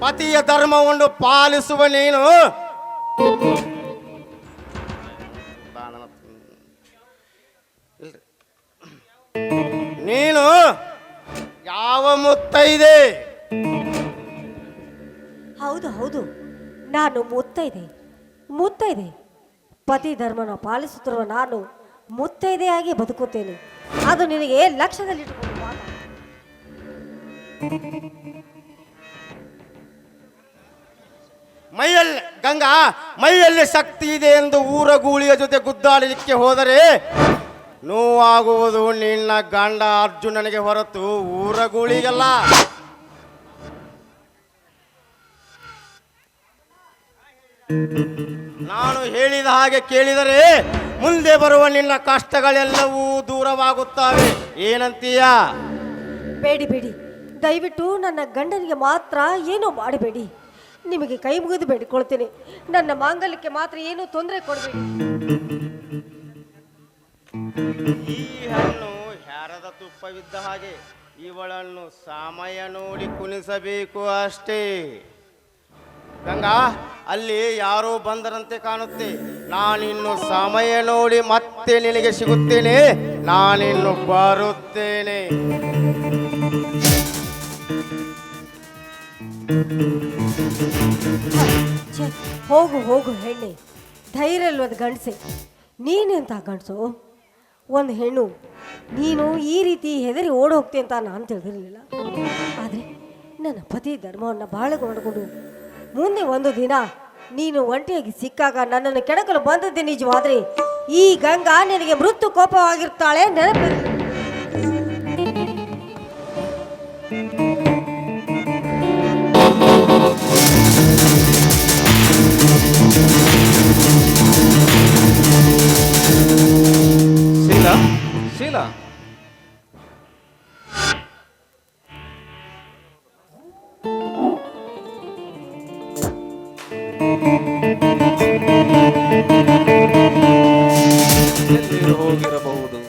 ಪತಿಯ ಧರ್ಮವನ್ನು ಪಾಲಿಸುವ ನೀನು ನೀನು ಯಾವ ಮುತ್ತೈದೆ? ಹೌದು ಹೌದು, ನಾನು ಮುತ್ತೈದೆ. ಪತಿ ಧರ್ಮನ ಪಾಲಿಸುತ್ತಿರುವ ನಾನು ಮುತ್ತೈದೆಯಾಗಿ ಬದುಕುತ್ತೇನೆ. ಅದು ನಿನಗೆ ಲಕ್ಷ್ಯದಲ್ಲಿಟ್ಟುಕೊಂಡು ಮಾಡ. ಮೈಯಲ್ಲಿ ಶಕ್ತಿ ಇದೆ ಎಂದು ಊರ ಗೂಳಿಯ ಜೊತೆ ಗುದ್ದಾಡಲಿಕ್ಕೆ ಹೋದರೆ ನೋವಾಗುವುದು ನಿನ್ನ ಗಂಡ ಅರ್ಜುನನಿಗೆ ಹೊರತು ಊರ ಗೂಳಿಗಲ್ಲ. ನಾನು ಹೇಳಿದ ಹಾಗೆ ಕೇಳಿದರೆ ಮುಂದೆ ಬರುವ ನಿನ್ನ ಕಷ್ಟಗಳೆಲ್ಲವೂ ದೂರವಾಗುತ್ತವೆ. ಏನಂತೀಯ? ಬೇಡಿ ದಯವಿಟ್ಟು ನನ್ನ ಗಂಡನಿಗೆ ಮಾತ್ರ ಏನೂ ಮಾಡಬೇಡಿ. ನಿಮಗೆ ಕೈ ಮುಗಿದು ಬೇಡಿಕೊಳ್ತೇನೆ. ನನ್ನ ಮಾಂಗಲ್ಯಕ್ಕೆ ಮಾತ್ರ ಏನೂ ತೊಂದರೆ ಕೊಡಬೇಡಿ. ಈ ಹಣ್ಣು ಹ್ಯಾರದ ತುಪ್ಪವಿದ್ದ ಹಾಗೆ ಇವಳನ್ನು ಸಮಯ ನೋಡಿ ಕುಣಿಸಬೇಕು ಅಷ್ಟೇ. ಗಂಗಾ, ಅಲ್ಲಿ ಯಾರೋ ಬಂದರಂತೆ ಕಾಣುತ್ತೆ. ನಾನಿನ್ನು ಸಮಯ ನೋಡಿ ಮತ್ತೆ ನಿನಗೆ ಸಿಗುತ್ತೇನೆ. ನಾನಿನ್ನು ಬರುತ್ತೇನೆ. ಹೋಗು ಹೆಣ್ಣೆ, ಧೈರ್ಯ ಇಲ್ವದ ಗಂಡಸೆ. ನೀನೆಂತ ಗಂಡಸು? ಒಂದು ಹೆಣ್ಣು, ನೀನು ಈ ರೀತಿ ಹೆದರಿ ಓಡಿ ಹೋಗ್ತಿ ಅಂತ ನಾನು ತಿಳಿದಿರಲಿಲ್ಲ. ಆದರೆ ನನ್ನ ಪತಿ ಧರ್ಮವನ್ನು ಬಾಳಗೊಂಡು ಮುಂದೆ ಒಂದು ದಿನ ನೀನು ಒಂಟಿಯಾಗಿ ಸಿಕ್ಕಾಗ ನನ್ನನ್ನು ಕೆಣಕಲು ಬಂದದ್ದೇ ನಿಜವಾದರೆ ಈ ಗಂಗಾ ನಿನಗೆ ಮೃತ್ಯು ಕೋಪವಾಗಿರ್ತಾಳೆ. ನೆನಪಿರಲಿ. ಶೀಲಾ, ಎಲ್ಲಿ ಹೋಗಿರಬಹುದು?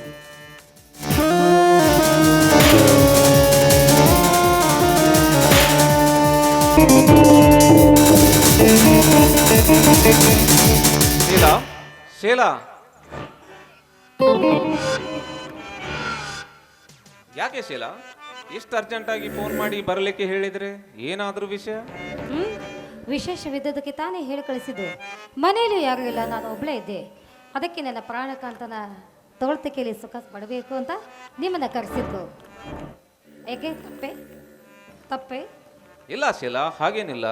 ಶೀಲಾ, ಯಾಕೆ ಶೀಲಾ ಇಷ್ಟು ಅರ್ಜೆಂಟಾಗಿ ಫೋನ್ ಮಾಡಿ ಬರಲಿಕ್ಕೆ ಹೇಳಿದ್ರೆ? ಏನಾದರೂ ವಿಷಯ? ವಿಶೇಷವಿದ್ದದಕ್ಕೆ ತಾನೇ ಹೇಳಿ ಕಳಿಸಿದ್ದು. ಮನೆಯಲ್ಲಿ ಯಾರೂ ಇಲ್ಲ, ನಾನು ಒಬ್ಬಳೇ ಇದ್ದೆ. ಅದಕ್ಕೆ ನನ್ನ ಪ್ರಾಣಕಾಂತನ ತೋಳ್ತಿಕೆಯಲ್ಲಿ ಸುಖ ಪಡಬೇಕು ಅಂತ ನಿಮ್ಮನ್ನು ಕರೆಸಿದ್ದು. ಏಕೆ? ತಪ್ಪೆ? ಇಲ್ಲ ಶೀಲಾ, ಹಾಗೇನಿಲ್ಲ.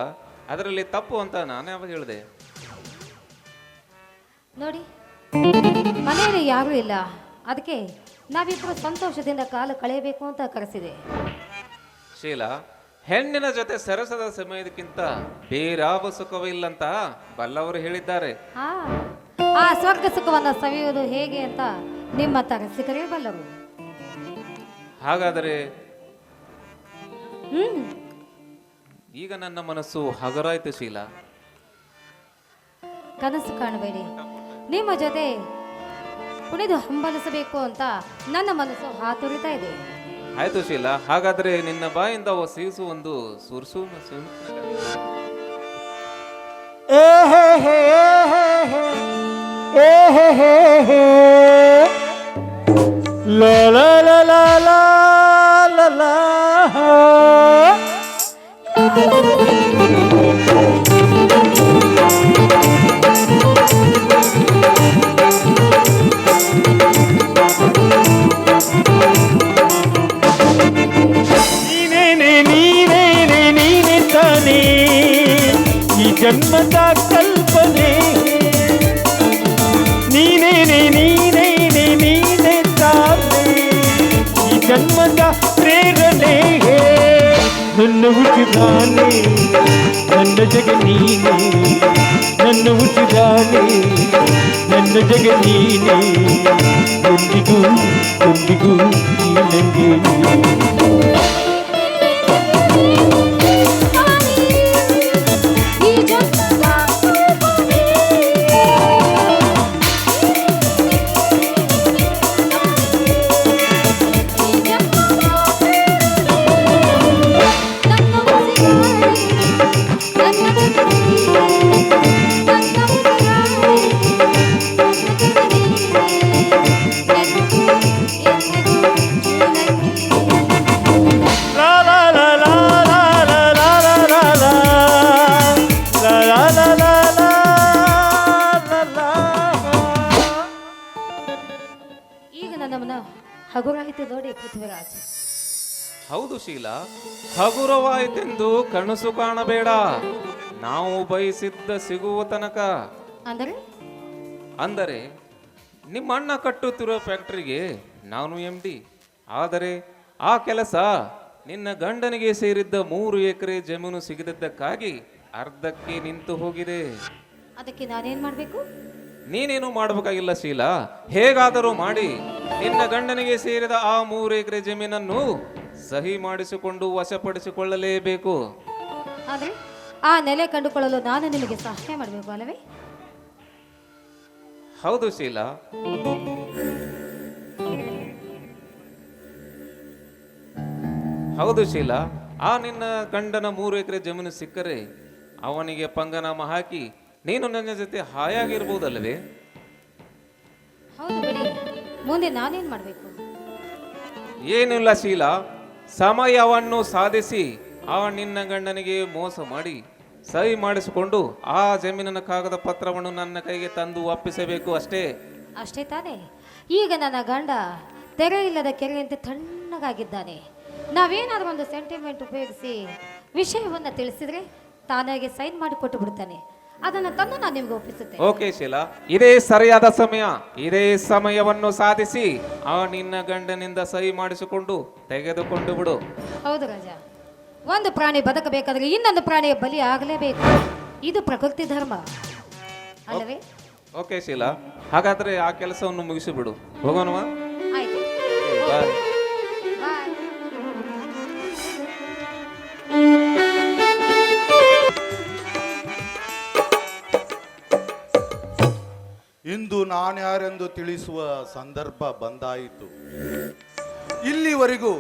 ಅದರಲ್ಲಿ ತಪ್ಪು ಅಂತ ನಾನು ಯಾವಾಗ ಹೇಳಿದೆ? ನೋಡಿ, ಮನೆಯಲ್ಲಿ ಯಾರೂ ಇಲ್ಲ, ಅದಕ್ಕೆ ನಾವಿಬ್ಬರು ಸಂತೋಷದಿಂದ ಕಾಲ ಕಳೆಯಬೇಕು ಅಂತ ಕರೆಸಿದೆ. ಶೀಲಾ, ಹೆಣ್ಣಿನ ಜೊತೆ ಸರಸದ ಸಮಯದಕ್ಕಿಂತ ಬೇರಾವ ಸುಖವಿಲ್ಲಂತ ಬಲ್ಲವರು ಹೇಳಿದ್ದಾರೆ. ಆ ಸ್ವರ್ಗ ಸುಖವನ್ನು ಸವಿಯುವುದು ಹೇಗೆ ಅಂತ ನಿಮ್ಮ ತರಸಿಕರೇ ಬಲ್ಲರು. ಹಾಗಾದರೆ ಈಗ ನನ್ನ ಮನಸ್ಸು ಹಗರಾಯ್ತು ಶೀಲಾ. ಕನಸು ಕಾಣಬೇಡಿ, ನಿಮ್ಮ ಜೊತೆ ಕುಣಿದು ಹಂಬಲಿಸಬೇಕು ಅಂತ ನನ್ನ ಮನಸ್ಸು ಹಾತೊರಿತಾ ಇದೆ. ಆಯ್ತು ಶೀಲಾ, ಹಾಗಾದ್ರೆ ನಿನ್ನ ಬಾಯಿಂದ ಸೀಸು ಒಂದು ಸುರ್ಸು ಲಾ ಲಾ ಲಾ ಲಾ ಲಾ ಲಾ. ನೀನೇ ತಾನೇ ಈ ಜನ್ಮದ ಕಲ್ಪನೆ. ನೀನೇ ತಾನೇ ಈ ಜನ್ಮದ ಪ್ರೇರಣೆ. ನನ್ನ ಹುಟ್ಟಿದಾನೆ ನನ್ನ ಜಗ ನೀನೆ, ನನ್ನ ಹುಟ್ಟಿದಾನೆ ನನ್ನ ಜಗ ನೀನೆ. ಎಂದಿಗೂ ಈ ನಂಗೆ ಹಗುರಾಯಿತು ನೋಡಿ ಪೃಥ್ವಿರಾಜ್. ಹೌದು ಶೀಲಾ, ಹಗುರವಾಯಿತೆಂದು ಕನಸು ಕಾಣಬೇಡ. ನಾವು ಬಯಸಿದ್ದ ಸಿಗುವ ತನಕ. ಅಂದರೆ ನಿಮ್ಮ ಅಣ್ಣ ಕಟ್ಟುತ್ತಿರುವ ಫ್ಯಾಕ್ಟರಿಗೆ ನಾನು MD. ಆದರೆ ಆ ಕೆಲಸ ನಿನ್ನ ಗಂಡನಿಗೆ ಸೇರಿದ್ದ 3 ಎಕರೆ ಜಮೀನು ಸಿಗದಿದ್ದಕ್ಕಾಗಿ ಅರ್ಧಕ್ಕೆ ನಿಂತು ಹೋಗಿದೆ. ಅದಕ್ಕೆ ನಾನೇನ್ ಮಾಡ್ಬೇಕು? ನೀನೇನು ಮಾಡಬೇಕಾಗಿಲ್ಲ ಶೀಲಾ. ಹೇಗಾದರೂ ಮಾಡಿ ನಿನ್ನ ಗಂಡನಿಗೆ ಸೇರಿದ ಆ 3 ಎಕರೆ ಜಮೀನನ್ನು ಸಹಿ ಮಾಡಿಸಿಕೊಂಡು ವಶಪಡಿಸಿಕೊಳ್ಳಲೇಬೇಕು. ಆದ್ರೆ ಆ ನೆಲೆ ಕಂಡುಕೊಳ್ಳಲು ನಾನು ನಿಮಗೆ ಸಹಾಯ ಮಾಡಬೇಕು ಅಲ್ಲವೇ? ಹೌದು ಶೀಲಾ. ಹೌದು ಶೀಲಾ, ಆ ನಿನ್ನ ಗಂಡನ 3 ಎಕರೆ ಜಮೀನು ಸಿಕ್ಕರೆ ಅವನಿಗೆ ಪಂಗನಾಮ ಹಾಕಿ ನೀನು ನನ್ನ ಜೊತೆ ಹಾಯಾಗಿರ್ಬೋದಲ್ಲವೇ? ಹೌದು ಬಿಡಿ, ಮುಂದೆ ನಾನೇನ್ ಮಾಡಬೇಕು? ಏನಿಲ್ಲ ಶೀಲಾ, ಸಮಯವನ್ನು ಸಾಧಿಸಿ ಆ ನಿನ್ನ ಗಂಡನಿಗೆ ಮೋಸ ಮಾಡಿ ಸಹಿ ಮಾಡಿಸಿಕೊಂಡು ಆ ಜಮೀನಿನ ಕಾಗದ ಪತ್ರವನ್ನು ನನ್ನ ಕೈಗೆ ತಂದು ಒಪ್ಪಿಸಬೇಕು ಅಷ್ಟೇ. ಅಷ್ಟೇ ತಾನೇ? ಈಗ ನನ್ನ ಗಂಡ ತೆರೆ ಇಲ್ಲದ ಕೆರೆಯಂತೆ ತಣ್ಣಗಾಗಿದ್ದಾನೆ. ನಾವೇನಾದ್ರೂ ಒಂದು ಸೆಂಟಿಮೆಂಟ್ ಉಪಯೋಗಿಸಿ ವಿಷಯವನ್ನ ತಿಳಿಸಿದ್ರೆ ತಾನಾಗೆ ಸೈನ್ ಮಾಡಿ ಕೊಟ್ಟು ಬಿಡ್ತಾನೆ. ಅದನ್ನ ತಂದು ನಾನು ನಿಮ್ಗೆ ಒಪ್ಪಿಸುತ್ತೇನೆ. ಓಕೆ ಶೀಲಾ, ಇದೇ ಸರಿಯಾದ ಸಮಯ. ಇದೇ ಸಮಯವನ್ನು ಸಾಧಿಸಿ ಆ ನಿನ್ನ ಗಂಡನಿಂದ ಸಹಿ ಮಾಡಿಸಿಕೊಂಡು ತೆಗೆದುಕೊಂಡು ಬಿಡು. ಹೌದು ರಾಜ, ಒಂದು ಪ್ರಾಣಿ ಬದುಕಬೇಕಾದ್ರೆ ಇನ್ನೊಂದು ಪ್ರಾಣಿಯ ಬಲಿ ಆಗಲೇಬೇಕು. ಇದು ಪ್ರಕೃತಿ ಧರ್ಮ ಅಲ್ಲವೇ? ಓಕೆ ಶೀಲಾ, ಹಾಗಾದ್ರೆ ಆ ಕೆಲಸವನ್ನು ಮುಗಿಸಿಬಿಡು. ಹೋಗೋಣವಾ? ಆಯ್ತು, ಬಾಯ್. ಬಾಯ್. ಇಂದು ನಾನ್ಯಾರೆಂದು ತಿಳಿಸುವ ಸಂದರ್ಭ ಬಂದಾಯಿತು. ಇಲ್ಲಿವರೆಗೂ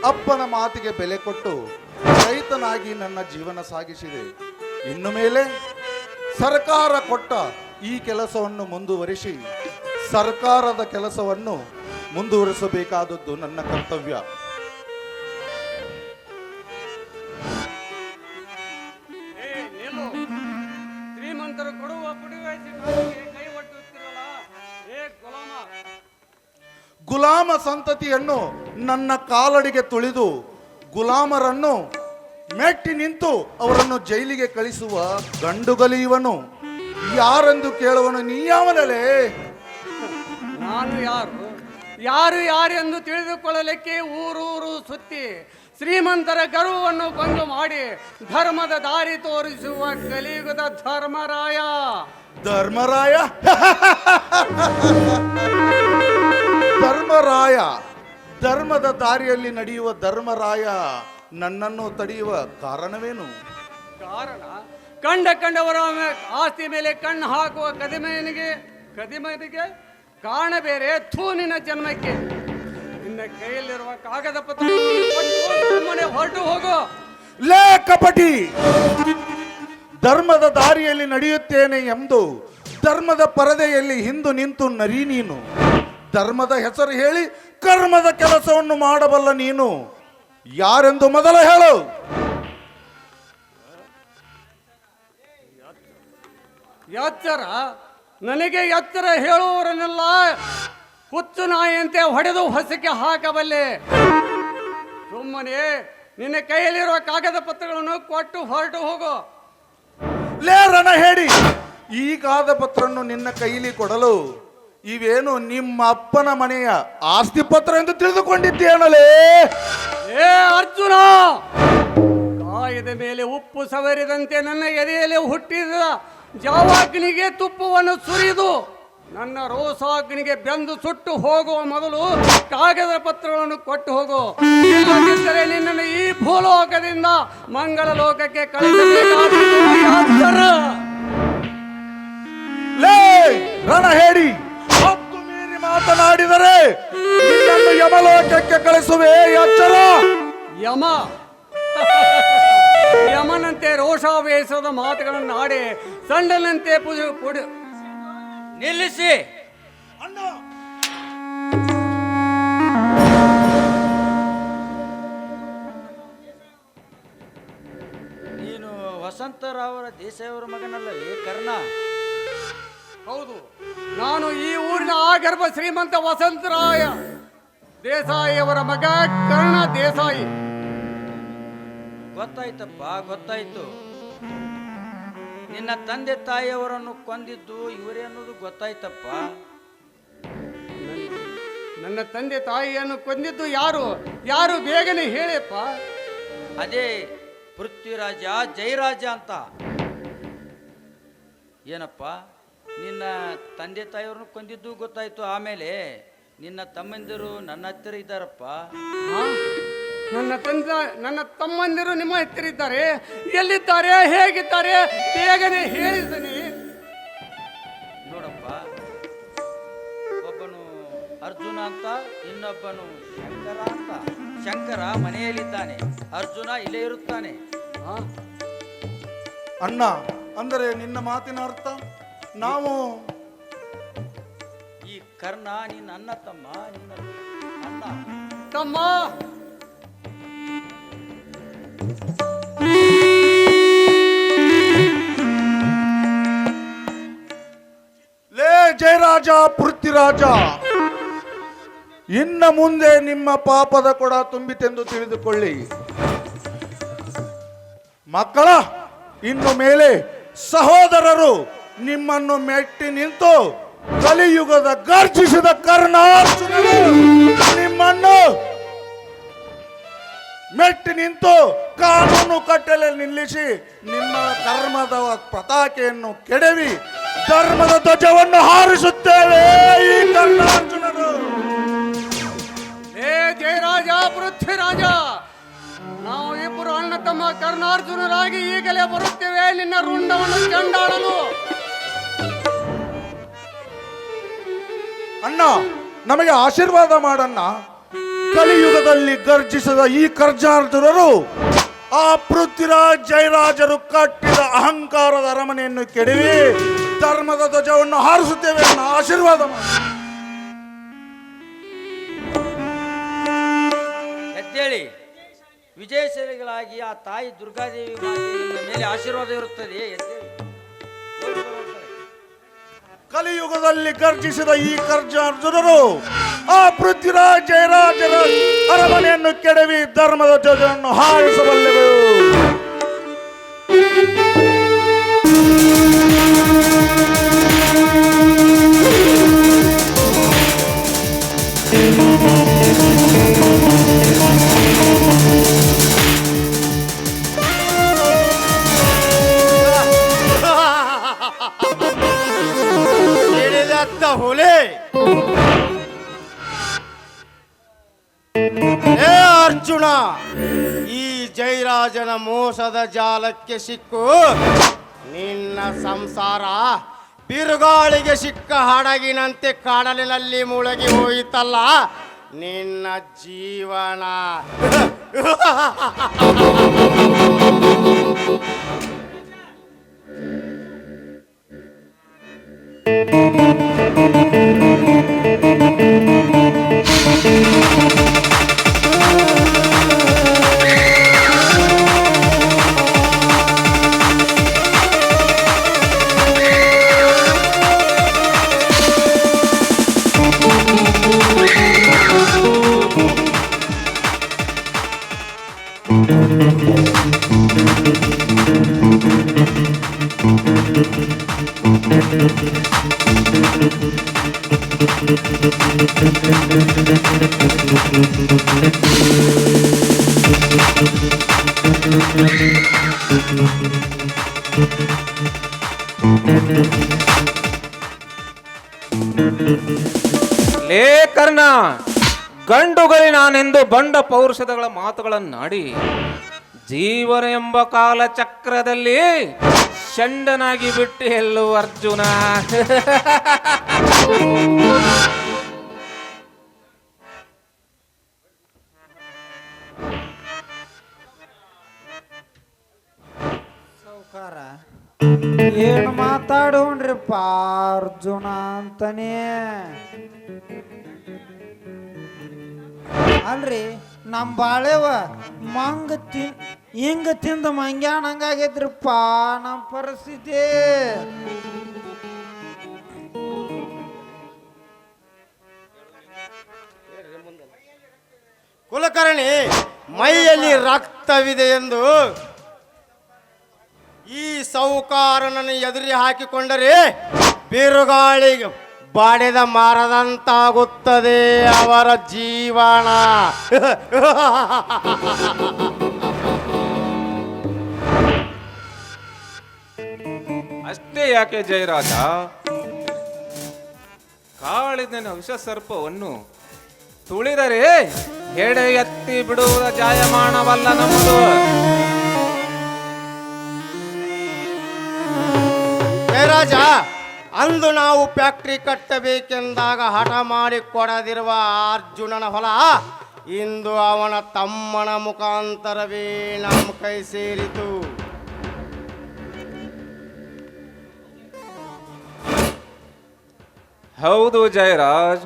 ಅಪ್ಪನ ಮಾತಿಗೆ ಬೆಲೆ ಕೊಟ್ಟು ರೈತನಾಗಿ ನನ್ನ ಜೀವನ ಸಾಗಿಸಿದೆ. ಇನ್ನು ಮೇಲೆ ಸರ್ಕಾರ ಕೊಟ್ಟ ಈ ಕೆಲಸವನ್ನು ಮುಂದುವರಿಸಿ ಸರ್ಕಾರದ ಕೆಲಸವನ್ನು ಮುಂದುವರಿಸಬೇಕಾದದ್ದು ನನ್ನ ಕರ್ತವ್ಯ. ಶ್ರೀಮಂತರು ಕೊಡುವ ಪುಡಿವೆ ಕೈ ಒಟ್ಟುತ್ತಿರಲ್ಲ. ಗುಲಾಮ ಸಂತತಿಯನ್ನು ನನ್ನ ಕಾಲಡಿಗೆ ತುಳಿದು ಗುಲಾಮರನ್ನು ಮೆಟ್ಟಿ ನಿಂತು ಅವರನ್ನು ಜೈಲಿಗೆ ಕಳಿಸುವ ಗಂಡುಗಲಿ ಇವನು. ಯಾರೆಂದು ಕೇಳುವನು ನೀ ಯಾವನಲೇ? ನಾನು ಯಾರು ಯಾರೆಂದು ತಿಳಿದುಕೊಳ್ಳಲಿಕ್ಕೆ ಊರೂರು ಸುತ್ತಿ ಶ್ರೀಮಂತರ ಗರ್ವವನ್ನು ಭಂಗ ಮಾಡಿ ಧರ್ಮದ ದಾರಿ ತೋರಿಸುವ ಕಲಿಯುಗದ ಧರ್ಮರಾಯ. ಧರ್ಮರಾಯ ಧರ್ಮರಾಯ ಧರ್ಮದ ದಾರಿಯಲ್ಲಿ ನಡೆಯುವ ಧರ್ಮರಾಯ ನನ್ನನ್ನು ತಡೆಯುವ ಕಾರಣವೇನು? ಕಾರಣ ಕಂಡವರ ಆಸ್ತಿ ಮೇಲೆ ಕಣ್ಣು ಹಾಕುವ ಕದಿಮನಿಗೆ ಕಾರಣ ಬೇರೆ. ನಿನ್ನ ಜನ್ಮಕ್ಕೆ ನಿನ್ನ ಕೈಯಲ್ಲಿರುವ ಕಾಗದ ಪತ್ರ ಹೊರಟು ಹೋಗು. ಲೇ ಕಪಟಿ, ಧರ್ಮದ ದಾರಿಯಲ್ಲಿ ನಡೆಯುತ್ತೇನೆ ಎಂದು ಧರ್ಮದ ಪರದೆಯಲ್ಲಿ ಹಿಂದು ನಿಂತು ನರಿ ನೀನು. ಧರ್ಮದ ಹೆಸರು ಹೇಳಿ ಕರ್ಮದ ಕೆಲಸವನ್ನು ಮಾಡಬಲ್ಲ ನೀನು ಯಾರೆಂದು ಮೊದಲು ಹೇಳು. ಎಚ್ಚರ, ನನಗೆ ಎಚ್ಚರ ಹೇಳುವವರನ್ನೆಲ್ಲ ಹುಚ್ಚು ನಾಯಿಯಂತೆ ಹೊಡೆದು ಹೊಸಕ್ಕೆ ಹಾಕಬಲ್ಲೆ. ಸುಮ್ಮನೆ ನಿನ್ನ ಕೈಯಲ್ಲಿರುವ ಕಾಗದ ಪತ್ರಗಳನ್ನು ಕೊಟ್ಟು ಹೊರಟು ಹೋಗು. ಲೇ ರಣ ಹೇಳಿ, ಈ ಕಾಗದ ಪತ್ರವನ್ನು ನಿನ್ನ ಕೈಲಿ ಕೊಡಲು ಇವೇನು ನಿಮ್ಮ ಅಪ್ಪನ ಮನೆಯ ಆಸ್ತಿ ಪತ್ರ ಎಂದು ತಿಳಿದುಕೊಂಡಿದ್ದೇನಲೇ? ಏ ಅರ್ಜುನ, ಕಾಯದ ಮೇಲೆ ಉಪ್ಪು ಸವರಿದಂತೆ ನನ್ನ ಎದೆಯಲ್ಲಿ ಹುಟ್ಟಿದ ಜಾವಾಗ್ನಿಗೆ ತುಪ್ಪವನ್ನು ಸುರಿದು ನನ್ನ ರೋಸಾಗ್ನಿಗೆ ಬೆಂದು ಸುಟ್ಟು ಹೋಗುವ ಮೊದಲು ಕಾಗದ ಪತ್ರಗಳನ್ನು ಕೊಟ್ಟು ಹೋಗು. ಇಲ್ಲದಿದ್ದರೆ ನಿನ್ನನ್ನು ಈ ಭೂಲೋಕದಿಂದ ಮಂಗಳ ಲೋಕಕ್ಕೆ ಕಳಿಸಬೇಕಾದ. ಲೇ ರಣ ಹೇಳಿ, ಹತ್ತು ಮೀರಿ ಮಾತನಾಡಿದರೆ ನಿನ್ನನ್ನು ಯಮಲೋಕಕ್ಕೆ ಕಳಿಸುವೆ. ಎಚ್ಚರ. ಯಮನಂತೆ ರೋಷಾವೇಶದ ಮಾತುಗಳನ್ನು ಆಡಿ ಸಂಡನಂತೆ ಪುಡಿ ನಿಲ್ಲಿಸಿ. ನೀನು ವಸಂತರಾವರ ದೇಸಾಯವರ ಮಗನಲ್ಲ ಕರ್ಣ? ಹೌದು, ನಾನು ಈ ಊರಿನ ಆಗರ್ಭ ಶ್ರೀಮಂತ ವಸಂತರಾಯ. ದೇಸಾಯಿ ಅವರ ಮಗ ಕರ್ಣ ದೇಸಾಯಿ. ಗೊತ್ತಾಯ್ತಪ್ಪ, ಗೊತ್ತಾಯ್ತು. ನಿನ್ನ ತಂದೆ ತಾಯಿಯವರನ್ನು ಕೊಂದಿದ್ದು ಇವರೇ ಅನ್ನೋದು ಗೊತ್ತಾಯ್ತಪ್ಪ. ನನ್ನ ತಂದೆ ತಾಯಿಯನ್ನು ಕೊಂದಿದ್ದು ಯಾರು? ಯಾರು ಬೇಗನೆ ಹೇಳಿಯಪ್ಪ. ಅದೇ ಪೃಥ್ವಿರಾಜ ಜಯರಾಜ ಅಂತ. ಏನಪ್ಪ, ನಿನ್ನ ತಂದೆ ತಾಯಿಯವ್ರನ್ನ ಕೊಂದಿದ್ದು ಗೊತ್ತಾಯ್ತು. ಆಮೇಲೆ ನಿನ್ನ ತಮ್ಮಂದಿರು ನನ್ನ ಹತ್ತಿರ ಇದ್ದಾರಪ್ಪ. ನನ್ನ ತಮ್ಮಂದಿರು ನಿಮ್ಮ ಹತ್ತಿರ ಇದ್ದಾರೆ. ಎಲ್ಲಿದ್ದಾರೆ, ಹೇಗಿದ್ದಾರೆ, ಬೇಗನೆ ಹೇಳಿದ್ದೀನಿ. ನೋಡಪ್ಪ, ಒಬ್ಬನು ಅರ್ಜುನ ಅಂತ, ಇನ್ನೊಬ್ಬನು ಶಂಕರ ಅಂತ. ಶಂಕರ ಮನೆಯಲ್ಲಿದ್ದಾನೆ, ಅರ್ಜುನ ಇಲ್ಲೇ ಇರುತ್ತಾನೆ. ಅಣ್ಣ, ಅಂದರೆ ನಿನ್ನ ಮಾತಿನ ಅರ್ಥ ನಾವು ಈ ಕರ್ಣ ನಿನ್ನ ಅಣ್ಣ ತಮ್ಮ, ನಿನ್ನ ಅಣ್ಣ ತಮ್ಮ. ಲೇ ಜಯರಾಜ, ಪೃಥ್ವಿರಾಜ, ಇನ್ನು ಮುಂದೆ ನಿಮ್ಮ ಪಾಪದ ಕೊಡ ತುಂಬಿತೆಂದು ತಿಳಿದುಕೊಳ್ಳಿ. ಮಕ್ಕಳ, ಇನ್ನು ಮೇಲೆ ಸಹೋದರರು ನಿಮ್ಮನ್ನು ಮೆಟ್ಟಿ ನಿಂತು ಕಲಿಯುಗದ ಗರ್ಜಿಸಿದ ಕರ್ಣಾರ್ಜುನರು ನಿಮ್ಮನ್ನು ಮೆಟ್ಟಿ ನಿಂತು ಕಾನೂನು ಕಟ್ಟಲೆ ನಿಲ್ಲಿಸಿ ನಿಮ್ಮ ಕರ್ಮದ ಪತಾಕೆಯನ್ನು ಕೆಡವಿ ಧರ್ಮದ ಧ್ವಜವನ್ನು ಹಾರಿಸುತ್ತೇವೆ ಈ ಕರ್ಣಾರ್ಜುನರು. ಹೇ ಜಯರಾಜ, ಪೃಥ್ವಿರಾಜ, ನಾವು ಇಬ್ಬರು ಅಣ್ಣ ತಮ್ಮ ಕರ್ಣಾರ್ಜುನರಾಗಿ ಈಗಲೇ ಬರುತ್ತೇವೆ ನಿನ್ನ ರುಂಡವನ್ನು ಚೆಂಡಾಡಲು. ಅಣ್ಣ, ನಮಗೆ ಆಶೀರ್ವಾದ ಮಾಡಣ್ಣ. ಕಲಿಯುಗದಲ್ಲಿ ಗರ್ಜಿಸಿದ ಈ ಕರ್ಜಾರ್ಜುನರು ಆ ಪೃಥ್ವಿರಾಜ್ ಜಯರಾಜರು ಕಟ್ಟಿದ ಅಹಂಕಾರದ ಅರಮನೆಯನ್ನು ಕೆಡವಿ ಧರ್ಮದ ಧ್ವಜವನ್ನು ಹಾರಿಸುತ್ತೇವೆ ಅಣ್ಣ, ಆಶೀರ್ವಾದ ಮಾಡಿ. ಎದ್ದೇಳಿ, ವಿಜಯಶಾಲಿಗಳಾಗಿ ಆ ತಾಯಿ ದುರ್ಗಾದೇವಿ ಮಾತೆ ನಿಮ್ಮ ಮೇಲೆ ಆಶೀರ್ವಾದ ಇರುತ್ತದೆ. ಎದ್ದೇಳಿ, ಹೋಗಿ ಬರುವಂತಾರೆ. ಕಲಿಯುಗದಲ್ಲಿ ಗರ್ಜಿಸಿದ ಈ ಕರ್ಜಾರ್ಜುನರು ಆ ಪೃಥ್ವಿರಾಜ್ ಜಯರಾಜರ ಅರಮನೆಯನ್ನು ಕೆಡವಿ ಧರ್ಮದ ಧ್ವಜವನ್ನು ಹಾರಿಸಬಲ್ಲೆವು. ಹೇಳಿದತ್ತ ಹುಲಿ, ಹೇ ಅರ್ಜುನ, ಈ ಜಯರಾಜನ ಮೋಸದ ಜಾಲಕ್ಕೆ ಸಿಕ್ಕು ನಿನ್ನ ಸಂಸಾರ ಬಿರುಗಾಳಿಗೆ ಸಿಕ್ಕ ಹಡಗಿನಂತೆ ಕಡಲಿನಲ್ಲಿ ಮುಳುಗಿ ಹೋಯಿತಲ್ಲ. ನಿನ್ನ ಜೀವನ ಲೇ ಕರ್ಣ, ಗಂಡುಗಳಿ ನಾನೆಂದು ಬಂಡ ಪೌರುಷದಗಳ ಮಾತುಗಳನ್ನಾಡಿ ಜೀವನ ಎಂಬ ಕಾಲ ಚಕ್ರದಲ್ಲಿ ಷಂಡನಾಗಿ ಬಿಟ್ಟು ಎಲ್ಲೋ ಅರ್ಜುನ. ಸೌಕಾರ, ಏನು ಮಾತಾಡೋಣ್ರಿಪ್ಪ ಅರ್ಜುನ ಅಂತಾನೆ. ಅಲ್ರಿ, ನಮ್ಮ ಬಾಳೆವ ಹಿಂಗ ತಿಂದ ಮಂಗ್ಯಾಣ ಹಂಗಾಗೈತ್ರಿಪ್ಪ ನಮ್ಮ ಪರಿಸ್ಥಿತಿ. ಕುಲಕರ್ಣಿ, ಮೈಯಲ್ಲಿ ರಕ್ತವಿದೆ ಎಂದು ಈ ಸೌಕಾರನನ್ನು ಎದುರಿ ಹಾಕಿಕೊಂಡರೆ ಬಿರುಗಾಳಿಗೆ ಬಾಡೆದ ಮಾರದಂತಾಗುತ್ತದೆ ಅವರ ಜೀವನ. ಅಷ್ಟೇ ಯಾಕೆ ಜಯರಾಜ, ಕಾಳಿದನ ವಿಷ ಸರ್ಪವನ್ನು ತುಳಿದರೆ ಹೆಡೆ ಎತ್ತಿ ಬಿಡುವುದ ಜಾಯಮಾನವಲ್ಲ ನಮ್ಮದು. ಜಯರಾಜ, ಅಂದು ನಾವು ಫ್ಯಾಕ್ಟ್ರಿ ಕಟ್ಟಬೇಕೆಂದಾಗ ಹಠ ಮಾಡಿ ಕೊಡದಿರುವ ಅರ್ಜುನನ ಹೊಲ ಇಂದು ಅವನ ತಮ್ಮನ ಮುಖಾಂತರವೇ ನಮ್ಮ ಕೈ ಸೇರಿತು. ಹೌದು ಜಯರಾಜ್,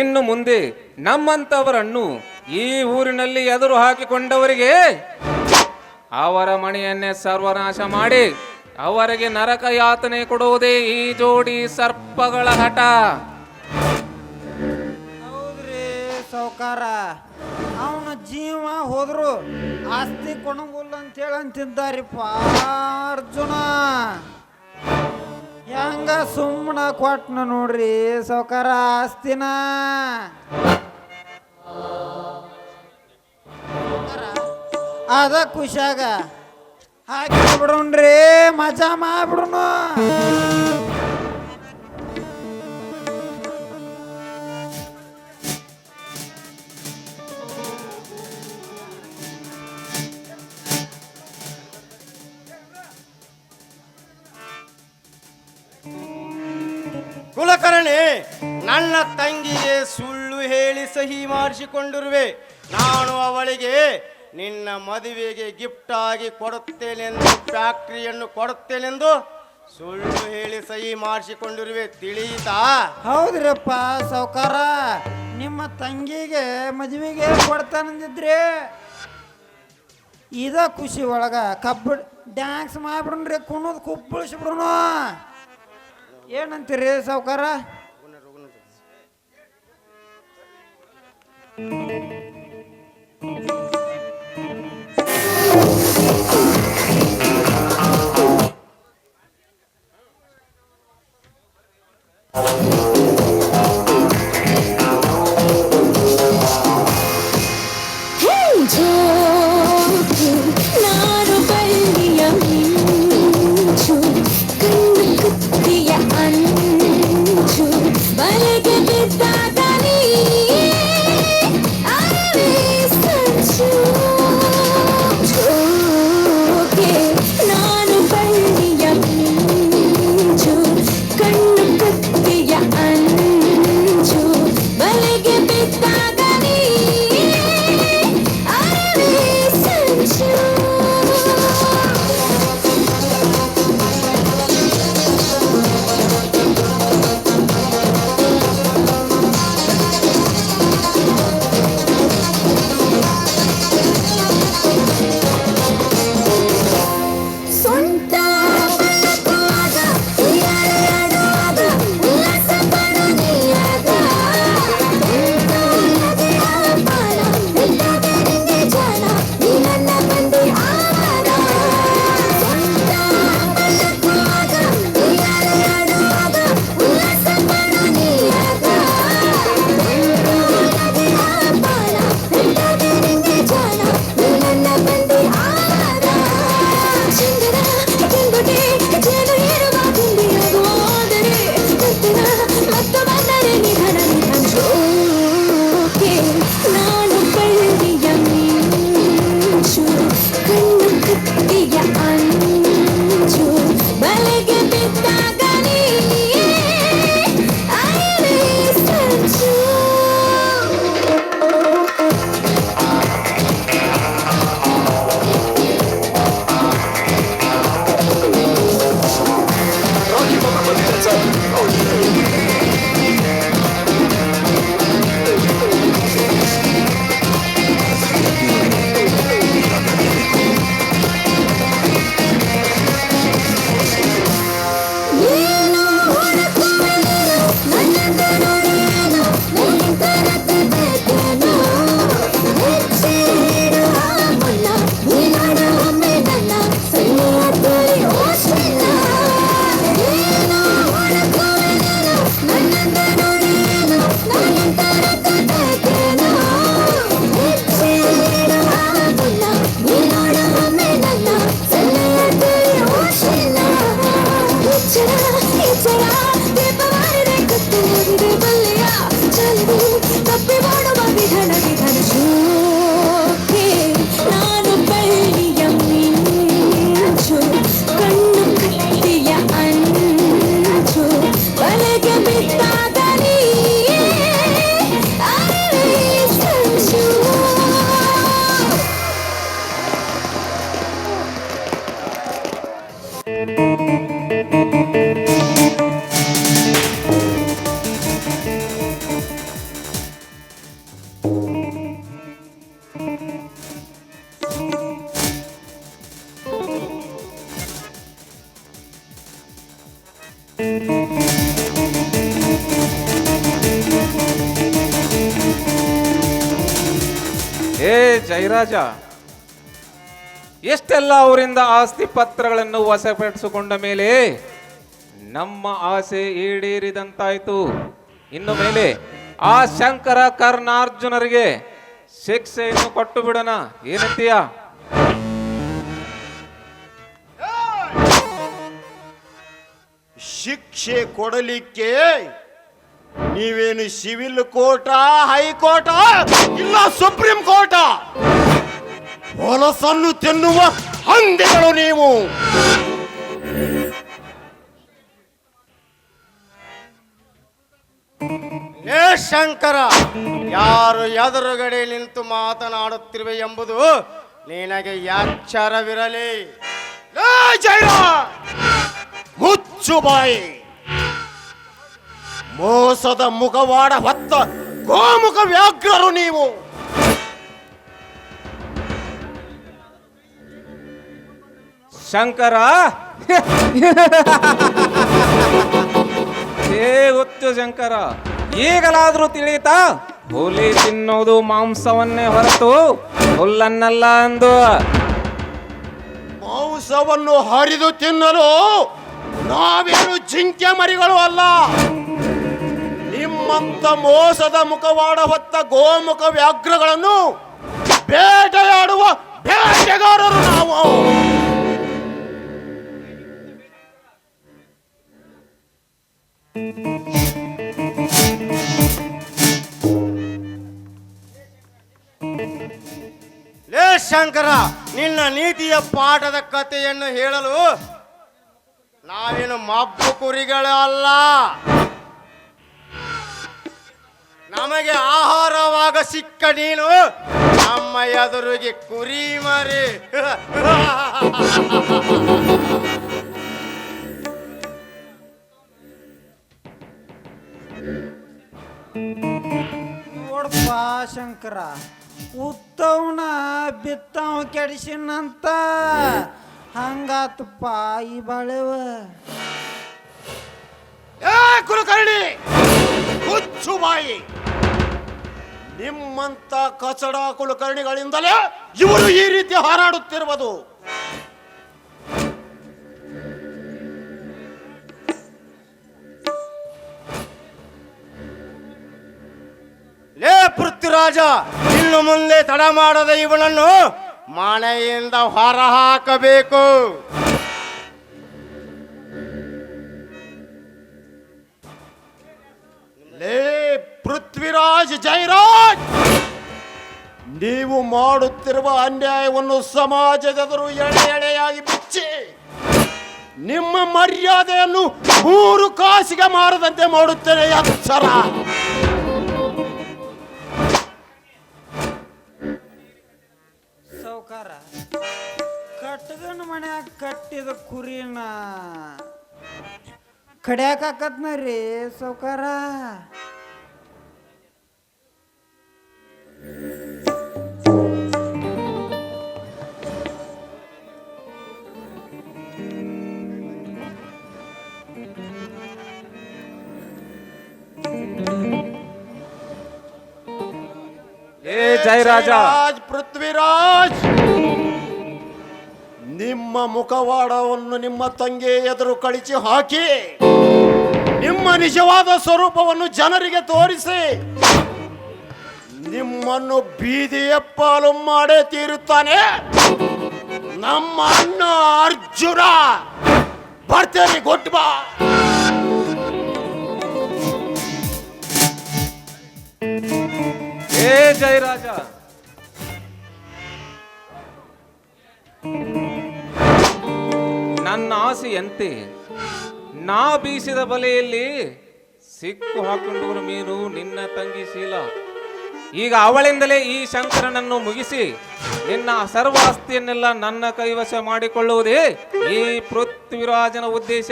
ಇನ್ನು ಮುಂದೆ ನಮ್ಮಂತವರನ್ನು ಈ ಊರಿನಲ್ಲಿ ಎದುರು ಹಾಕಿಕೊಂಡವರಿಗೆ ಅವರ ಮನೆಯನ್ನೇ ಸರ್ವನಾಶ ಮಾಡಿ ಅವರಿಗೆ ನರಕ ಯಾತನೆ ಕೊಡುವುದೇ ಈ ಜೋಡಿ ಸರ್ಪಗಳ ಹಠ. ಹೌದ್ರಿ ಸಾವ್ಕಾರ, ಅವನ ಜೀವ ಹೋದ್ರು ಆಸ್ತಿ ಕೊಣಗುಲ್ಲ ಅಂತೇಳಿ ಅಂತಿದ್ದಾರಿಪ್ಪ ಅರ್ಜುನ. ಹೆಂಗ ಸುಮ್ಮನ ಕೊಟ್ನ ನೋಡ್ರಿ ಸಾವ್ಕಾರ ಆಸ್ತಿನ. ಅದ ಖುಷಿಯಾಗ ಹಾಕಿ ಬಿಡೋಣ್ರಿ, ಮಜಾ ಮಾಡ್ಬಿಡೋಣ. ಕುಲಕರ್ಣಿ, ನನ್ನ ತಂಗಿಗೆ ಸುಳ್ಳು ಹೇಳಿ ಸಹಿ ಮಾಡಿಸಿಕೊಂಡಿರುವೆ. ನಾನು ಅವಳಿಗೆ ನಿನ್ನ ಮದುವೆಗೆ ಗಿಫ್ಟ್ ಆಗಿ ಕೊಡುತ್ತೇನೆಂದು, ಫ್ಯಾಕ್ಟ್ರಿಯನ್ನು ಕೊಡುತ್ತೇನೆಂದು ಸುಳ್ಳು ಹೇಳಿ ಸಹಿ ಮಾಡಿಸಿಕೊಂಡಿರುವೆ, ತಿಳಿಯಿತಾ? ಹೌದ್ರಪ್ಪ ಸಾವ್ಕಾರ, ನಿಮ್ಮ ತಂಗಿಗೆ ಮದುವೆಗೆ ಕೊಡ್ತಾನಂದಿದ್ರಿ. ಇದ ಖುಷಿ ಒಳಗ ಕಬ್ಬಡ್ ಡ್ಯಾನ್ಸ್ ಮಾಡ್ಬಿಡ್ರಿ, ಕುಣದ್ ಕುಪ್ಪಳಿಸ್ಬಿಡೋಣ. ಏನಂತೀರಿ ಸಾವ್ಕಾರ? ಜಯರಾಜ, ಎಷ್ಟೆಲ್ಲ ಅವರಿಂದ ಆಸ್ತಿ ಪತ್ರಗಳನ್ನು ವಶಪಡಿಸಿಕೊಂಡ ಮೇಲೆ ನಮ್ಮ ಆಸೆ ಈಡೇರಿದಂತಾಯ್ತು. ಇನ್ನು ಮೇಲೆ ಆ ಶಂಕರ ಕರ್ಣಾರ್ಜುನರಿಗೆ ಶಿಕ್ಷೆಯನ್ನು ಕೊಟ್ಟು ಬಿಡೋಣ, ಏನಂತೀಯ? ಶಿಕ್ಷೆ ಕೊಡಲಿಕ್ಕೆ ನೀವೇನು ಸಿವಿಲ್ ಕೋರ್ಟ, ಹೈಕೋರ್ಟ, ಇಲ್ಲ ಸುಪ್ರೀಂ ಕೋರ್ಟ? ಹೊಲಸನ್ನು ತಿನ್ನುವ ಹಂದಿಗಳು ನೀವು. ಏ ಶಂಕರ, ಯಾರು ಎದುರುಗಡೆ ನಿಂತು ಮಾತನಾಡುತ್ತಿರುವೆ ಎಂಬುದು ನಿನಗೆ ಎಚ್ಚರವಿರಲಿ. ಏ ಜೈರ, ಮುಚ್ಚು ಬಾಯಿ. ಮೋಸದ ಮುಖವಾಡ ಹೊತ್ತ ಗೋಮುಖ ವ್ಯಾಘ್ರರು ನೀವು. ಶಂಕರ, ಹೇ ಗೊತ್ತು ಶಂಕರ, ಈಗಲಾದ್ರೂ ತಿಳಿತಾ? ಹುಲಿ ತಿನ್ನೋದು ಮಾಂಸವನ್ನೇ ಹೊರತು ಹುಲ್ಲನ್ನಲ್ಲ ಅಂದು. ಮಾಂಸವನ್ನು ಹರಿದು ತಿನ್ನಲು ನಾವೇನು ಜಿಂಕೆ ಮರಿಗಳು ಅಲ್ಲ. ನಿಮ್ಮಂತ ಮೋಸದ ಮುಖವಾಡ ಹೊತ್ತ ಗೋಮುಖ ವ್ಯಾಘ್ರಗಳನ್ನು ಬೇಟೆಯಾಡುವ ಬೇಟೆಗಾರರು ನಾವು. ಲೇ ಶಂಕರ, ನಿನ್ನ ನೀತಿಯ ಪಾಠದ ಕಥೆಯನ್ನು ಹೇಳಲು ನಾವೇನು ಮಬ್ಬು ಕುರಿಗಳು ಅಲ್ಲ. ನಮಗೆ ಆಹಾರವಾಗ ಸಿಕ್ಕ ನೀನು ನಮ್ಮ ಎದುರಿಗೆ ಕುರಿ ಮರಿ. ನೋಡಪ್ಪ ಶಂಕರ, ಉತ್ತವನ ಬಿತ್ತವ ಕೆಡಿಸಿನಂತ ಹಂಗಾತಪ್ಪ ಈ ಬಾಳೆವ. ಏ ಕುಲಕರ್ಣಿ, ಹುಚ್ಚು ಬಾಯಿ. ನಿಮ್ಮಂತ ಕಚಡ ಕುಲಕರ್ಣಿಗಳಿಂದಲೇ ಇವರು ಈ ರೀತಿ ಹಾರಾಡುತ್ತಿರುವುದು. ಲೇ ಪೃಥ್ವಿರಾಜ, ಇನ್ನು ಮುಂದೆ ತಡ ಮಾಡದ ಇವನನ್ನು ಮನೆಯಿಂದ ಹೊರ ಹಾಕಬೇಕು. ಲೇ ಪೃಥ್ವಿರಾಜ್, ಜಯರಾಜ್, ನೀವು ಮಾಡುತ್ತಿರುವ ಅನ್ಯಾಯವನ್ನು ಸಮಾಜದೆದುರು ಎಳೆ ಎಳೆಯಾಗಿ ಬಿಚ್ಚಿ ನಿಮ್ಮ ಮರ್ಯಾದೆಯನ್ನು 3 ಕಾಸಿಗೆ ಮಾರದಂತೆ ಮಾಡುತ್ತೇನೆ. ಎಚ್ಚರ. ಸೌಕಾರ, ಕಟ್ಟಗನ ಮನ್ಯಾಗ ಕಟ್ಟಿದ ಕುರಿನ ಕಡ್ಯಾಕತ್ನ ರೀ ಸೌಕಾರ. ಏ ಜಯರಾಜ, ಪೃಥ್ವಿರಾಜ್, ನಿಮ್ಮ ಮುಖವಾಡವನ್ನು ನಿಮ್ಮ ತಂಗಿ ಎದುರು ಕಳಿಸಿ ಹಾಕಿ ನಿಮ್ಮ ನಿಜವಾದ ಸ್ವರೂಪವನ್ನು ಜನರಿಗೆ ತೋರಿಸಿ ನಿಮ್ಮನ್ನು ಬೀದಿಯ ಪಾಲು ಮಾಡೇ ತೀರುತ್ತಾನೆ ನಮ್ಮ ಅಣ್ಣ ಅರ್ಜುನ. ಬರ್ತೇನೆ, ಗೊತ್ತು ಬಾ. ಏ ಜಯರಾಜ, ನನ್ನ ಆಸೆಯಂತೆ ನಾ ಬೀಸಿದ ಬಲೆಯಲ್ಲಿ ಸಿಕ್ಕು ಹಾಕೊಂಡವರು ಮೀನು ನಿನ್ನ ತಂಗಿ ಶೀಲ. ಈಗ ಅವಳಿಂದಲೇ ಈ ಶಂಕರನನ್ನು ಮುಗಿಸಿ ನಿನ್ನ ಸರ್ವಾಸ್ತಿಯನ್ನೆಲ್ಲ ನನ್ನ ಕೈವಶ ಮಾಡಿಕೊಳ್ಳುವುದೇ ಈ ಪೃಥ್ವಿರಾಜನ ಉದ್ದೇಶ.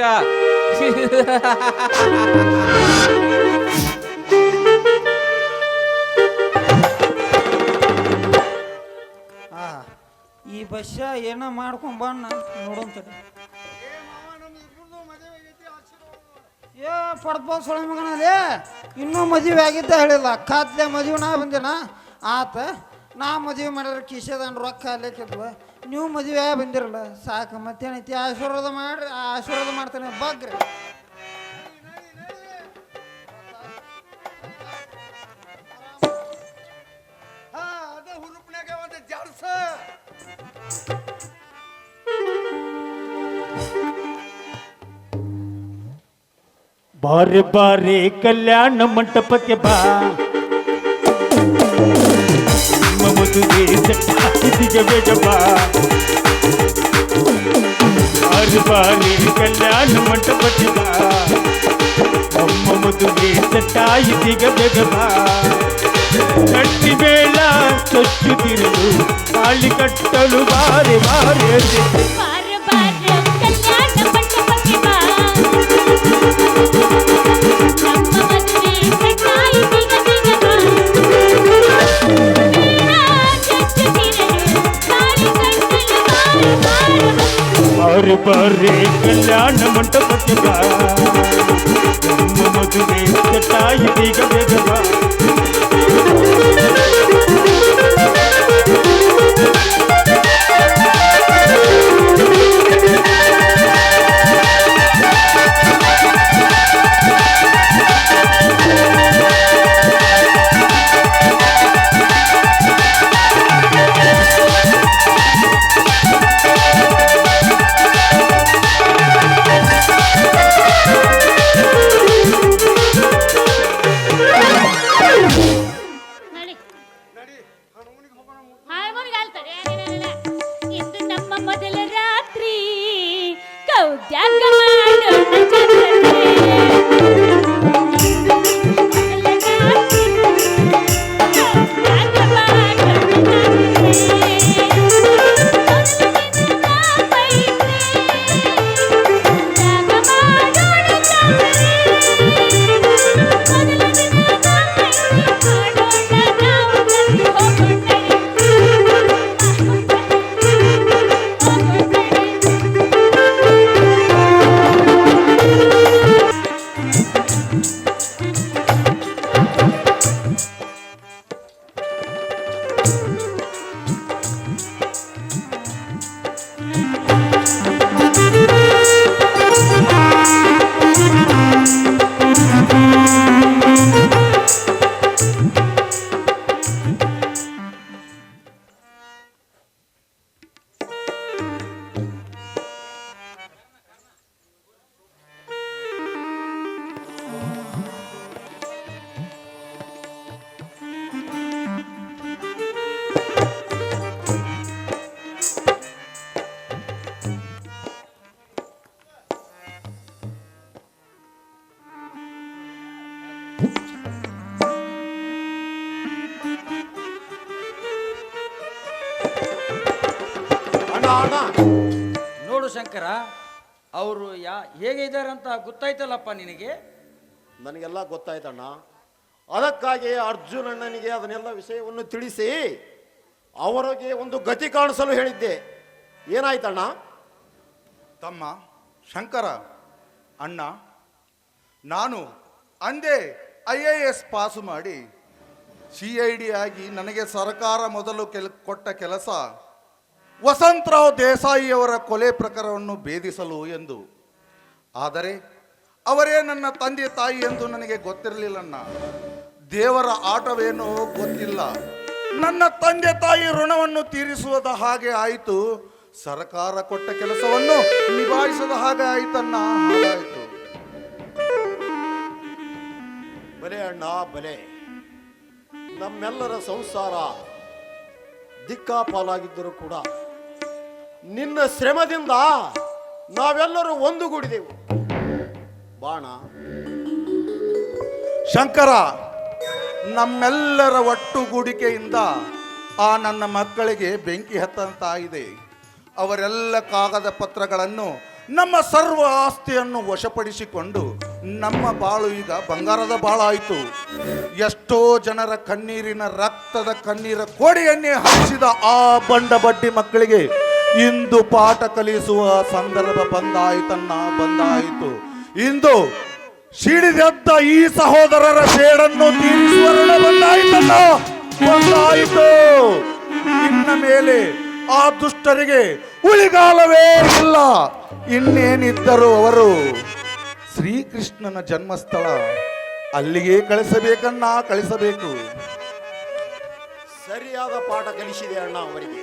ಈ ಬಸ್ಸ ಏನೋ ಮಾಡ್ಕೊಂಡ್ ಬಣ್ಣ ನೋಡೋಂತ. ಏ ಪಡ್ಬೋದು ಸೊಳ ಮಗನಲ್ಲಿ, ಇನ್ನೂ ಮದುವೆ ಆಗಿದ್ದ ಹೇಳಿಲ್ಲ. ಖಾತ್ಲೆ ಮದುವೆ ನಾ ಬಂದೇನ ಆತ. ನಾ ಮದುವೆ ಮಾಡಿದ್ರೆ ಕಿಶೆದನ್ ರೊಕ್ಕ ಅಲ್ಲೇಕಿದ್ವ ನೀವು ಮದುವೆ ಬಂದಿರಲ್ಲ ಸಾಕು ಮತ್ತೇನೈತಿ ಆಶೀರ್ವಾದ ಮಾಡ್ರಿ ಆಶೀರ್ವಾದ ಮಾಡ್ತಾನೆ ಬಗ್ರಿ ಹಾ ಅದ ಹುರುಪ್ನಾಗ ಒಂದು ಜಾಡ್ಸ. ಬಾರೆ ಬಾರೆ ಕಲ್ಯಾಣ ಮಂಟಪಕ್ಕೆ ಬಾ, ನಿಮ್ಮ ಮದುವೆ ಇದೀಗ ಬೇಗ ಬಾ. ಬಾರೆ ಬಾರೆ ಕಲ್ಯಾಣ ಮಂಟಪಕ್ಕೆ ಬಾ, ನಮ್ಮ ಮದುವೆ ಇದೀಗ ಬೇಗ ಬಾ. ಗಟ್ಟಿ ಮೇಳ ಚೊಚ್ಚುತ್ತಿರಲು ತಾಳಿ ಕಟ್ಟಲು ಬಾರೆ ಬಾರೆ ಬಾರ ಬಾರ ಕಲ್ಯಾಣ ಮಂಟಪಕ್ಕೆ ಬಾ, ನಮ್ಮ ಮದುವೆ ಸೆಟ್ಟಾಯಿ ಬೇಗ ಬೇಗ ಬಾ. ಚಚ್ಚುತ್ತಿರಲು ತಾಳಿ ಕಟ್ಟಲು ಬಾರೆ ಬಾರೆ ಕಲ್ಯಾಣ ಮಂಟಪಕ್ಕೆ ಬಾ, ನಮ್ಮ ಮದುವೆ ಸೆಟ್ಟಾಯಿ ಬೇಗ ಬೇಗ ಬಾ. ನಡಿ ಹಾರ್ಮೋನಿಗೆ ಆಲ್ತಾರೆ ಇಂದು ನಮ್ಮ ಮೊದಲ ರಾತ್ರಿ ಕೌದ್ಯಾಗ ಮಾಡೋಣ ಅಣ್ಣ ಅಣ್ಣ ನೋಡು ಶಂಕರ, ಅವರು ಹೇಗೆ ಇದ್ದಾರೆ ಅಂತ ಗೊತ್ತಾಯ್ತಲ್ಲಪ್ಪ ನಿನಗೆ? ನನಗೆಲ್ಲ ಗೊತ್ತಾಯ್ತಣ್ಣ. ಅದಕ್ಕಾಗಿ ಅರ್ಜುನಣ್ಣನಿಗೆ ಅದನ್ನೆಲ್ಲ ವಿಷಯವನ್ನು ತಿಳಿಸಿ ಅವರಿಗೆ ಒಂದು ಗತಿ ಕಾಣಿಸಲು ಹೇಳಿದ್ದೆ. ಏನಾಯ್ತಣ್ಣ? ತಮ್ಮ ಶಂಕರ, ಅಣ್ಣ, ನಾನು ಅಂದೇ IAS ಪಾಸು ಮಾಡಿ CID ಆಗಿ ನನಗೆ ಸರ್ಕಾರ ಮೊದಲು ಕೊಟ್ಟ ಕೆಲಸ ವಸಂತರಾವ್ ದೇಸಾಯಿಯವರ ಕೊಲೆ ಪ್ರಕರಣವನ್ನು ಭೇದಿಸಲು ಎಂದು. ಆದರೆ ಅವರೇ ನನ್ನ ತಂದೆ ತಾಯಿ ಎಂದು ನನಗೆ ಗೊತ್ತಿರಲಿಲ್ಲಣ್ಣ. ದೇವರ ಆಟವೇನೋ ಗೊತ್ತಿಲ್ಲ. ನನ್ನ ತಂದೆ ತಾಯಿ ಋಣವನ್ನು ತೀರಿಸುವುದ ಹಾಗೆ ಆಯಿತು, ಸರ್ಕಾರ ಕೊಟ್ಟ ಕೆಲಸವನ್ನು ನಿಭಾಯಿಸದ ಹಾಗೆ ಆಯ್ತಣ್ಣ. ಹಾಗಾಯಿತು. ಬಲೆ ಅಣ್ಣ ಬಲೆ. ನಮ್ಮೆಲ್ಲರ ಸಂಸಾರ ದಿಕ್ಕಾಪಾಲಾಗಿದ್ದರೂ ಕೂಡ ನಿನ್ನ ಶ್ರಮದಿಂದ ನಾವೆಲ್ಲರೂ ಒಂದುಗೂಡಿದೆವು ಬಾಣ. ಶಂಕರ, ನಮ್ಮೆಲ್ಲರ ಒಟ್ಟುಗೂಡಿಕೆಯಿಂದ ಆ ನನ್ನ ಮಕ್ಕಳಿಗೆ ಬೆಂಕಿ ಹತ್ತಂತಾಗಿದೆ. ಅವರೆಲ್ಲ ಕಾಗದ ಪತ್ರಗಳನ್ನು, ನಮ್ಮ ಸರ್ವ ಆಸ್ತಿಯನ್ನು ವಶಪಡಿಸಿಕೊಂಡು ನಮ್ಮ ಬಾಳು ಈಗ ಬಂಗಾರದ ಬಾಳಾಯಿತು. ಎಷ್ಟೋ ಜನರ ಕಣ್ಣೀರಿನ ರಕ್ತದ ಕಣ್ಣೀರ ಕೋಡಿಯನ್ನೇ ಹರಿಸಿದ ಆ ಬಂಡ ಬಡ್ಡಿ ಮಕ್ಕಳಿಗೆ ಇಂದು ಪಾಠ ಕಲಿಸುವ ಸಂದರ್ಭ ಬಂದಾಯಿತು. ಇಂದು ಸಿಡಿದೆದ್ದ ಈ ಸಹೋದರರ ಸೇಡನ್ನು ತೀರಿಸುವ ಋಣ ಬಂದಾಯಿತಣ್ಣ. ಬಂದಾಯಿತು. ಇನ್ನ ಮೇಲೆ ಆ ದುಷ್ಟರಿಗೆ ಉಳಿಗಾಲವೇ ಇಲ್ಲ. ಇನ್ನೇನಿದ್ದರು ಅವರು ಶ್ರೀಕೃಷ್ಣನ ಜನ್ಮಸ್ಥಳ ಅಲ್ಲಿಗೆ ಕಳಿಸಬೇಕು. ಸರಿಯಾದ ಪಾಠ ಕಲಿಸಿದೆ ಅಣ್ಣ ಅವರಿಗೆ.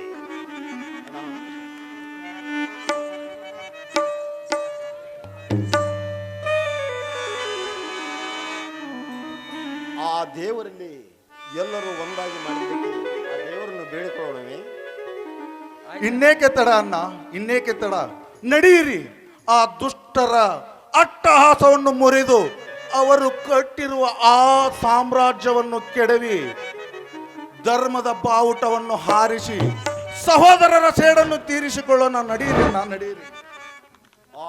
ಆ ದೇವರಲ್ಲಿ ಎಲ್ಲರೂ ಒಂದಾಗಿ ಮಾಡಿದ್ದಕ್ಕೆ ಆ ದೇವರನ್ನು ಬೇಡಿಕೊಳ್ಳೋಣವೇ? ಇನ್ನೇಕೆ ತಡ ಅಣ್ಣ, ಇನ್ನೇಕೆ ತಡ? ನಡೆಯಿರಿ. ಆ ದುಷ್ಟರ ಅಟ್ಟಹಾಸವನ್ನು ಮುರಿದು ಅವರು ಕಟ್ಟಿರುವ ಆ ಸಾಮ್ರಾಜ್ಯವನ್ನು ಕೆಡವಿ ಧರ್ಮದ ಬಾವುಟವನ್ನು ಹಾರಿಸಿ ಸಹೋದರರ ಸೇಡನ್ನು ತೀರಿಸಿಕೊಳ್ಳೋಣ. ನಡೆಯಿರಿ ಅಣ್ಣ, ನಡೆಯಿರಿ. ಆ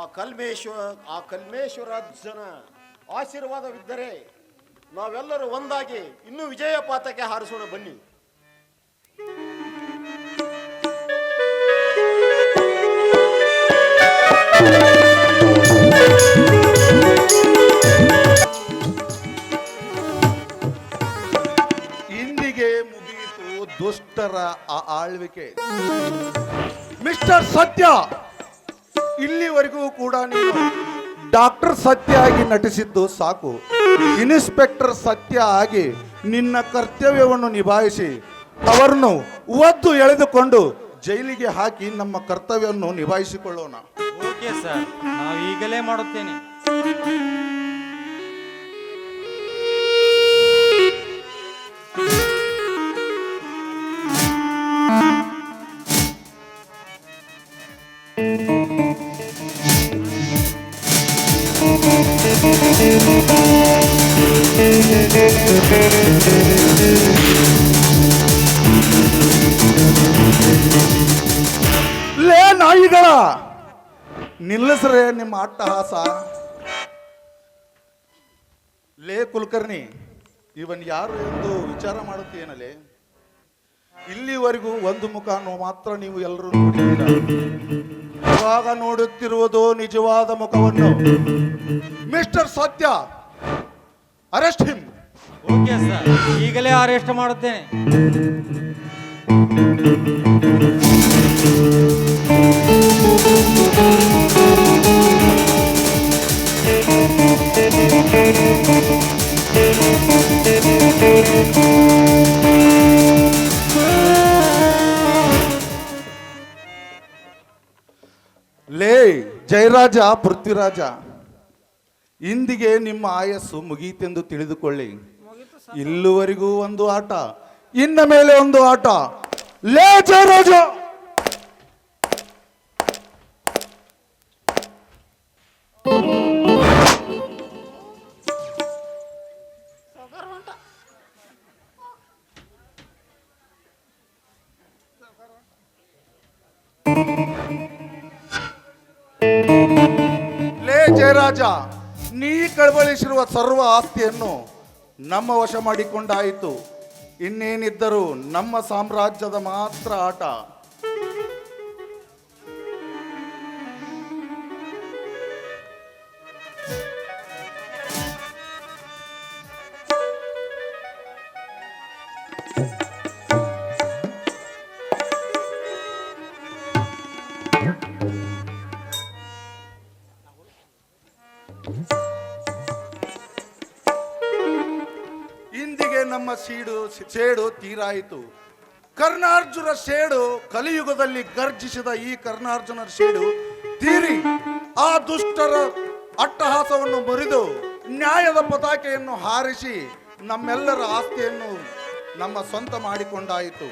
ಕಲ್ಮೇಶ್ವರ ಜನ ಆಶೀರ್ವಾದವಿದ್ದರೆ ನಾವೆಲ್ಲರೂ ಒಂದಾಗಿ ಇನ್ನೂ ವಿಜಯ ಪಾತಕ್ಕೆ ಹಾರಿಸೋಣ ಬನ್ನಿ. ಇಂದಿಗೆ ಮುಗಿಯಿತು ದುಷ್ಟರ ಆ ಆಳ್ವಿಕೆ. ಮಿಸ್ಟರ್ ಸತ್ಯ, ಇಲ್ಲಿವರೆಗೂ ಕೂಡ ನೀನು ಡಾಕ್ಟರ್ ಸತ್ಯ ಆಗಿ ನಟಿಸಿದ್ದು ಸಾಕು. ಇನ್ಸ್ಪೆಕ್ಟರ್ ಸತ್ಯ ಆಗಿ ನಿನ್ನ ಕರ್ತವ್ಯವನ್ನು ನಿಭಾಯಿಸಿ ಅವರನ್ನು ಒದ್ದು ಎಳೆದುಕೊಂಡು ಜೈಲಿಗೆ ಹಾಕಿ ನಮ್ಮ ಕರ್ತವ್ಯವನ್ನು ನಿಭಾಯಿಸಿಕೊಳ್ಳೋಣ. ಓಕೆ ಸರ್, ನಾವು ಈಗಲೇ ಮಾಡುತ್ತೇನೆ. ಲೇ ನಾಯಿಗಳ, ನಿಲ್ಲಿಸ್ರೆ ನಿಮ್ಮ ಅಟ್ಟಹಾಸ. ಲೇ ಕುಲಕರ್ಣಿ, ಇವನ್ ಯಾರು ಎಂದು ವಿಚಾರ ಮಾಡುತ್ತೇನಲೇ? ಇಲ್ಲಿವರೆಗೂ ಒಂದು ಮುಖ ಮಾತ್ರ ನೀವು ಎಲ್ಲರೂ ನೋಡಿದ್ದೀರ. ಇವಾಗ ನೋಡುತ್ತಿರುವುದು ನಿಜವಾದ ಮುಖವನ್ನು. ಮಿಸ್ಟರ್ ಸತ್ಯ, ಅರೆಸ್ಟ್ ಹಿಮ್. ಓಕೆ ಸರ್, ಈಗಲೇ ಅರೆಸ್ಟ್ ಮಾಡುತ್ತೇನೆ. ಲೇ ಜಯರಾಜ, ಪೃಥ್ವಿರಾಜ, ಇಂದಿಗೆ ನಿಮ್ಮ ಆಯಸ್ಸು ಮುಗಿಯಿತೆಂದು ತಿಳಿದುಕೊಳ್ಳಿ. ಇಲ್ಲಿವರೆಗೂ ಒಂದು ಆಟ, ಇನ್ನ ಮೇಲೆ ಒಂದು ಆಟ. ಲೇ ಜಯರಾಜ, ಲೇ ಜಯರಾಜ, ನೀ ಕಳವಳಿಸಿರುವ ಸರ್ವ ಆಸ್ತಿಯನ್ನು ನಮ್ಮ ವಶ ಮಾಡಿಕೊಂಡಾಯಿತು. ಇನ್ನೇನಿದ್ದರೂ ನಮ್ಮ ಸಾಮ್ರಾಜ್ಯದ ಮಾತ್ರ ಆಟ. ಇಂದಿಗೆ ನಮ್ಮ ಸೇಡು ತೀರಾಯಿತು. ಕರ್ಣಾರ್ಜುನ ಸೇಡು ಕಲಿಯುಗದಲ್ಲಿ ಗರ್ಜಿಸಿದ ಈ ಕರ್ಣಾರ್ಜುನ ಸೇಡು ತೀರಿ ಆ ದುಷ್ಟರ ಅಟ್ಟಹಾಸವನ್ನು ಮುರಿದು ನ್ಯಾಯದ ಪತಾಕೆಯನ್ನು ಹಾರಿಸಿ ನಮ್ಮೆಲ್ಲರ ಆಸ್ತಿಯನ್ನು ನಮ್ಮ ಸ್ವಂತ ಮಾಡಿಕೊಂಡಾಯಿತು.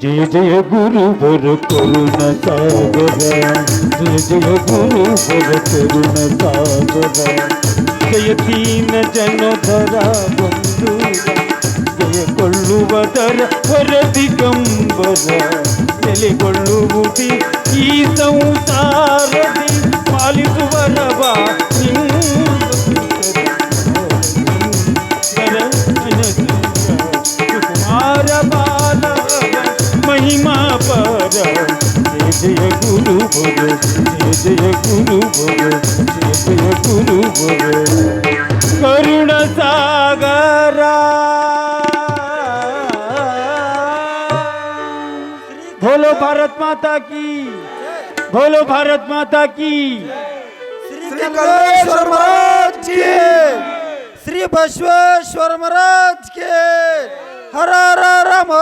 जय जय गुरु वर करुण सागर, जय जय गुरु वर करुण सागर, जय दीन जन धरा बंधुरा, जय ಕೊಳ್ಳುವದರ ಹೊರ ದಿಗಂಬರ, ನೆಲೆಗೊಳ್ಳುವುದಿ ಈ ಸಂಸಾರದಿ ಪಾಲಿಸುವರವ ಕುಮಾರ ಬಾಲ बोलो भारत माता की, बोलो भारत माता की। श्री कल्लेश्वर महाराज की, श्री बसवेश्वर महाराज के, हर हर राम